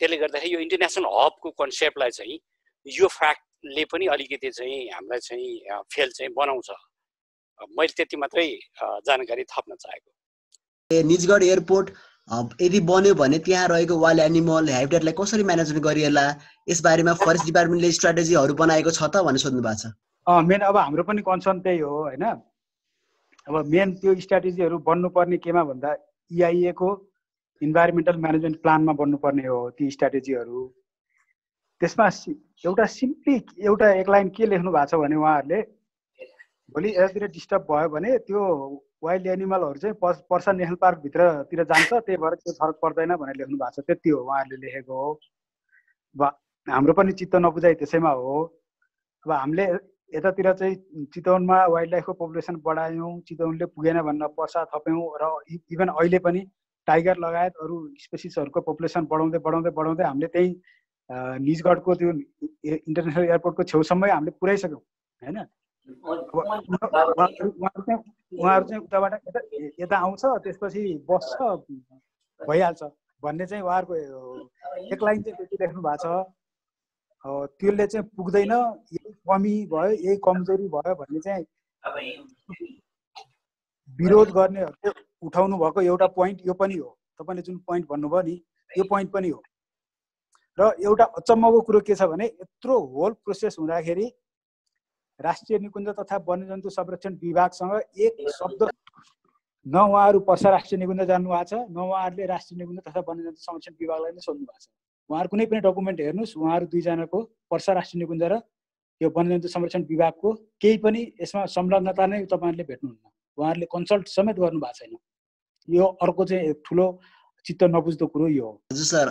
Speaker 3: त्यसले गर्दाखेरि यो इन्टरनेसनल हबको कन्सेप्टलाई चाहिँ यो फ्याक्टले पनि अलिकति चाहिँ हामीलाई चाहिँ फेल चाहिँ बनाउँछ। मैले त्यति मात्रै जानकारी थप्न चाहेको।
Speaker 2: निजगढ एयरपोर्ट यदि बन्यो भने त्यहाँ रहेको वाइल्ड एनिमल हेबिटेटलाई कसरी म्यानेजमेन्ट गरिएला, यसबारेमा फरेस्ट डिपार्टमेन्टले स्ट्राटेजीहरू बनाएको छ त भनेर सोध्नु भएको छ।
Speaker 1: मेन अब हाम्रो पनि कन्सर्न त्यही हो हैन। अब मेन त्यो स्ट्राटेजीहरू बन्नुपर्ने केमा भन्दा EIA को इन्भाइरोमेन्टल म्यानेजमेन्ट प्लानमा बन्नुपर्ने हो ती स्ट्राटेजीहरू। त्यसमा एउटा सिम्पली एउटा एक लाइन के लेख्नु भएको छ भने उहाँहरूले भोलि यतातिर डिस्टर्ब भयो भने त्यो वाइल्ड एनिमलहरू चाहिँ पर्सा नेसनल पार्क भित्रतिर जान्छ, त्यही भएर त्यो फरक पर्दैन भनेर लेख्नु भएको छ। त्यति हो उहाँहरूले लेखेको हो। हाम्रो पनि चित्त नबुझाइ त्यसैमा हो। अब हामीले यतातिर चाहिँ चितवनमा वाइल्ड लाइफको पपुलेसन बढायौँ, चितवनले पुगेन भन्न पर्सा थप्यौँ र इभन अहिले पनि टाइगर लगायत अरू स्पेसिसहरूको पपुलेसन बढाउँदै बढाउँदै बढाउँदै हामीले त्यही निजगढको त्यो इन्टरनेसनल एयरपोर्टको छेउसम्मै हामीले पुर्याइसक्यौँ हैन। उहाँहरू चाहिँ उताबाट यता आउँछ, त्यसपछि बस्छ, भइहाल्छ भन्ने चाहिँ उहाँहरूको एक लाइन चाहिँ त्यति लेख्नु भएको छ। त्यसले चाहिँ पुग्दैन, यही कमी भयो यही कमजोरी भयो भन्ने चाहिँ विरोध गर्नेहरूले उठाउनु भएको एउटा पोइन्ट यो पनि हो। तपाईँले जुन पोइन्ट भन्नुभयो नि यो पोइन्ट पनि हो। र एउटा अचम्मको कुरो के छ भने यत्रो होल प्रोसेस हुँदाखेरि राष्ट्रिय निकुञ्ज तथा वन्यजन्तु संरक्षण विभागसँग एक शब्द न उहाँहरू पर्सा राष्ट्रिय निकुञ्ज जानु भएको छ, न उहाँहरूले राष्ट्रिय निकुञ्ज तथा वन्यजन्तु संरक्षण विभागलाई नै सोध्नु भएको छ। उहाँहरू कुनै पनि डकुमेन्ट हेर्नुहोस्, उहाँहरू दुईजनाको पर्सा राष्ट्रिय निकुञ्ज र यो वन्यजन्तु संरक्षण विभागको केही पनि यसमा संलग्नता नै तपाईँहरूले भेट्नुहुन्न। उहाँहरूले कन्सल्ट समेत गर्नु भएको छैन। यो अर्को चाहिँ ठुलो चित्त नबुझ्दो कुरो यो हो।
Speaker 2: हजुर सर,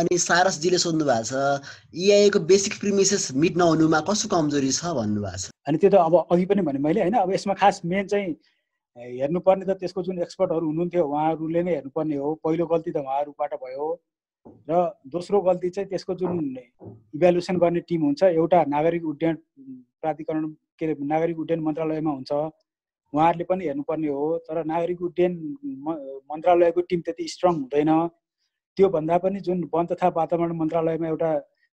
Speaker 2: अनि सारसजीले सोध्नु भएको छ EIA को बेसिक प्रिमिसेस मिट नहुनुमा कसो कमजोरी छ भन्नु भएको छ।
Speaker 1: अनि त्यो त अब अघि पनि भने मैले हैन। अब यसमा खास मेन चाहिँ हेर्नुपर्ने त त्यसको जुन एक्सपर्टहरू हुनुहुन्थ्यो उहाँहरूले नै हेर्नुपर्ने हो। पहिलो गल्ती त उहाँहरूबाट भयो र दोस्रो गल्ती चाहिँ त्यसको जुन इभ्यालुएसन गर्ने टिम हुन्छ एउटा नागरिक उड्डयन प्राधिकरण के अरे नागरिक उड्डयन मन्त्रालयमा हुन्छ, उहाँहरूले पनि हेर्नुपर्ने हो। तर नागरिक उड्डयन मन्त्रालयको टिम त्यति स्ट्रङ हुँदैन। त्योभन्दा पनि जुन वन तथा वातावरण मन्त्रालयमा एउटा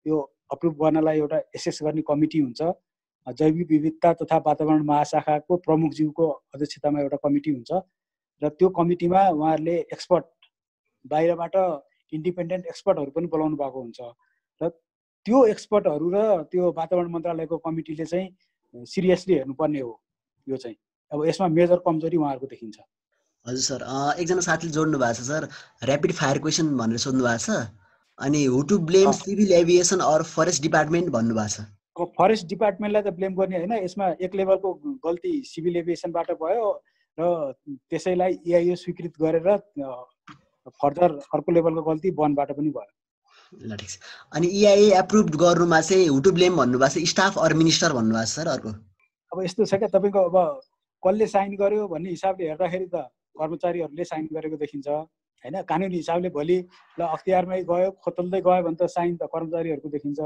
Speaker 1: यो अप्रुभ गर्नलाई एउटा एसेस गर्ने कमिटी हुन्छ, जैविक विविधता तथा वातावरण महाशाखाको प्रमुखज्यूको अध्यक्षतामा एउटा कमिटी हुन्छ र त्यो कमिटीमा उहाँहरूले एक्सपर्ट बाहिरबाट इन्डिपेन्डेन्ट एक्सपर्टहरू पनि बोलाउनु भएको हुन्छ र त्यो एक्सपर्टहरू र त्यो वातावरण मन्त्रालयको कमिटीले चाहिँ सिरियसली हेर्नुपर्ने हो। यो चाहिँ अब यसमा मेजर कमजोरी उहाँहरूको देखिन्छ।
Speaker 2: हजुर सर, एकजना साथीले जोड्नु भएको छ सर, ऱ्यापिड फायर क्वेसन भनेर सोध्नु भएको छ। अनि who to blame civil aviation or forest department भन्नु भएको छ।
Speaker 1: अब फरेस्ट डिपार्टमेन्टलाई त ब्लेम गर्ने होइन, यसमा एक लेभलको गल्ती सिभिल एभिएसनबाट भयो र त्यसैलाई EIA स्वीकृत गरेर फर्दर अर्को लेभलको गल्ती वनबाट पनि भयो।
Speaker 2: ल ठिक छ। अनि EIA एप्रुभ गर्नुमा चाहिँ हु टु ब्लेम भन्नु भएको छ, स्टाफ अर मिनिस्टर भन्नु भएको छ सर। अर्को
Speaker 1: अब यस्तो छ क्या, तपाईँको अब कसले साइन गर्यो भन्ने हिसाबले हेर्दाखेरि त कर्मचारीहरूले साइन गरेको देखिन्छ हैन। कानुनी हिसाबले भोलि ल अख्तियारमै गयो खोतल्दै गयो भने त साइन त कर्मचारीहरूको देखिन्छ,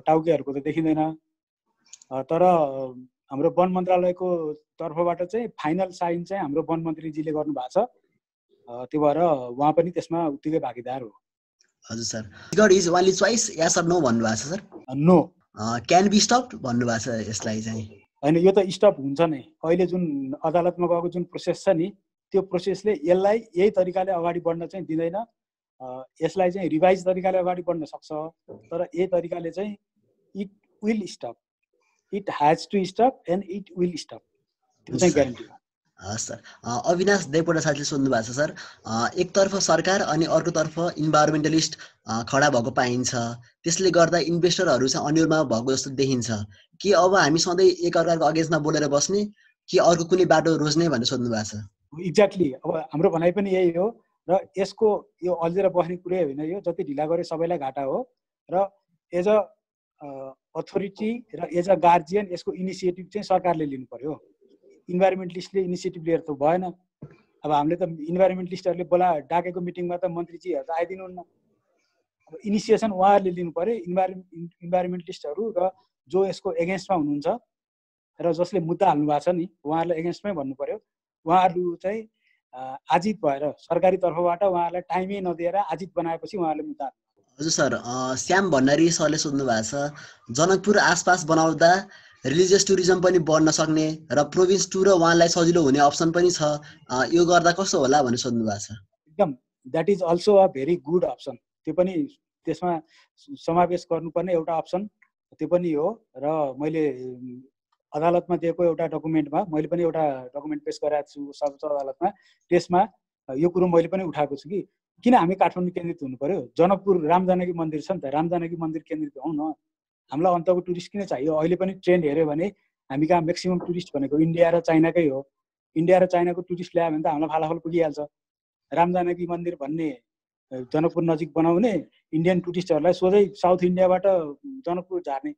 Speaker 1: टाउकेहरूको त देखिँदैन। तर हाम्रो वन मन्त्रालयको तर्फबाट चाहिँ फाइनल साइन चाहिँ हाम्रो वन मन्त्रीजीले गर्नु भएको छ। त्यो भएर उहाँ पनि त्यसमा उत्तिकै भागीदार हो।
Speaker 2: हजुर sir, Nijgadh is only choice yes or no भन्नु भएको छ सर।
Speaker 1: नो
Speaker 2: क्यान बी स्टप्ड भन्नु भएको छ। यसलाई चाहिँ
Speaker 1: होइन, यो त स्टप हुन्छ नै। अहिले जुन अदालतमा गएको जुन प्रोसेस छ नि त्यो प्रोसेसले यसलाई यही तरिकाले अगाडि बढ्न चाहिँ दिँदैन। यसलाई चाहिँ रिभाइज तरिकाले अगाडि बढ्न सक्छ, तर यही तरिकाले चाहिँ it will stop, it has to stop and it will stop, त्यो चाहिँ ग्यारेन्टी हो।
Speaker 2: हस् सर, अविनाश देवकोटा साथीले सोध्नु भएको छ सर, एकतर्फ सरकार अनि अर्कोतर्फ इन्भाइरोमेन्टलिस्ट खडा भएको पाइन्छ, त्यसले गर्दा इन्भेस्टरहरू चाहिँ अन्यलमा भएको जस्तो देखिन्छ। कि अब हामी सधैँ एकअर्काको अगेन्स्टमा बोलेर बस्ने कि अर्को कुनै बाटो रोज्ने भनेर सोध्नु भएको छ।
Speaker 1: एक्ज्याक्टली, अब हाम्रो भनाइ पनि यही हो। र यसको यो अल्झेर बस्ने कुरै होइन, यो जति ढिला गरे सबैलाई घाटा हो। र एज अ अथोरिटी र एज अ गार्जियन यसको इनिसिएटिभ चाहिँ सरकारले लिनु पर्यो। इन्भाइरोमेन्टलिस्टले इनिसिएटिभ लिएर त भएन। अब हामीले त इन्भाइरोमेन्टलिस्टहरूले डाकेको मिटिङमा त मन्त्रीजीहरू त आइदिनुहुन्न। अब इनिसिएसन उहाँहरूले लिनु पर्यो, इन्भाइरोमेन्टलिस्टहरू र जो यसको एगेन्स्टमा हुनुहुन्छ र जसले मुद्दा हाल्नु भएको छ नि उहाँहरूलाई एगेन्स्टमै भन्नु पर्यो। उहाँहरू चाहिँ आजित भएर सरकारी तर्फबाट उहाँहरूलाई टाइमै नदिएर आजित बनाएपछि उहाँहरूले मुद्दा हाल्नु।
Speaker 2: हजुर सर, श्याम भण्डारी सरले सोध्नु भएको छ जनकपुर आसपास बनाउँदा रिलिजियस टुरिज्म पनि बढ्न सक्ने र प्रोभिन्स टुर उहाँलाई सजिलो हुने अप्सन पनि छ, यो गर्दा कस्तो होला भनेर सोध्नु भएको छ।
Speaker 1: एकदम that is also a very good option. त्यो पनि त्यसमा समावेश गर्नुपर्ने एउटा अप्सन त्यो पनि हो। र मैले अदालतमा दिएको एउटा डकुमेन्टमा मैले पनि एउटा डकुमेन्ट पेश गराएको छु सर्वोच्च अदालतमा। त्यसमा यो कुरो मैले पनि उठाएको छु कि किन हामी काठमाडौँ केन्द्रित हुनु पर्यो। जनकपुर रामजानकी मन्दिर छ नि त, रामजानकी मन्दिर केन्द्रित हौँ न। हामीलाई अन्तको टुरिस्ट किन चाहियो? अहिले पनि ट्रेन्ड हेऱ्यो भने हामी कहाँ म्याक्सिमम टुरिस्ट भनेको इन्डिया र चाइनाकै हो। इन्डिया र चाइनाको टुरिस्ट ल्यायो भने त हामीलाई फालाफल पुगिहाल्छ। रामजानकी मन्दिर भन्ने जनकपुर नजिक बनाउने, इन्डियन टुरिस्टहरूलाई सोझै साउथ इन्डियाबाट जनकपुर झार्ने,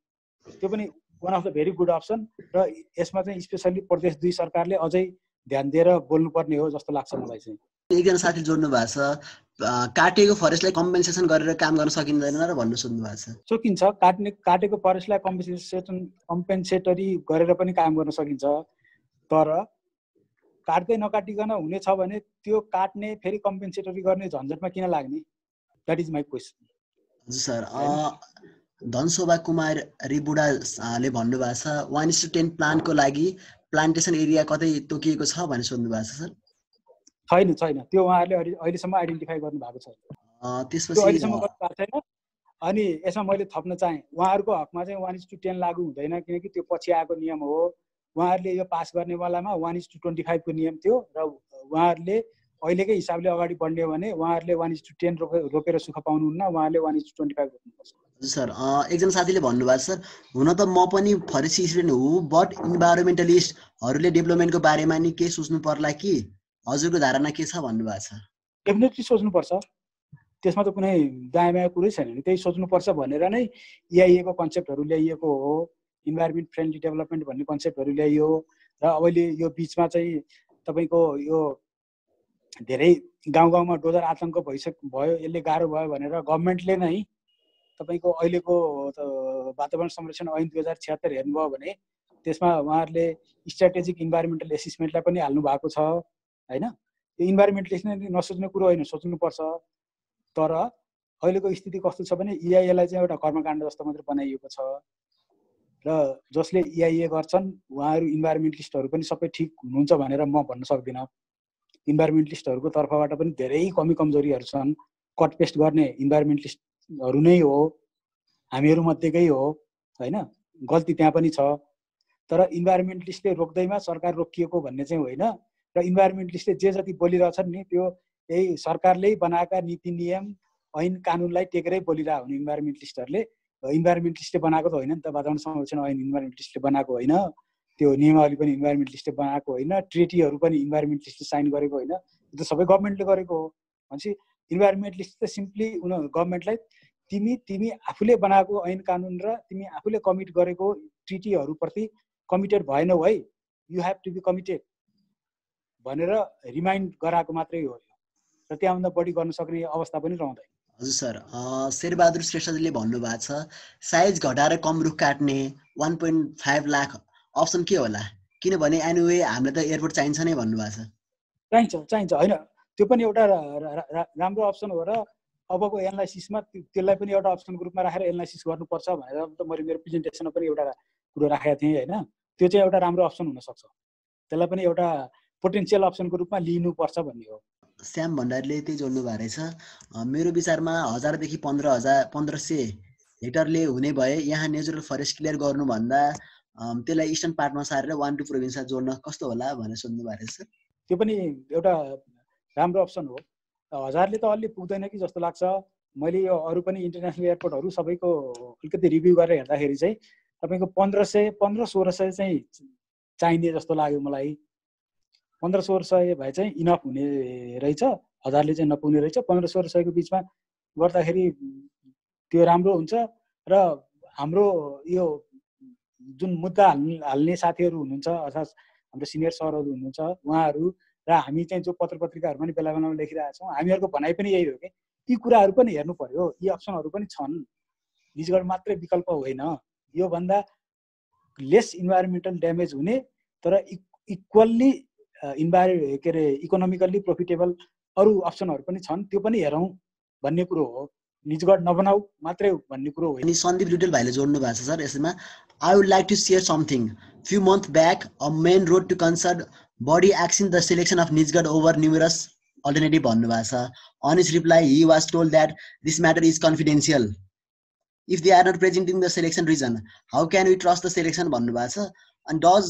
Speaker 1: त्यो पनि one of the very good option. र यसमा चाहिँ स्पेसल्ली प्रदेश 2 सरकारले अझै ध्यान दिएर बोल्नुपर्ने हो जस्तो लाग्छ मलाई चाहिँ।
Speaker 2: एकजना साथी जोड्नु भएको छ काटेको फरेस्टलाई कम्पेन्सेसन गरेर काम गर्न सकिँदैन र भन्नु सोध्नु भएको छ।
Speaker 1: सकिन्छ, काटेको फरेस्टलाई कम्पेन्सेटरी गरेर पनि काम गर्न सकिन्छ। तर काट्दै नकाटिकन हुने छ भने त्यो काट्ने फेरि कम्पेन्सेटरी गर्ने झन्झटमा किन लाग्ने? That is my question.
Speaker 2: हजुर सर, धनशोभा कुमार रिबुडाले भन्नुभएको छ 1:10 प्लान्टको लागि प्लान्टेसन एरिया कतै तोकिएको छ भनेर सोध्नु भएको छ सर।
Speaker 1: छैन, त्यो उहाँहरूले अहिलेसम्म आइडेन्टिफाई गर्नु भएको छैन।
Speaker 2: त्यसपछि
Speaker 1: अहिलेसम्म गर्नु भएको छैन। अनि यसमा मैले थप्न चाहेँ उहाँहरूको हकमा चाहिँ 1:10 लागू हुँदैन, किनकि त्यो पछि आएको नियम हो। उहाँहरूले यो पास गर्ने बेलामा 1:25 को नियम थियो र उहाँहरूले अहिलेकै हिसाबले अगाडि बढ्ने हो भने उहाँहरूले 1:10 रोपेर सुख पाउनुहुन्न, उहाँहरूले 1:25 रोप्नुपर्छ।
Speaker 2: हजुर सर, एकजना साथीले भन्नुभएको छ सर हुन त म पनि फरेस्ट स्टुडेन्ट हो बट इन्भाइरोमेन्टलिस्टहरूले डेभलपमेन्टको बारेमा नि के सोच्नु पर्ला कि हजुरको धारणा के छ भन्नुभएको छ।
Speaker 1: डेफिनेटली सोच्नुपर्छ, त्यसमा त कुनै दायाँ बायाँ कुरै छैन नि। त्यही सोच्नुपर्छ भनेर नै EIA को कन्सेप्टहरू ल्याइएको हो। इन्भाइरोमेन्ट फ्रेन्डली डेभलपमेन्ट भन्ने कन्सेप्टहरू ल्याइयो। र अहिले यो बिचमा चाहिँ तपाईँको यो धेरै गाउँमा डोजर आतङ्क भयो, यसले गाह्रो भयो भनेर गभर्मेन्टले नै तपाईँको अहिलेको वातावरण संरक्षण ऐन 2076 हेर्नुभयो भने त्यसमा उहाँहरूले स्ट्राटेजिक इन्भाइरोमेन्टल एसेसमेन्टलाई पनि हाल्नु भएको छ होइन। यो इन्भाइरोमेन्टलिस्टले नसोच्ने कुरो होइन, सोच्नुपर्छ। तर अहिलेको स्थिति कस्तो छ भने EIA लाई चाहिँ एउटा कर्मकाण्ड जस्तो मात्रै बनाइएको छ र जसले EIA गर्छन् उहाँहरू इन्भाइरोमेन्टलिस्टहरू पनि सबै ठिक हुनुहुन्छ भनेर म भन्न सक्दिनँ। इन्भाइरोमेन्टलिस्टहरूको तर्फबाट पनि धेरै कमी कमजोरीहरू छन्। कटपेस्ट गर्ने इन्भाइरोमेन्टलिस्टहरू नै हो, हामीहरू मध्येकै हो होइन। गल्ती त्यहाँ पनि छ। तर इन्भाइरोमेन्टलिस्टले रोक्दैमा सरकार रोकिएको भन्ने चाहिँ होइन। र इन्भाइरोमेन्टलिस्टले जे जति बोलिरहेछन् नि त्यो यही सरकारले बनाएका नीति नियम ऐन कानुनलाई टेकेरै बोलिरहेको हुने इन्भाइरोमेन्टलिस्टहरूले। इन्भाइरोमेन्टलिस्टले बनाएको त होइन नि त, वातावरण संरक्षण ऐन इन्भाइरोमेन्टलिस्टले बनाएको होइन, त्यो नियमावली पनि इन्भाइरोमेन्टलिस्टले बनाएको होइन, ट्रिटीहरू पनि इन्भाइरोमेन्टलिस्टले साइन गरेको होइन, त्यो सबै गभर्मेन्टले गरेको हो। भनेपछि इन्भाइरोमेन्टलिस्ट चाहिँ सिम्पली गभर्मेन्टलाई तिमी आफूले बनाएको ऐन कानुन र तिमी आफूले कमिट गरेको ट्रिटीहरूप्रति कमिटेड भएनौ है, you have to be committed भनेर रिमाइन्ड गराएको मात्रै हो र त्यहाँभन्दा बढी गर्न सक्ने अवस्था पनि रहँदैन।
Speaker 2: हजुर सर, शेरबहादुर श्रेष्ठजीले भन्नुभएको छ साइज घटाएर कम रुख काट्ने 1.5 लाख अप्सन के होला, किनभने एनुवे हामीलाई त एयरपोर्ट चाहिन्छ नै भन्नुभएको छ।
Speaker 1: चाहिन्छ होइन, त्यो पनि एउटा राम्रो अप्सन हो र अबको एनालाइसिसमा त्यसलाई पनि एउटा अप्सनको रूपमा राखेर एनालाइसिस गर्नुपर्छ भनेर त मैले मेरो प्रेजेन्टेसनमा पनि एउटा कुरो राखेको थिएँ होइन। त्यो चाहिँ एउटा राम्रो अप्सन हुनसक्छ, त्यसलाई पनि एउटा पोटेन्सियल अप्सनको रूपमा लिनुपर्छ भन्ने हो।
Speaker 2: श्याम भण्डारीले त्यही जोड्नु भएको रहेछ, मेरो विचारमा 1000 देखि 1500 हेक्टरले हुने भए यहाँ नेचुरल फरेस्ट क्लियर गर्नुभन्दा त्यसलाई इस्टर्न पार्टमा सारेर 1-2 प्रोभिन्समा जोड्न कस्तो होला भनेर सोध्नु भएको रहेछ।
Speaker 1: त्यो पनि एउटा राम्रो अप्सन हो। 1000ले त अलि पुग्दैन कि जस्तो लाग्छ। मैले यो अरू पनि इन्टरनेसनल एयरपोर्टहरू सबैको अलिकति रिभ्यू गरेर हेर्दाखेरि चाहिँ तपाईँको 1500-1600 चाहिँ चाहिने जस्तो लाग्यो मलाई। 1500-1600 भए चाहिँ इनफ हुने रहेछ। 1000ले चाहिँ नपुग्ने रहेछ। 1500-1600 को बिचमा गर्दाखेरि त्यो राम्रो हुन्छ। र हाम्रो यो जुन मुद्दा हाल्ने साथीहरू हुनुहुन्छ अर्थात् हाम्रो सिनियर सरहरू हुनुहुन्छ उहाँहरू र हामी चाहिँ जो पत्र पत्रिकाहरू पनि बेला बेलामा लेखिरहेका छौँ हामीहरूको भनाइ पनि यही हो कि यी कुराहरू पनि हेर्नु पर्यो, यी अप्सनहरू पनि छन्, निजगढ मात्रै विकल्प होइन। यो भन्दा लेस इन्भाइरोमेन्टल ड्यामेज हुने तर इक्वल्ली के अरे इकोनोमिकल्ली प्रोफिटेबल अरू अप्सनहरू पनि छन्, त्यो पनि हेरौँ भन्ने कुरो हो। निजगढ नबनाऊ मात्रै भन्ने कुरो होइन।
Speaker 2: अनि सन्दीप लुटेल भाइले जोड्नु भएको छ सर यसमा। I would like to share something. Few month back a main road to concern body action the selection of Nijgadh over numerous alternative भन्नुभएको छ। On his reply he was told that this matter is confidential. If they are not presenting the selection reason how can we trust the selection भन्नुभएको छ। अनि does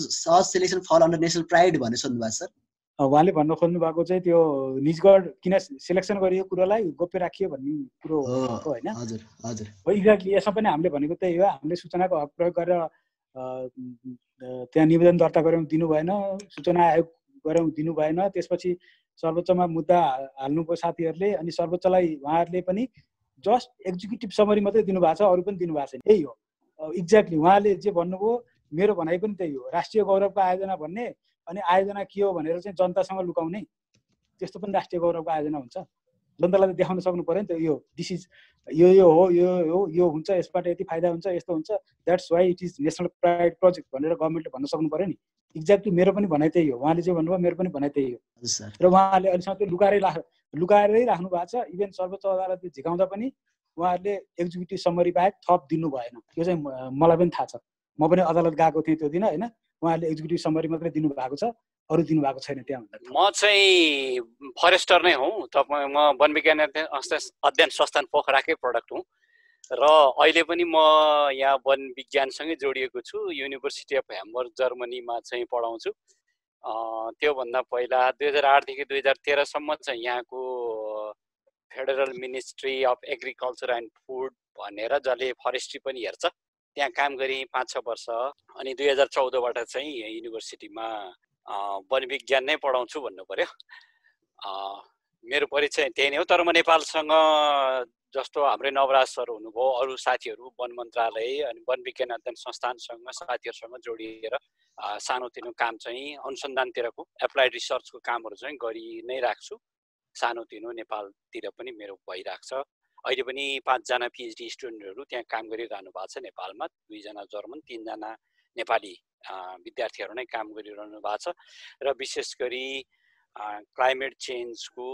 Speaker 2: selection fall under national pride भनेर सोध्नु भएको छ sir.
Speaker 1: उहाँले भन्न खोज्नु भएको चाहिँ त्यो निजगढ किन सिलेक्सन गरियो कुरोलाई गोप्य राखियो भन्ने कुरो हो होइन?
Speaker 2: हजुर हजुर
Speaker 1: हो, एक्ज्याक्टली। यसमा पनि हामीले भनेको त्यही हो। हामीले सूचनाको हक प्रयोग गरेर त्यहाँ निवेदन दर्ता गऱ्यौँ, दिनु भएन। सूचना आयोग गऱ्यौँ, दिनु भएन। त्यसपछि सर्वोच्चमा मुद्दा हाल्नुभयो साथीहरूले, अनि सर्वोच्चलाई उहाँहरूले पनि जस्ट एक्जिक्युटिभ समरी मात्रै दिनुभएको छ, अरू पनि दिनुभएको छैन। यही हो एक्ज्याक्टली। उहाँले जे भन्नुभयो मेरो भनाइ पनि त्यही हो। राष्ट्रिय गौरवको आयोजना भन्ने अनि आयोजना के हो भनेर चाहिँ जनतासँग लुकाउने, त्यस्तो पनि राष्ट्रिय गौरवको आयोजना हुन्छ? जनतालाई त देखाउन सक्नु पर्यो नि त। यो दिस इज यो हो, यो हो, यो हुन्छ, यसबाट यति फाइदा हुन्छ, यस्तो हुन्छ, that's why it is national pride project भनेर गभर्मेन्टले भन्न सक्नु पर्यो नि। एक्ज्याक्टली मेरो पनि भनाइ त्यही हो। उहाँले जे भन्नुभयो मेरो पनि भनाइ त्यही हो। र उहाँहरूले अहिलेसम्म त्यो लुकाएरै राख्नु भएको छ। इभेन सर्वोच्च अदालतले झिकाउँदा पनि उहाँहरूले एक्जिक्युटिभ समरी बाहेक थप दिनु भएन। त्यो चाहिँ मलाई पनि थाहा छ। म पनि अदालत गएको थिएँ त्यो दिन होइन। उहाँहरूले एक्जिक्युटिभ समरी मात्रै दिनु भएको छ, अरू दिनु भएको छैन। त्यहाँभन्दा
Speaker 3: म चाहिँ फरेस्टर नै हुँ। म वन विज्ञान अध्ययन संस्थान पोखराकै प्रडक्ट हुँ र अहिले पनि म यहाँ वन विज्ञानसँगै जोडिएको छु। युनिभर्सिटी अफ ह्याम्बर्ग जर्मनीमा चाहिँ पढाउँछु। त्योभन्दा पहिला 2008 देखि 2013 सम्म चाहिँ यहाँको federal ministry of agriculture and food भनेर जसले फरेस्ट्री पनि हेर्छ त्यहाँ काम गरेँ 5-6 वर्ष। अनि 2014बाट चाहिँ युनिभर्सिटीमा वन विज्ञान नै पढाउँछु भन्नु पर्यो। मेरो परिचय त्यही नै हो। तर म नेपालसँग जस्तो हाम्रै नवराज सर हुनुभयो, अरू साथीहरू वन मन्त्रालय अनि वन विज्ञान अध्ययन संस्थानसँग साथीहरूसँग जोडिएर सानोतिनो काम चाहिँ अनुसन्धानतिरको एप्लाइड रिसर्चको कामहरू चाहिँ गरि नै राख्छु। सानोतिनो नेपालतिर पनि मेरो भइरहेको छ। अहिले पनि 5 जना पिएचडी स्टुडेन्टहरू त्यहाँ काम गरिरहनु भएको छ नेपालमा। 2 जना जर्मन, 3 जना नेपाली विद्यार्थीहरू नै काम गरिरहनु भएको छ। र विशेष गरी क्लाइमेट चेन्जको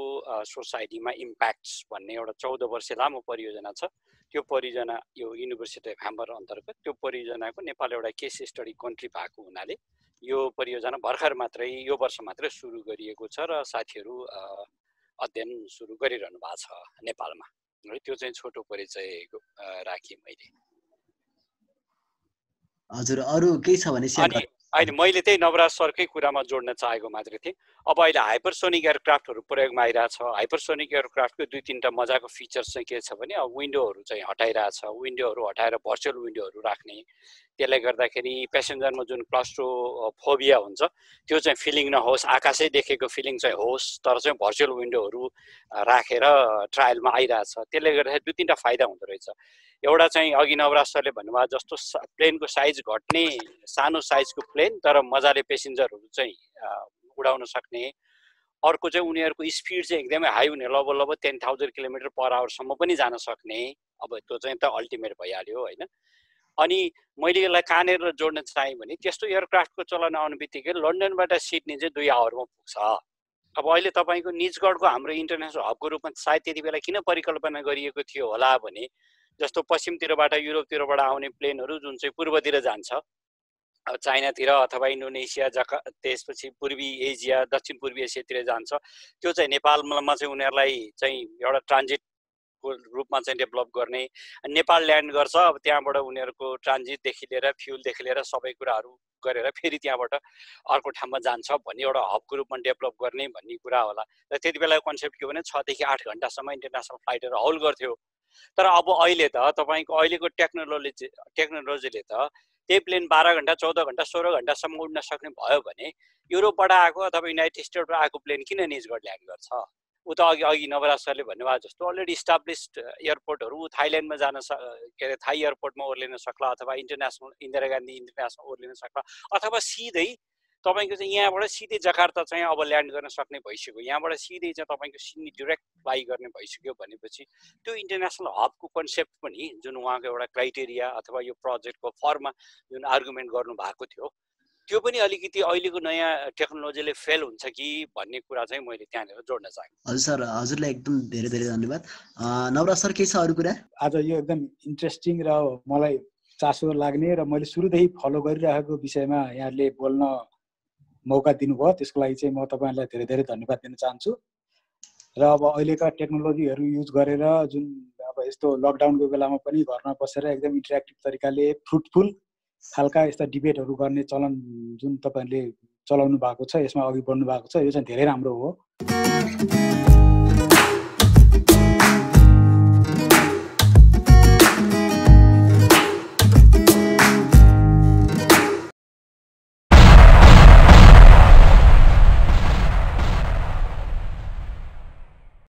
Speaker 3: सोसाइटीमा इम्प्याक्ट्स भन्ने एउटा 14 वर्ष लामो परियोजना छ। त्यो परियोजना यो युनिभर्सिटी अफ ह्याम्बर्ग अन्तर्गत त्यो परियोजनाको नेपाल एउटा केस स्टडी कन्ट्री भएको हुनाले यो परियोजना भर्खर मात्रै यो वर्ष मात्रै सुरु गरिएको छ र साथीहरू अध्ययन सुरु गरिरहनु भएको छ नेपालमा। त्यो चाहिँ छोटो परिचय राखेँ मैले।
Speaker 2: हजुर अरू केही छ भने शेयर गर्नु।
Speaker 3: अहिले मैले त्यही नवराज सरकै कुरामा जोड्न चाहेको मात्रै थिएँ। अब अहिले हाइपरसोनिक एयरक्राफ्टहरू प्रयोगमा आइरहेछ। हाइपरसोनिक एयरक्राफ्टको 2-3टा मजाको फिचर्स चाहिँ के छ भने अब विन्डोहरू चाहिँ हटाइरहेछ। विन्डोहरू हटाएर भर्चुअल विन्डोहरू राख्ने, त्यसले गर्दाखेरि प्यासेन्जरमा जुन क्लास्ट्रोफोबिया हुन्छ त्यो चाहिँ फिलिङ नहोस्, आकाशै देखेको फिलिङ चाहिँ होस्, तर चाहिँ भर्चुअल विन्डोहरू राखेर ट्रायलमा आइरहेछ। त्यसले गर्दाखेरि 2-3टा फाइदा हुँदो रहेछ। एउटा चाहिँ अघि नवराज सरले भन्नुभयो जस्तो प्लेनको साइज घट्ने, सानो साइजको प्लेन तर मजाले पेसेन्जरहरू चाहिँ उडाउन सक्ने। अर्को चाहिँ उनीहरूको स्पिड चाहिँ एकदमै हाई हुने, लगभग 10,000 km/h पनि जान सक्ने। अब त्यो चाहिँ त अल्टिमेट भइहाल्यो होइन। अनि मैले यसलाई कहाँनिर जोड्न चाहेँ भने त्यस्तो एयरक्राफ्टको चलन आउने बित्तिकै लन्डनबाट सिडनी चाहिँ 2 आवरमा पुग्छ। अब अहिले तपाईँको निजगढको हाम्रो इन्टरनेसनल हबको रूपमा सायद त्यति बेला किन परिकल्पना गरिएको थियो होला भने जस्तो पश्चिमतिरबाट युरोपतिरबाट आउने प्लेनहरू जुन चाहिँ पूर्वतिर जान्छ, चाइनातिर अथवा इन्डोनेसिया, त्यसपछि पूर्वी एसिया, दक्षिण पूर्वी एसियातिर जान्छ, त्यो चाहिँ नेपालमा चाहिँ उनीहरूलाई चाहिँ एउटा ट्रान्जिटको रूपमा चाहिँ डेभलप गर्ने। नेपाल ल्यान्ड गर्छ, अब त्यहाँबाट उनीहरूको ट्रान्जिटदेखि लिएर फ्युलदेखि लिएर सबै कुराहरू गरेर फेरि त्यहाँबाट अर्को ठाउँमा जान्छ भन्ने एउटा हबको रूपमा डेभलप गर्ने भन्ने कुरा होला। र त्यति बेलाको कन्सेप्ट के भने 6 देखि 8 घन्टासम्म इन्टरनेसनल फ्लाइटहरू हौल गर्थ्यो। तर अब अहिले त तपाईँको अहिलेको टेक्नोलोजीले त त्यही प्लेन 12 घन्टा, 14 घन्टा, 16 घन्टासम्म उड्न सक्ने भयो भने युरोपबाट आएको अथवा युनाइटेड स्टेटबाट आएको प्लेन किन निजगढ ल्यान्ड गर्छ? ऊ त अघि नवराज सरले भन्नुभएको जस्तो अलरेडी इस्टाब्लिस्ड एयरपोर्टहरू थाइल्यान्डमा जान के अरे थाई एयरपोर्टमा ओर्लिन सक्ला अथवा इन्टरनेसनल इन्दिरा गान्धी इन्टरनेसनल ओर्लिन सक्ला अथवा सिधै तपाईँको चाहिँ यहाँबाट सिधै जकार्ता चाहिँ अब ल्यान्ड गर्न सक्ने भइसक्यो यहाँबाट सिधै चाहिँ तपाईँको सिडनी डिरेक्ट फ्लाइ गर्ने भइसक्यो भनेपछि त्यो इन्टरनेसनल हबको कन्सेप्ट पनि जुन उहाँको एउटा क्राइटेरिया अथवा यो प्रोजेक्टको फर्ममा जुन आर्गुमेन्ट गर्नु भएको थियो त्यो पनि अलिकति अहिलेको नयाँ टेक्नोलोजीले फेल हुन्छ कि भन्ने कुरा चाहिँ मैले त्यहाँनिर जोड्न चाहेँ।
Speaker 2: हजुर सर, हजुरलाई एकदम धेरै धेरै धन्यवाद। नवराज सर के छ अरू कुरा?
Speaker 1: आज यो एकदम इन्ट्रेस्टिङ र मलाई चासो लाग्ने र मैले सुरुदेखि फलो गरिरहेको विषयमा यहाँले बोल्न मौका दिनुभयो, त्यसको लागि चाहिँ म तपाईँहरूलाई धेरै धेरै धन्यवाद दिन चाहन्छु। र अब अहिलेका टेक्नोलोजीहरू युज गरेर जुन अब यस्तो लकडाउनको बेलामा पनि घरमा बसेर एकदम इन्टरेक्टिभ तरिकाले फ्रुटफुल खालका यस्ता डिबेटहरू गर्ने चलन जुन तपाईँहरूले चलाउनु भएको छ, यसमा अघि बढ्नु भएको छ, यो चाहिँ धेरै राम्रो हो।